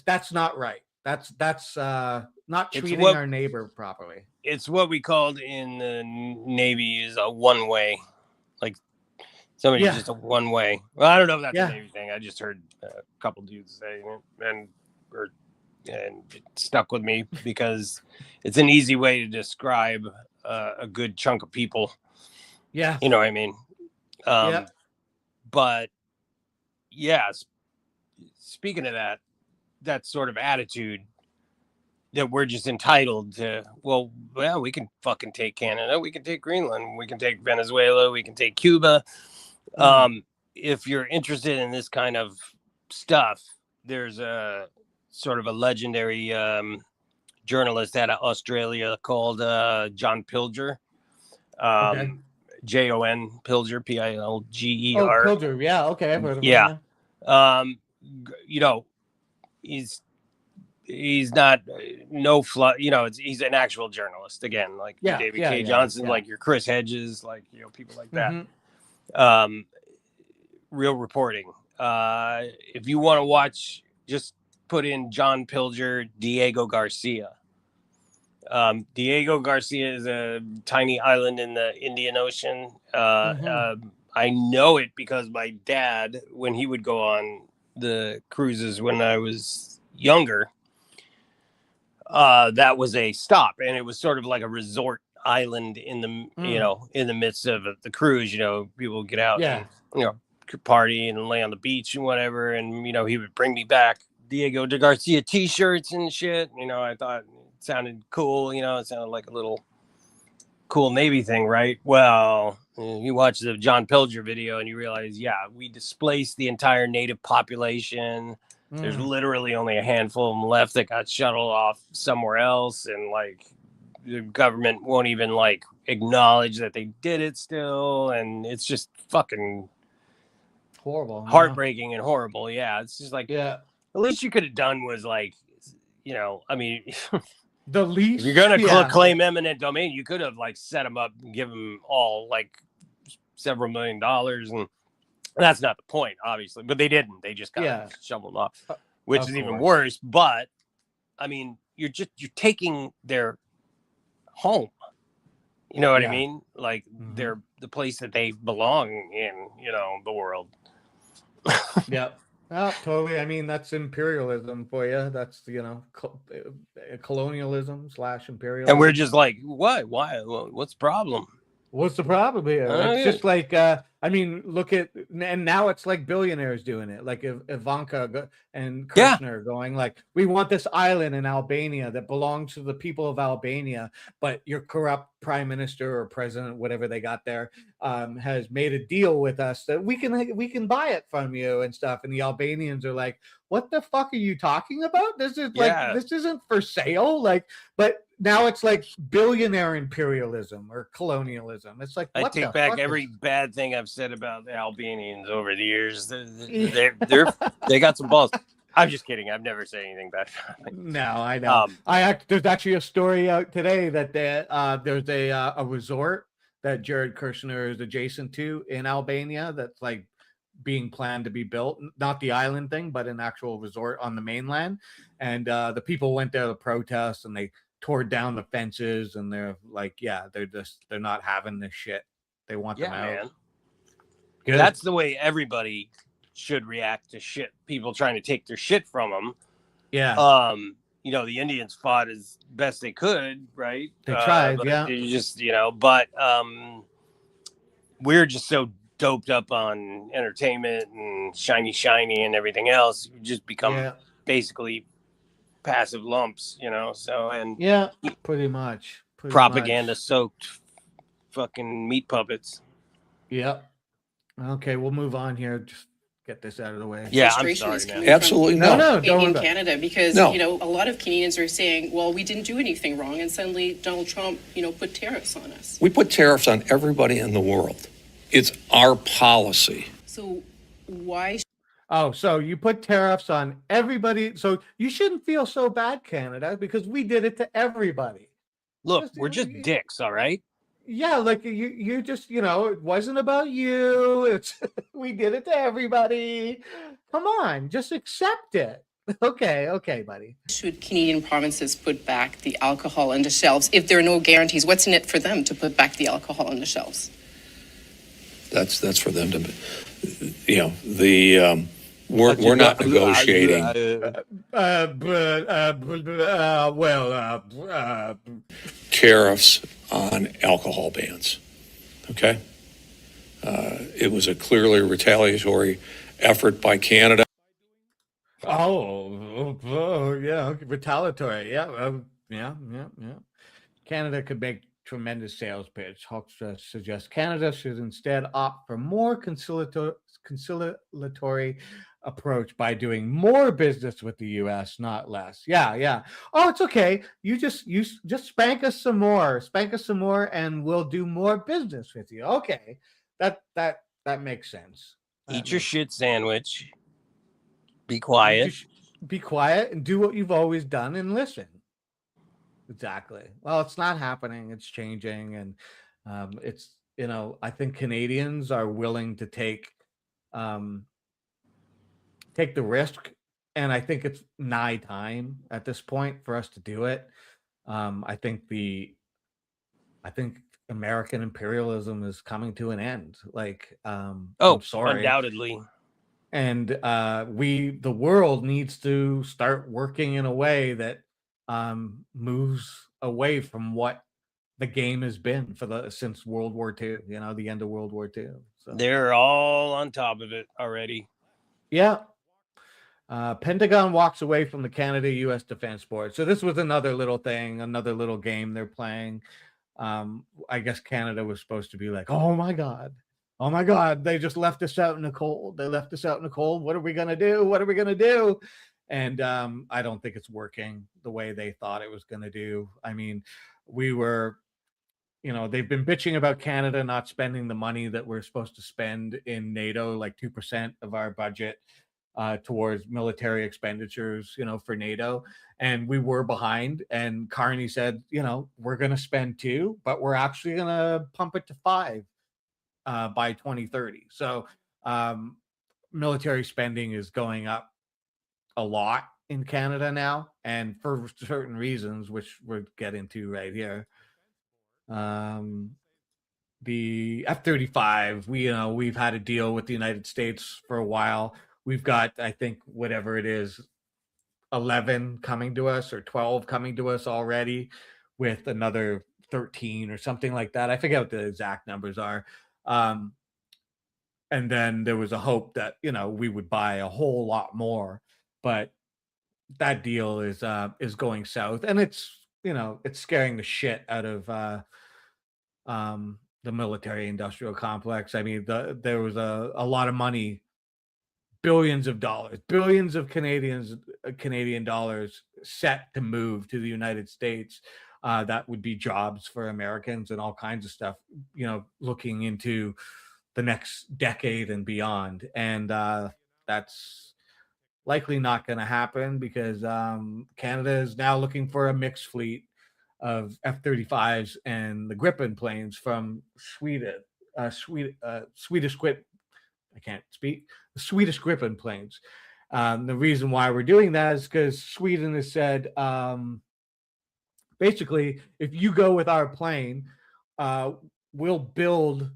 That's not right. That's not treating our neighbor properly. It's what we called in the Navy is a one-way. Like somebody's just a one-way. Well, I don't know if that's a Navy thing. I just heard a couple dudes saying it, and it stuck with me because it's an easy way to describe a good chunk of people. Yeah, you know what I mean. But yes, speaking of that sort of attitude that we're just entitled to, well, we can fucking take Canada, we can take Greenland, we can take Venezuela, we can take Cuba. If you're interested in this kind of stuff, there's a sort of a legendary journalist out of Australia called John Pilger. Jon Pilger, Pilger. Oh, Pilger. Yeah. Okay. I've heard of him. Yeah. You know, he's not he's an actual journalist again, like David K. Johnson, like your Chris Hedges, like, you know, people like that. Real reporting. If you want to watch, just put in John Pilger, Diego Garcia. Diego Garcia is a tiny island in the Indian Ocean. I know it because my dad, when he would go on the cruises when I was younger, that was a stop, and it was sort of like a resort island in the in the midst of the cruise. You know, people would get out and, you know, party and lay on the beach and whatever, and, you know, he would bring me back Diego de Garcia t-shirts and shit. You know, I thought it sounded cool. You know, it sounded like a little cool Navy thing, right? Well, you watch the John Pilger video and you realize, we displaced the entire native population. There's literally only a handful of them left that got shuttled off somewhere else, and like the government won't even like acknowledge that they did it still, and it's just fucking horrible, heartbreaking and horrible. Yeah, it's just like, at least you could have done was like, you know, I mean, the least, if you're gonna claim eminent domain, you could have like set them up and give them all like several $1 million, and that's not the point, obviously. But they didn't. They just got shoveled off, which is even worse. But I mean, you're taking their home. You know what I mean? Like they're the place that they belong in. You know, the world. Totally. I mean, that's imperialism for you. That's, you know, colonialism / imperialism. And we're just like, what? Why? What's the problem? What's the problem here? It's just like, I mean, look at, and now it's like billionaires doing it, like Ivanka and Kushner going like, we want this island in Albania that belongs to the people of Albania, but your corrupt prime minister or president, whatever they got there, has made a deal with us that we can buy it from you and stuff. And the Albanians are like, what the fuck are you talking about? This is like, this isn't for sale. Like, but now it's like billionaire imperialism or colonialism. It's like, I what take the back fuck every is- bad thing I've said about the Albanians over the years. Yeah. They got some balls. I'm just kidding. I've never said anything bad. No, I know. There's actually a story out today that there's a resort that Jared Kushner is adjacent to in Albania that's like being planned to be built. Not the island thing, but an actual resort on the mainland. And the people went there to protest, and they tore down the fences, and they're like, yeah, they're not having this shit. They want them out. Man. Good. That's the way everybody should react to shit. People trying to take their shit from them. Yeah. You know, the Indians fought as best they could, right? They tried, but yeah. You just, but we're just so doped up on entertainment and shiny and everything else. We just become basically passive lumps, so, and yeah, pretty much. Propaganda soaked fucking meat puppets. Yep. Okay, we'll move on here. Just get this out of the way. Yeah, I'm Frustration sorry, is man. coming Absolutely from no. No, don't worry in about it. Canada because No. a lot of Canadians are saying, well, we didn't do anything wrong, and suddenly Donald Trump put tariffs on us. We put tariffs on everybody in the world. It's our policy. So why Oh, so you put tariffs on everybody. So you shouldn't feel so bad, Canada, because we did it to everybody. Look, we're just dicks, all right? Yeah, like you just, it wasn't about you. It's we did it to everybody. Come on, just accept it. Okay, buddy. should Canadian provinces put back the alcohol on the shelves if there are no guarantees? What's in it for them to put back the alcohol on the shelves? That's for them to, we're not negotiating tariffs on alcohol bans. Okay, it was a clearly retaliatory effort by Canada. Oh, yeah, okay, retaliatory. Yeah, yeah. Canada could make tremendous sales pitch. Hoekstra suggests Canada should instead opt for more conciliatory approach by doing more business with the U.S., not less. Yeah. Oh, it's okay. You just spank us some more, and we'll do more business with you. Okay, that makes sense. Eat your shit sandwich. Be quiet. Be quiet and do what you've always done and listen. Exactly. Well, it's not happening. It's changing, and it's I think Canadians are willing to take the risk, and I think it's nigh time at this point for us to do it. I think American imperialism is coming to an end. Like, I'm sorry. Undoubtedly. And the world needs to start working in a way that moves away from what the game has been since World War II, the end of World War II. So They're all on top of it already. yeah. Pentagon walks away from the Canada-U.S. Defense Board. So this was another little thing, another little game they're playing. I guess Canada was supposed to be like, oh my God, they just left us out in the cold. What are we going to do? And I don't think it's working the way they thought it was going to do. I mean, they've been bitching about Canada not spending the money that we're supposed to spend in NATO, like 2% of our budget towards military expenditures, for NATO. And we were behind. And Carney said, we're going to spend 2, but we're actually going to pump it to 5 by 2030. So military spending is going up a lot in Canada now, and for certain reasons, which we'll get into right here. The F-35, we've had a deal with the United States for a while. We've got, I think, whatever it is, 11 coming to us or 12 coming to us already, with another 13 or something like that. I forget what the exact numbers are. And then there was a hope that, we would buy a whole lot more, but that deal is going south, and it's scaring the shit out of the military industrial complex. I mean, there was a lot of money, billions of Canadian dollars set to move to the United States that would be jobs for Americans and all kinds of stuff, looking into the next decade and beyond. And that's likely not going to happen because Canada is now looking for a mixed fleet of F-35s and the Gripen planes from Sweden, Swedish Grip. I can't speak. The Swedish Gripen planes. The reason why we're doing that is because Sweden has said, basically, if you go with our plane, we'll build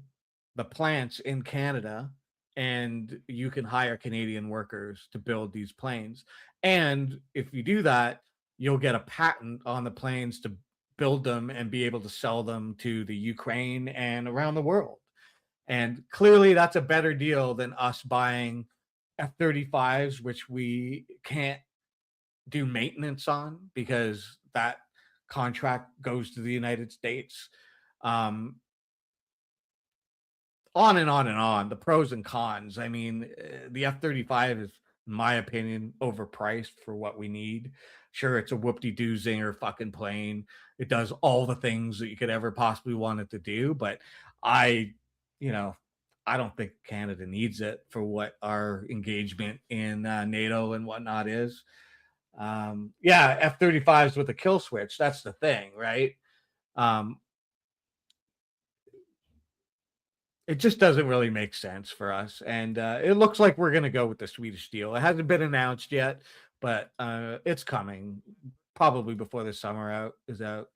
the plants in Canada, and you can hire Canadian workers to build these planes. And if you do that, you'll get a patent on the planes to build them and be able to sell them to the Ukraine and around the world. And clearly that's a better deal than us buying F-35s, which we can't do maintenance on because that contract goes to the United States. On and on and on, the pros and cons. I mean, the F-35 is, in my opinion, overpriced for what we need. Sure, it's a whoop-de-doo zinger fucking plane. It does all the things that you could ever possibly want it to do, but I don't think Canada needs it for what our engagement in NATO and whatnot is. F-35s with a kill switch. That's the thing, right? It just doesn't really make sense for us. And it looks like we're going to go with the Swedish deal. It hasn't been announced yet, but it's coming probably before the summer is out.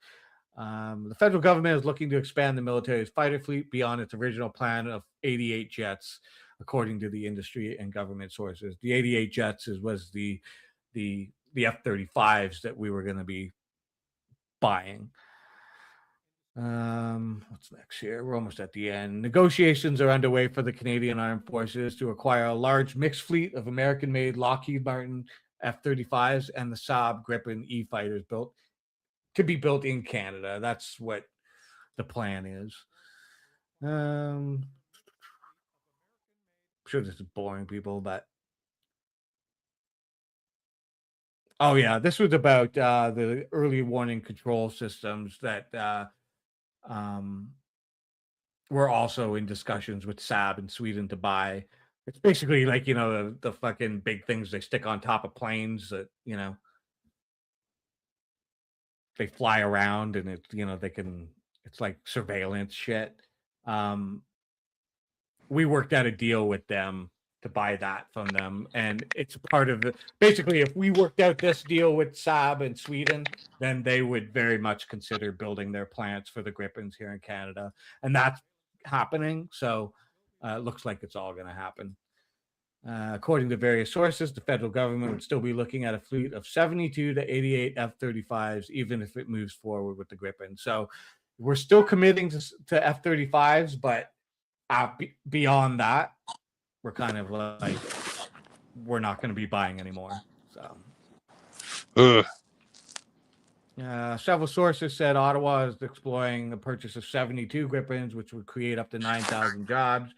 The federal government is looking to expand the military's fighter fleet beyond its original plan of 88 jets, according to the industry and government sources. The 88 jets was the F-35s that we were going to be buying. What's next here? We're almost at the end. Negotiations are underway for the Canadian Armed Forces to acquire a large mixed fleet of American-made Lockheed Martin F-35s and the Saab Gripen E fighters to be built in Canada. That's what the plan is. I'm sure this is boring, people, but oh yeah, this was about the early warning control systems that we're also in discussions with Saab in Sweden to buy. It's basically like, the fucking big things they stick on top of planes that, they fly around and it's like surveillance shit. We worked out a deal with them to buy that from them. And it's part of it. Basically, if we worked out this deal with Saab in Sweden, then they would very much consider building their plants for the Gripens here in Canada. And that's happening. So it looks like it's all going to happen. According to various sources, the federal government would still be looking at a fleet of 72 to 88 F-35s, even if it moves forward with the Gripen. So we're still committing to F-35s, but beyond that, we're kind of like, we're not going to be buying anymore. So, several sources said Ottawa is exploring the purchase of 72 Gripens, which would create up to 9,000 jobs,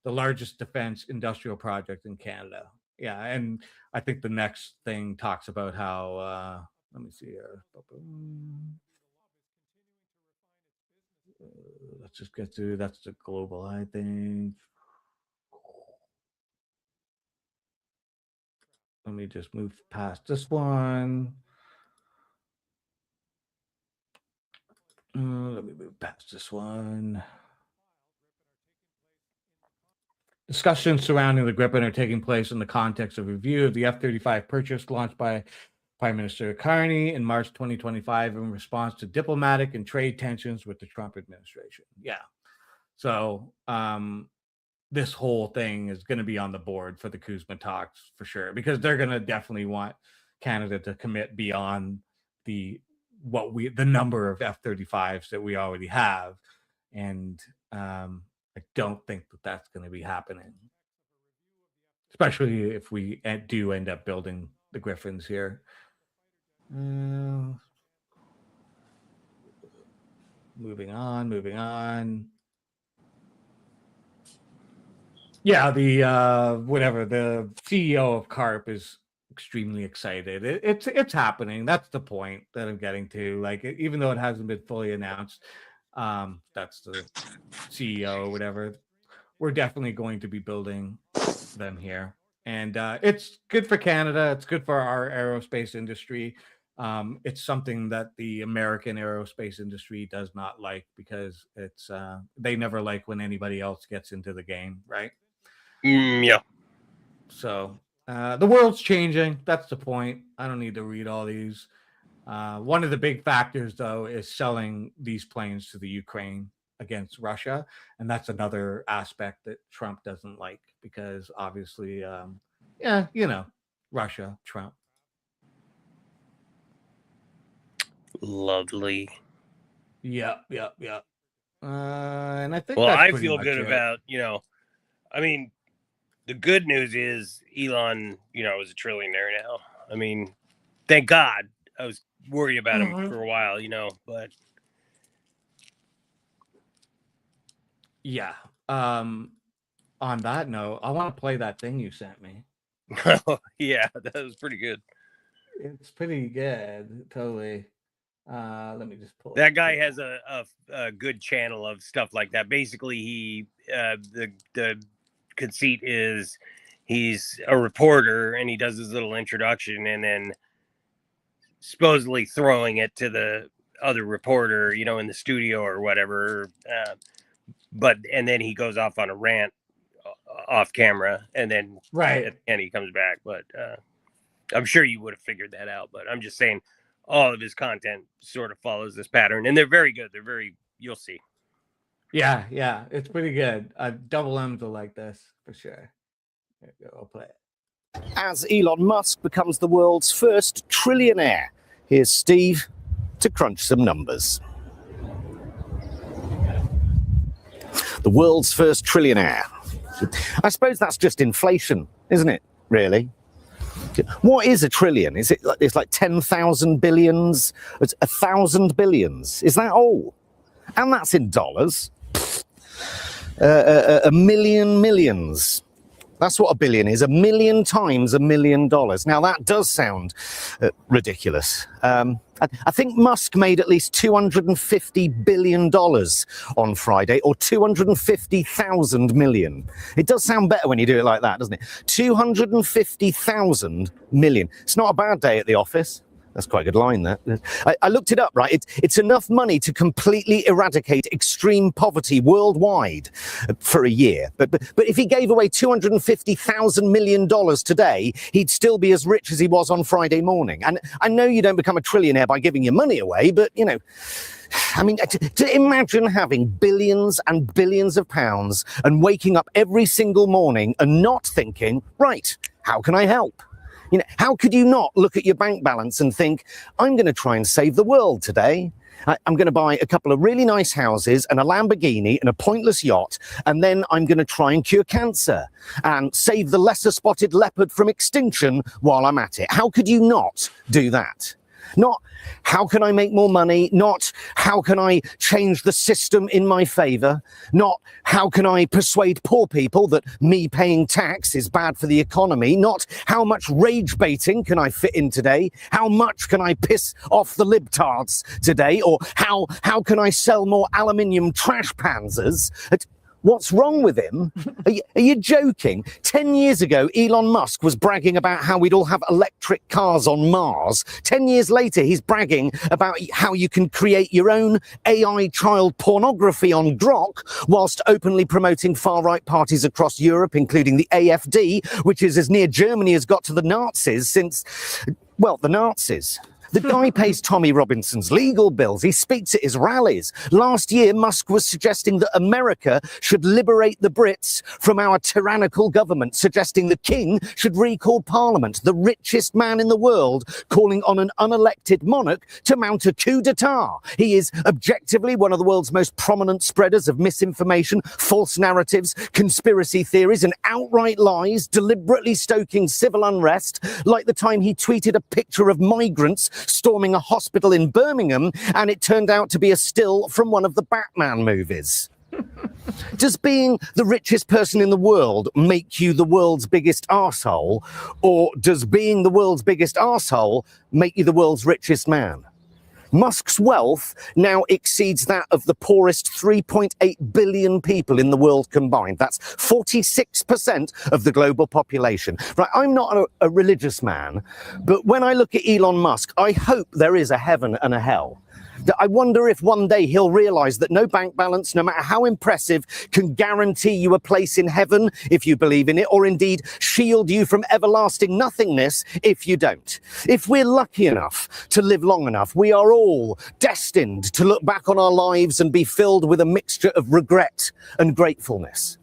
the largest defense industrial project in Canada. Yeah, and I think the next thing talks about how, let me see here. Let's just get through. That's the global, I think. Let me just move past this one. Let me move past this one. Discussions surrounding the Gripen are taking place in the context of review of the F-35 purchase launched by Prime Minister Carney in March 2025 in response to diplomatic and trade tensions with the Trump administration. Yeah. So this whole thing is going to be on the board for the CUSMA talks for sure, because they're going to definitely want Canada to commit beyond the number of F-35s that we already have. And I don't think that that's going to be happening, especially if we do end up building the Griffins here. Moving on. Yeah, the CEO of CARP is extremely excited. It's happening. That's the point that I'm getting to. Like, even though it hasn't been fully announced, that's the CEO or whatever. We're definitely going to be building them here, and it's good for Canada. It's good for our aerospace industry. It's something that the American aerospace industry does not like, because it's they never like when anybody else gets into the game, right? Yeah. So the world's changing. That's the point. I don't need to read all these. One of the big factors, though, is selling these planes to the Ukraine against Russia, and that's another aspect that Trump doesn't like, because obviously, Russia, Trump. Lovely. Yep. And I think Well, that's I pretty feel much good it. about, I mean, the good news is Elon, is a trillionaire now. I mean, thank God. I was worried about him for a while, but yeah. On that note, I want to play that thing you sent me. yeah, that was pretty good. It's pretty good, totally. Let me just pull that guy has a good channel of stuff like that. Basically, he the conceit is he's a reporter and he does his little introduction and then supposedly throwing it to the other reporter, in the studio or whatever. And then he goes off on a rant off camera, and then and he comes back. But I'm sure you would have figured that out. But I'm just saying, all of his content sort of follows this pattern, and they're very good. You'll see. Yeah, it's pretty good. Double M's will like this for sure. There you go, I'll play it. As Elon Musk becomes the world's first trillionaire, here's Steve to crunch some numbers. The world's first trillionaire. I suppose that's just inflation, isn't it, really? What is a trillion? Is it like, it's like 10,000 billions? It's 1,000 billions. Is that all? And that's in dollars. A million millions. That's what a billion is. 1 million times $1 million. Now, that does sound ridiculous. I think Musk made at least $250 billion on Friday, or 250,000 million. It does sound better when you do it like that, doesn't it? 250,000 million. It's not a bad day at the office. That's quite a good line, that. I looked it up, right? It's enough money to completely eradicate extreme poverty worldwide for a year. But if he gave away $250,000 million today, he'd still be as rich as he was on Friday morning. And I know you don't become a trillionaire by giving your money away, but, I mean, to imagine having billions and billions of pounds and waking up every single morning and not thinking, right, how can I help? How could you not look at your bank balance and think, I'm going to try and save the world today? I'm going to buy a couple of really nice houses and a Lamborghini and a pointless yacht, and then I'm going to try and cure cancer and save the lesser spotted leopard from extinction while I'm at it. How could you not do that? Not, how can I make more money? Not, how can I change the system in my favor? Not, how can I persuade poor people that me paying tax is bad for the economy? Not, how much rage baiting can I fit in today? How much can I piss off the libtards today? Or how can I sell more aluminium trash panzers? What's wrong with him? Are you joking? 10 years ago, Elon Musk was bragging about how we'd all have electric cars on Mars. 10 years later, he's bragging about how you can create your own AI child pornography on Grok, whilst openly promoting far-right parties across Europe, including the AfD, which is as near Germany as got to the Nazis since, well, the Nazis. The guy pays Tommy Robinson's legal bills. He speaks at his rallies. Last year, Musk was suggesting that America should liberate the Brits from our tyrannical government, suggesting the king should recall Parliament, the richest man in the world, calling on an unelected monarch to mount a coup d'etat. He is objectively one of the world's most prominent spreaders of misinformation, false narratives, conspiracy theories, and outright lies, deliberately stoking civil unrest, like the time he tweeted a picture of migrants storming a hospital in Birmingham, and it turned out to be a still from one of the Batman movies. Does being the richest person in the world make you the world's biggest arsehole? Or does being the world's biggest arsehole make you the world's richest man? Musk's wealth now exceeds that of the poorest 3.8 billion people in the world combined. That's 46% of the global population. Right, I'm not a religious man, but when I look at Elon Musk, I hope there is a heaven and a hell. I wonder if one day he'll realize that no bank balance, no matter how impressive, can guarantee you a place in heaven if you believe in it, or indeed shield you from everlasting nothingness if you don't. If we're lucky enough to live long enough, we are all destined to look back on our lives and be filled with a mixture of regret and gratefulness.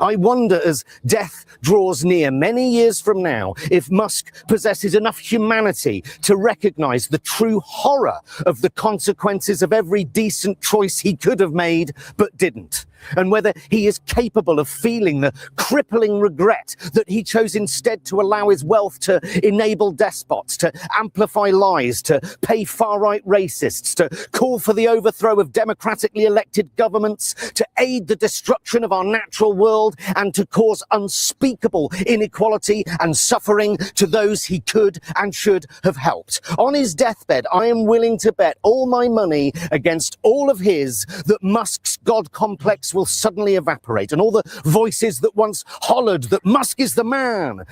I wonder, as death draws near many years from now, if Musk possesses enough humanity to recognize the true horror of the consequences of every decent choice he could have made but didn't. And whether he is capable of feeling the crippling regret that he chose instead to allow his wealth to enable despots, to amplify lies, to pay far-right racists, to call for the overthrow of democratically elected governments, to aid the destruction of our natural world, and to cause unspeakable inequality and suffering to those he could and should have helped. On his deathbed, I am willing to bet all my money against all of his that Musk's God complex will suddenly evaporate, and all the voices that once hollered that Musk is the man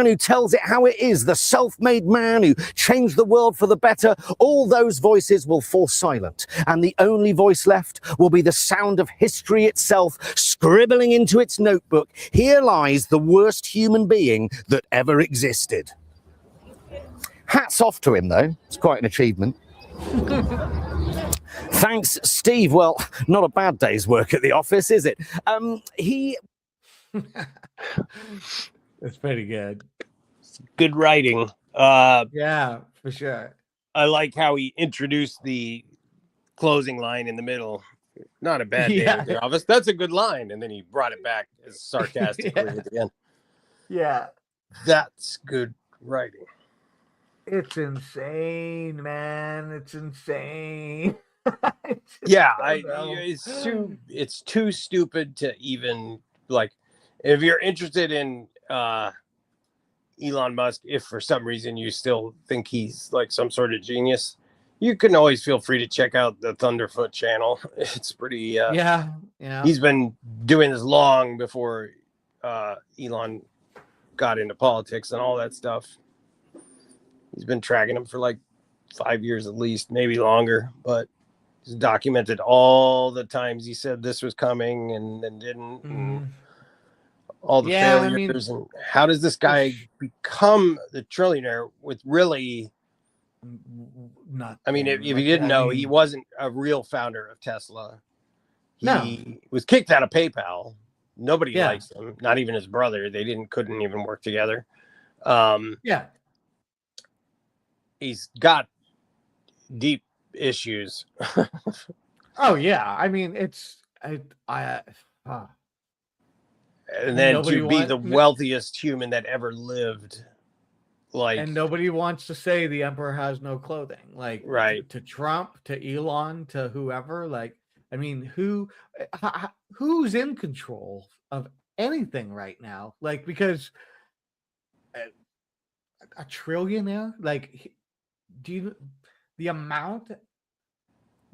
who tells it how it is, the self-made man who changed the world for the better, all those voices will fall silent, and the only voice left will be the sound of history itself scribbling into its notebook, "Here lies the worst human being that ever existed." Hats off to him, though. It's quite an achievement. Thanks, Steve. Well, not a bad day's work at the office, is it? It's pretty good. Good writing. Yeah, for sure. I like how he introduced the closing line in the middle. Not a bad day at the office. That's a good line. And then he brought it back as sarcastically at the end. Yeah. That's good writing. It's insane, man. It's insane. It's too stupid to even, like, if you're interested in Elon Musk, if for some reason you still think he's like some sort of genius, you can always feel free to check out the Thunderfoot channel. It's pretty he's been doing this long before Elon got into politics and all that stuff. He's been tracking him for like 5 years at least, maybe longer, but he's documented all the times he said this was coming and then didn't, and all the failures. And how does this guy become the trillionaire with really not? I mean, if you didn't know, he wasn't a real founder of Tesla. He was kicked out of PayPal. Nobody likes him, not even his brother. They couldn't even work together. He's got deep issues. Oh yeah, I mean, it's and then to be the wealthiest human that ever lived, like, and nobody wants to say the emperor has no clothing, like, right? To Trump, to Elon, to whoever. Like, I mean, who's in control of anything right now? Like, because a trillionaire, like, the amount,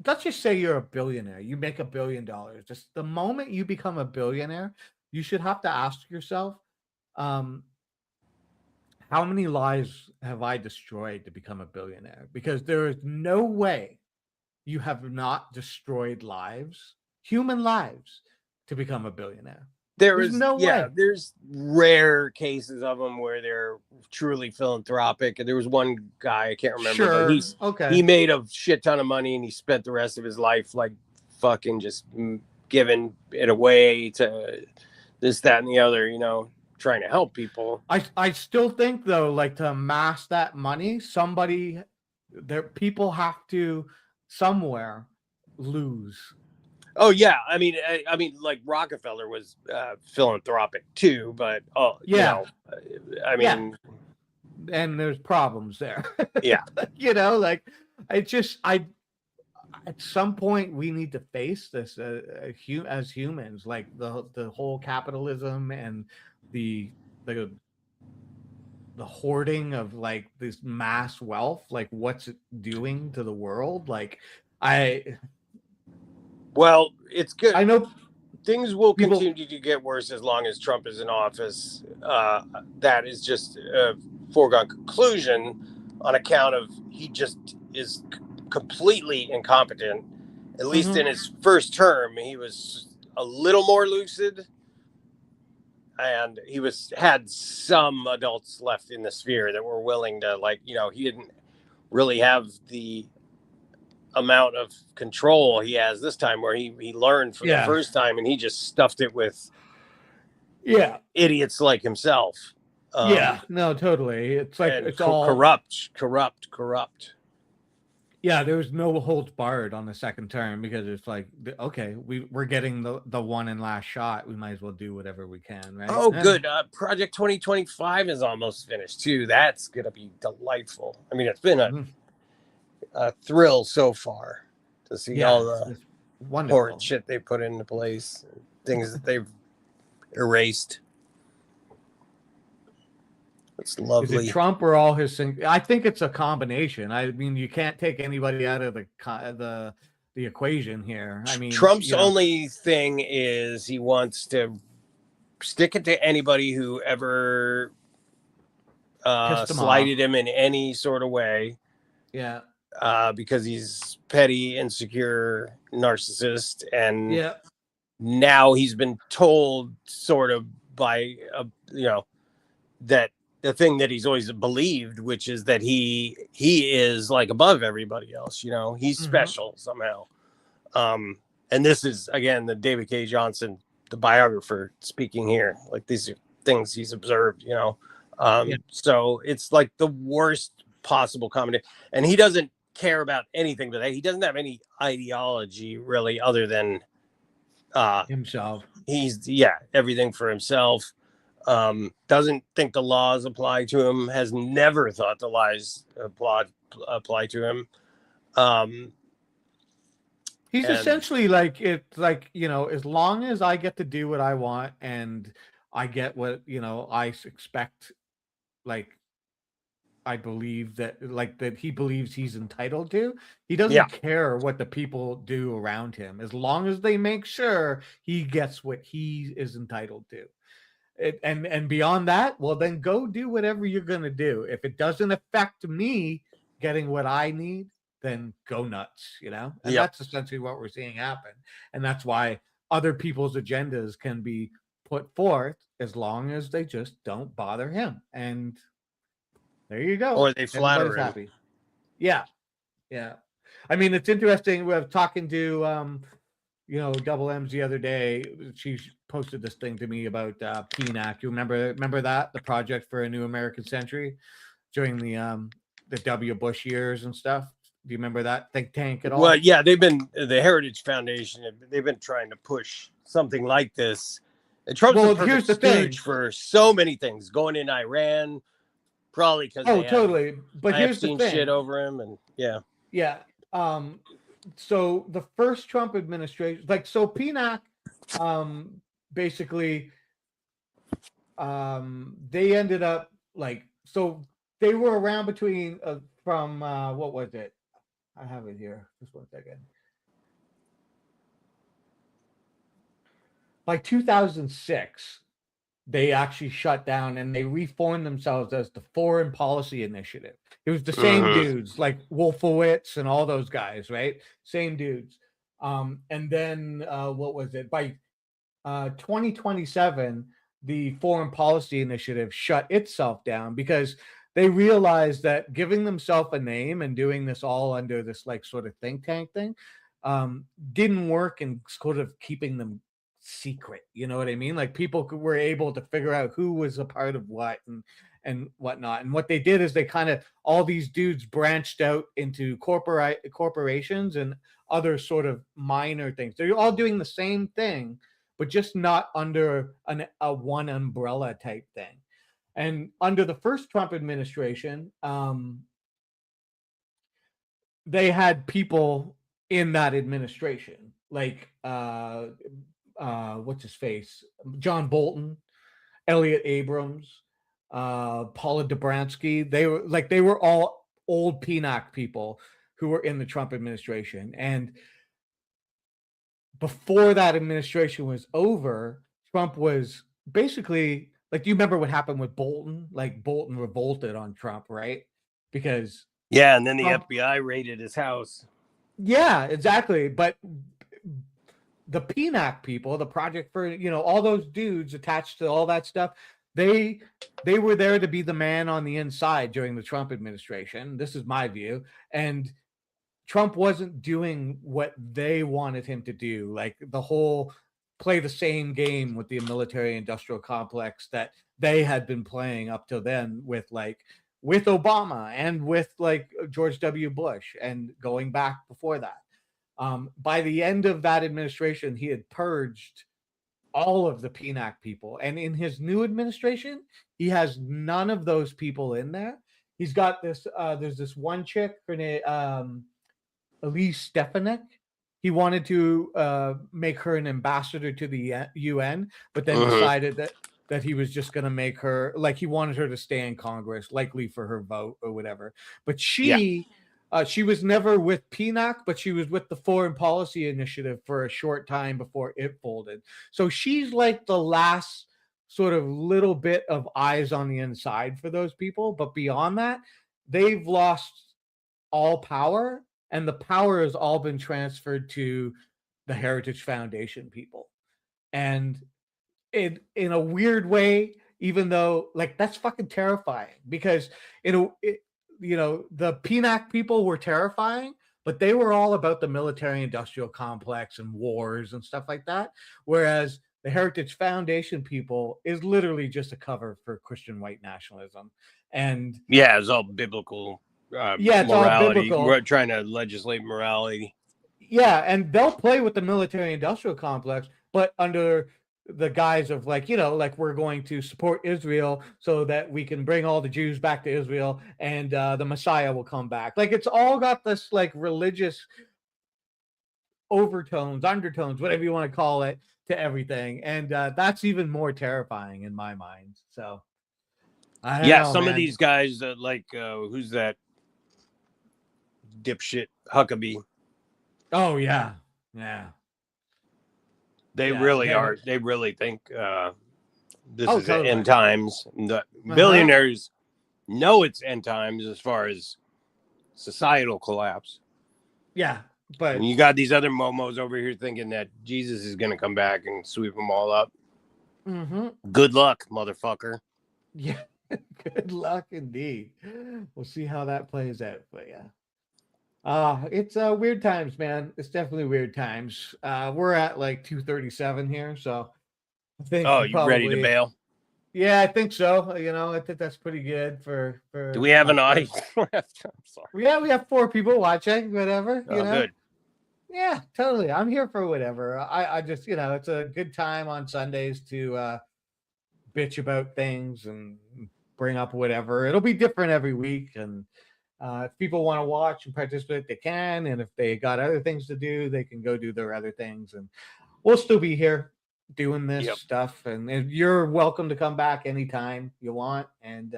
let's just say you're a billionaire, you make $1 billion. Just the moment you become a billionaire, you should have to ask yourself, how many lives have I destroyed to become a billionaire? Because there is no way you have not destroyed lives, human lives, to become a billionaire. There's no way. There's rare cases of them where they're truly philanthropic. And there was one guy, I can't remember, but he made a shit ton of money and he spent the rest of his life like fucking just giving it away to this, that, and the other, trying to help people. I still think, though, like, to amass that money, people have to somewhere lose. Oh yeah, I mean, like Rockefeller was philanthropic too, but and there's problems there. Yeah, like, at some point we need to face this as humans, like the whole capitalism and the the the hoarding of like this mass wealth, like what's it doing to the world. Like Well, it's good. I know things will people continue to get worse as long as Trump is in office. That is just a foregone conclusion on account of he just is completely incompetent. At least in his first term, he was a little more lucid, and he had some adults left in the sphere that were willing to, like, he didn't really have the amount of control he has this time, where he learned for the first time and he just stuffed it with idiots like himself. No, totally. It's like it's all corrupt. Yeah, there's no holds barred on the second term, because it's like, okay, we're getting the one and last shot. We might as well do whatever we can, right? Oh, good. Project 2025 is almost finished too. That's gonna be delightful. I mean, it's been a thrill so far to see all the horrid shit they put into place, things that they've erased. It's lovely. Is it Trump or all his things? I think it's a combination. I mean, you can't take anybody out of the equation here. I mean, Trump's only thing is he wants to stick it to anybody who ever slighted him in any sort of way. Yeah. Because he's petty, insecure, narcissist, and now he's been told, sort of by that the thing that he's always believed, which is that he is like above everybody else. He's special somehow. And this is again the David K. Johnson, the biographer, speaking here. Like, these are things he's observed. So it's like the worst possible combination, and he doesn't care about anything but that. He doesn't have any ideology really, other than himself. He's everything for himself. Doesn't think the laws apply to him, has never thought the lies apply to him. He's essentially like, it's like, as long as I get to do what I want and I get what I expect, like, I believe that, like, that he believes he's entitled to. He doesn't care what the people do around him, as long as they make sure he gets what he is entitled to. And beyond that, well, then go do whatever you're going to do. If it doesn't affect me getting what I need, then go nuts, And that's essentially what we're seeing happen. And that's why other people's agendas can be put forth, as long as they just don't bother him. And there you go. Or they flatter him. Happy. Yeah. I mean, it's interesting. We're talking to Double M's the other day. She posted this thing to me about PNAC. You remember that, the Project for a New American Century, during the W. Bush years and stuff? Do you remember that think tank at all? Well, yeah, they've been, the Heritage Foundation, they've been trying to push something like this. And Trump's the perfect stooge for so many things. Going in Iran, probably because totally. But here's the thing. Shit over him, and so the first Trump administration, PNAC, basically, they ended up they were around between from what was it? I have it here. Just 1 second. By 2006, they actually shut down and they reformed themselves as the Foreign Policy Initiative. It was the same dudes, like Wolfowitz and all those guys, right? Same dudes. And then what was it? By 2027, the Foreign Policy Initiative shut itself down, because they realized that giving themselves a name and doing this all under this sort of think tank thing didn't work, and sort of keeping them secret. You know what I mean? Like, people were able to figure out who was a part of what and whatnot. And what they did is they all these dudes branched out into corporations and other sort of minor things. They're all doing the same thing, but just not under a one umbrella type thing. And under the first Trump administration, they had people in that administration, like what's his face, John Bolton, Elliot Abrams, Paula Dobransky. They were all old PNAC people who were in the Trump administration. And before that administration was over, Trump was basically like, do you remember what happened with Bolton? Like Bolton revolted on Trump, right? Because Yeah, and then the Trump, FBI raided his house. yeah, exactly. But the PNAC people, the Project for, all those dudes attached to all that stuff, they were there to be the man on the inside during the Trump administration. This is my view. And Trump wasn't doing what they wanted him to do, like the whole play the same game with the military industrial complex that they had been playing up till then with Obama and with like George W. Bush and going back before that. By the end of that administration, he had purged all of the PNAC people. And in his new administration, he has none of those people in there. He's got this, there's this one chick, her name, Elise Stefanik. He wanted to make her an ambassador to the UN, but then decided that he was just going to make her, like, he wanted her to stay in Congress, likely for her vote or whatever. But she was never with PNAC, but she was with the Foreign Policy Initiative for a short time before it folded. So she's like the last sort of little bit of eyes on the inside for those people. But beyond that, they've lost all power, and the power has all been transferred to the Heritage Foundation people. And in a weird way, even though, like, that's fucking terrifying, because the PNAC people were terrifying, but they were all about the military industrial complex and wars and stuff like that. Whereas the Heritage Foundation people is literally just a cover for Christian white nationalism. And yeah, it's all biblical. It's morality. all biblical. We're trying to legislate morality. Yeah, and they'll play with the military industrial complex, but under the guise of like we're going to support Israel so that we can bring all the Jews back to Israel and the Messiah will come back. Like, it's all got this like religious overtones, undertones, whatever you want to call it, to everything. And that's even more terrifying in my mind. So I don't know, some man. of these guys like who's that dipshit Huckabee? Oh yeah. They really are. They really think this is totally. end times. The billionaires know it's end times as far as societal collapse. Yeah, but and you got these other momos over here thinking that Jesus is going to come back and sweep them all up. Mm-hmm. Good luck, motherfucker. Yeah, good luck indeed. We'll see how that plays out. But yeah, it's weird times, man. It's definitely weird times. We're at like 2:37 here, so I think. Oh, you ready to bail? Yeah, I think so. I think that's pretty good for. Do we have an audience? I'm sorry. Yeah, we have 4 people watching. Whatever. Good. Yeah, totally. I'm here for whatever. I just, it's a good time on Sundays to bitch about things and bring up whatever. It'll be different every week, and if people want to watch and participate, they can. And if they got other things to do, they can go do their other things. And we'll still be here doing this stuff. And you're welcome to come back anytime you want. And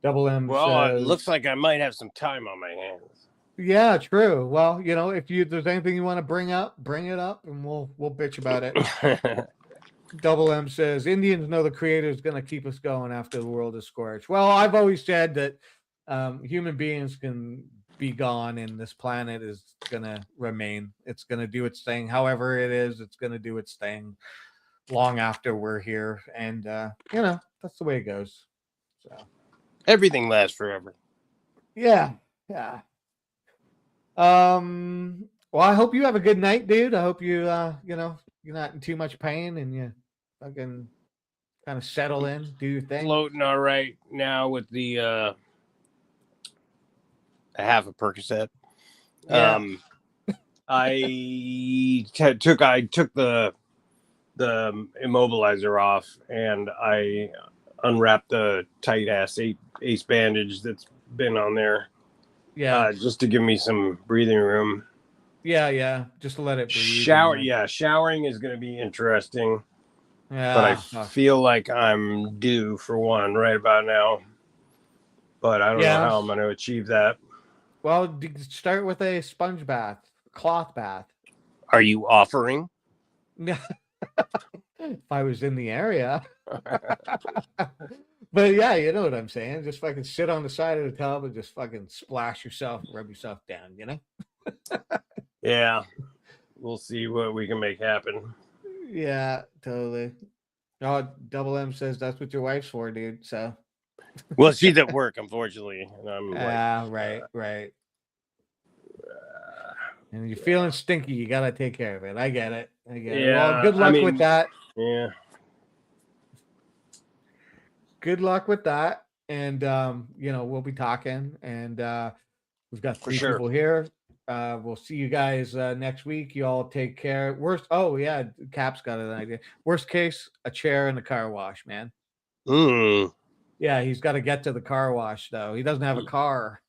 Double M says, it looks like I might have some time on my hands. Yeah, true. Well, if there's anything you want to bring it up, and we'll bitch about it. Double M says, Indians know the Creator is going to keep us going after the world is scorched. Well, I've always said that human beings can be gone and this planet is going to remain. It's going to do its thing. However it is, it's going to do its thing long after we're here. And, that's the way it goes. So everything lasts forever. Yeah. Well, I hope you have a good night, dude. I hope you, you're not in too much pain and you fucking kind of settle in, do your thing. Floating all right now with the a half a Percocet. Yeah. I took the immobilizer off and I unwrapped the tight ass ace bandage that's been on there. Yeah. Just to give me some breathing room. Yeah. Just let it breathe. Showering is going to be interesting. Yeah. But I feel like I'm due for one right about now. But I don't know how I'm going to achieve that. Well, start with a sponge bath, cloth bath. Are you offering? Yeah. If I was in the area. But yeah, you know what I'm saying. Just fucking sit on the side of the tub and just fucking splash yourself, rub yourself down, you know? Yeah. We'll see what we can make happen. Yeah, totally. Oh, Double M says that's what your wife's for, dude. So. Well, she's at work, unfortunately. And I'm right. And you're feeling stinky, you gotta take care of it. I get it. Well, good luck with that. Yeah. Good luck with that. And we'll be talking. And we've got 3 people here. We'll see you guys next week. You all take care. Cap's got an idea. Worst case, a chair in the car wash, man. Yeah, he's got to get to the car wash though. He doesn't have a car.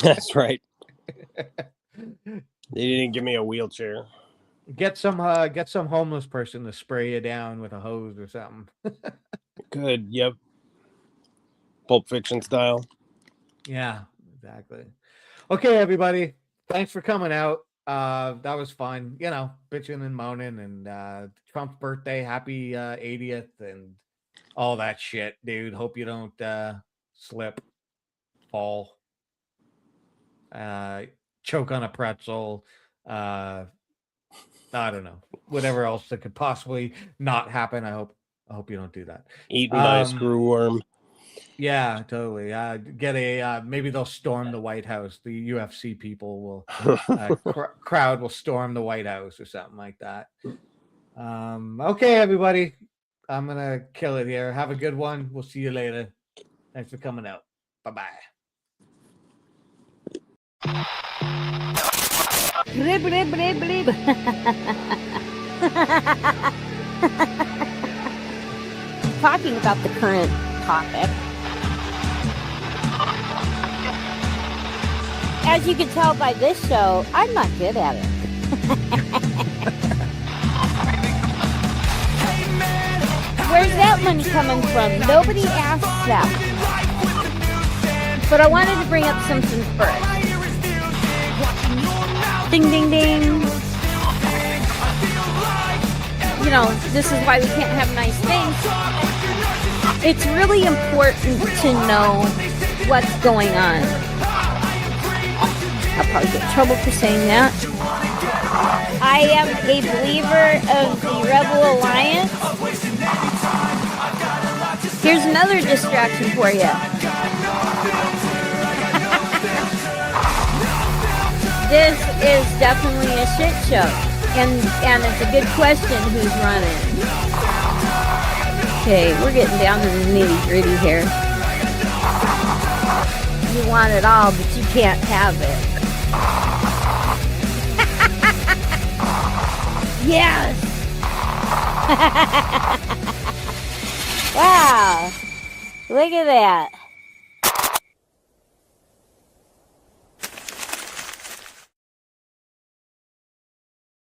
That's right. They didn't give me a wheelchair. Get some homeless person to spray you down with a hose or something. Good. Yep. Pulp Fiction style. Yeah, exactly. Okay, everybody. Thanks for coming out. That was fun. Bitching and moaning and Trump's birthday. Happy 80th and all that shit, dude. Hope you don't slip, fall, choke on a pretzel. I don't know. Whatever else that could possibly not happen. I hope you don't do that. Eaten by a screwworm. Yeah, totally. Get a maybe they'll storm the White House. The UFC people will crowd will storm the White House or something like that. Okay, everybody. I'm gonna kill it here. Have a good one. We'll see you later. Thanks for coming out. Bye-bye. Talking about the current topic. As you can tell by this show, I'm not good at it. Where's that money coming from? Nobody asked that. But I wanted to bring up something first. Ding, ding, ding. This is why we can't have nice things. It's really important to know what's going on. I'll probably get in trouble for saying that. I am a believer of the Rebel Alliance. Here's another distraction for you. This is definitely a shit show. And it's a good question who's running. Okay, we're getting down to the nitty-gritty here. You want it all, but you can't have it. Yes! Wow! Look at that.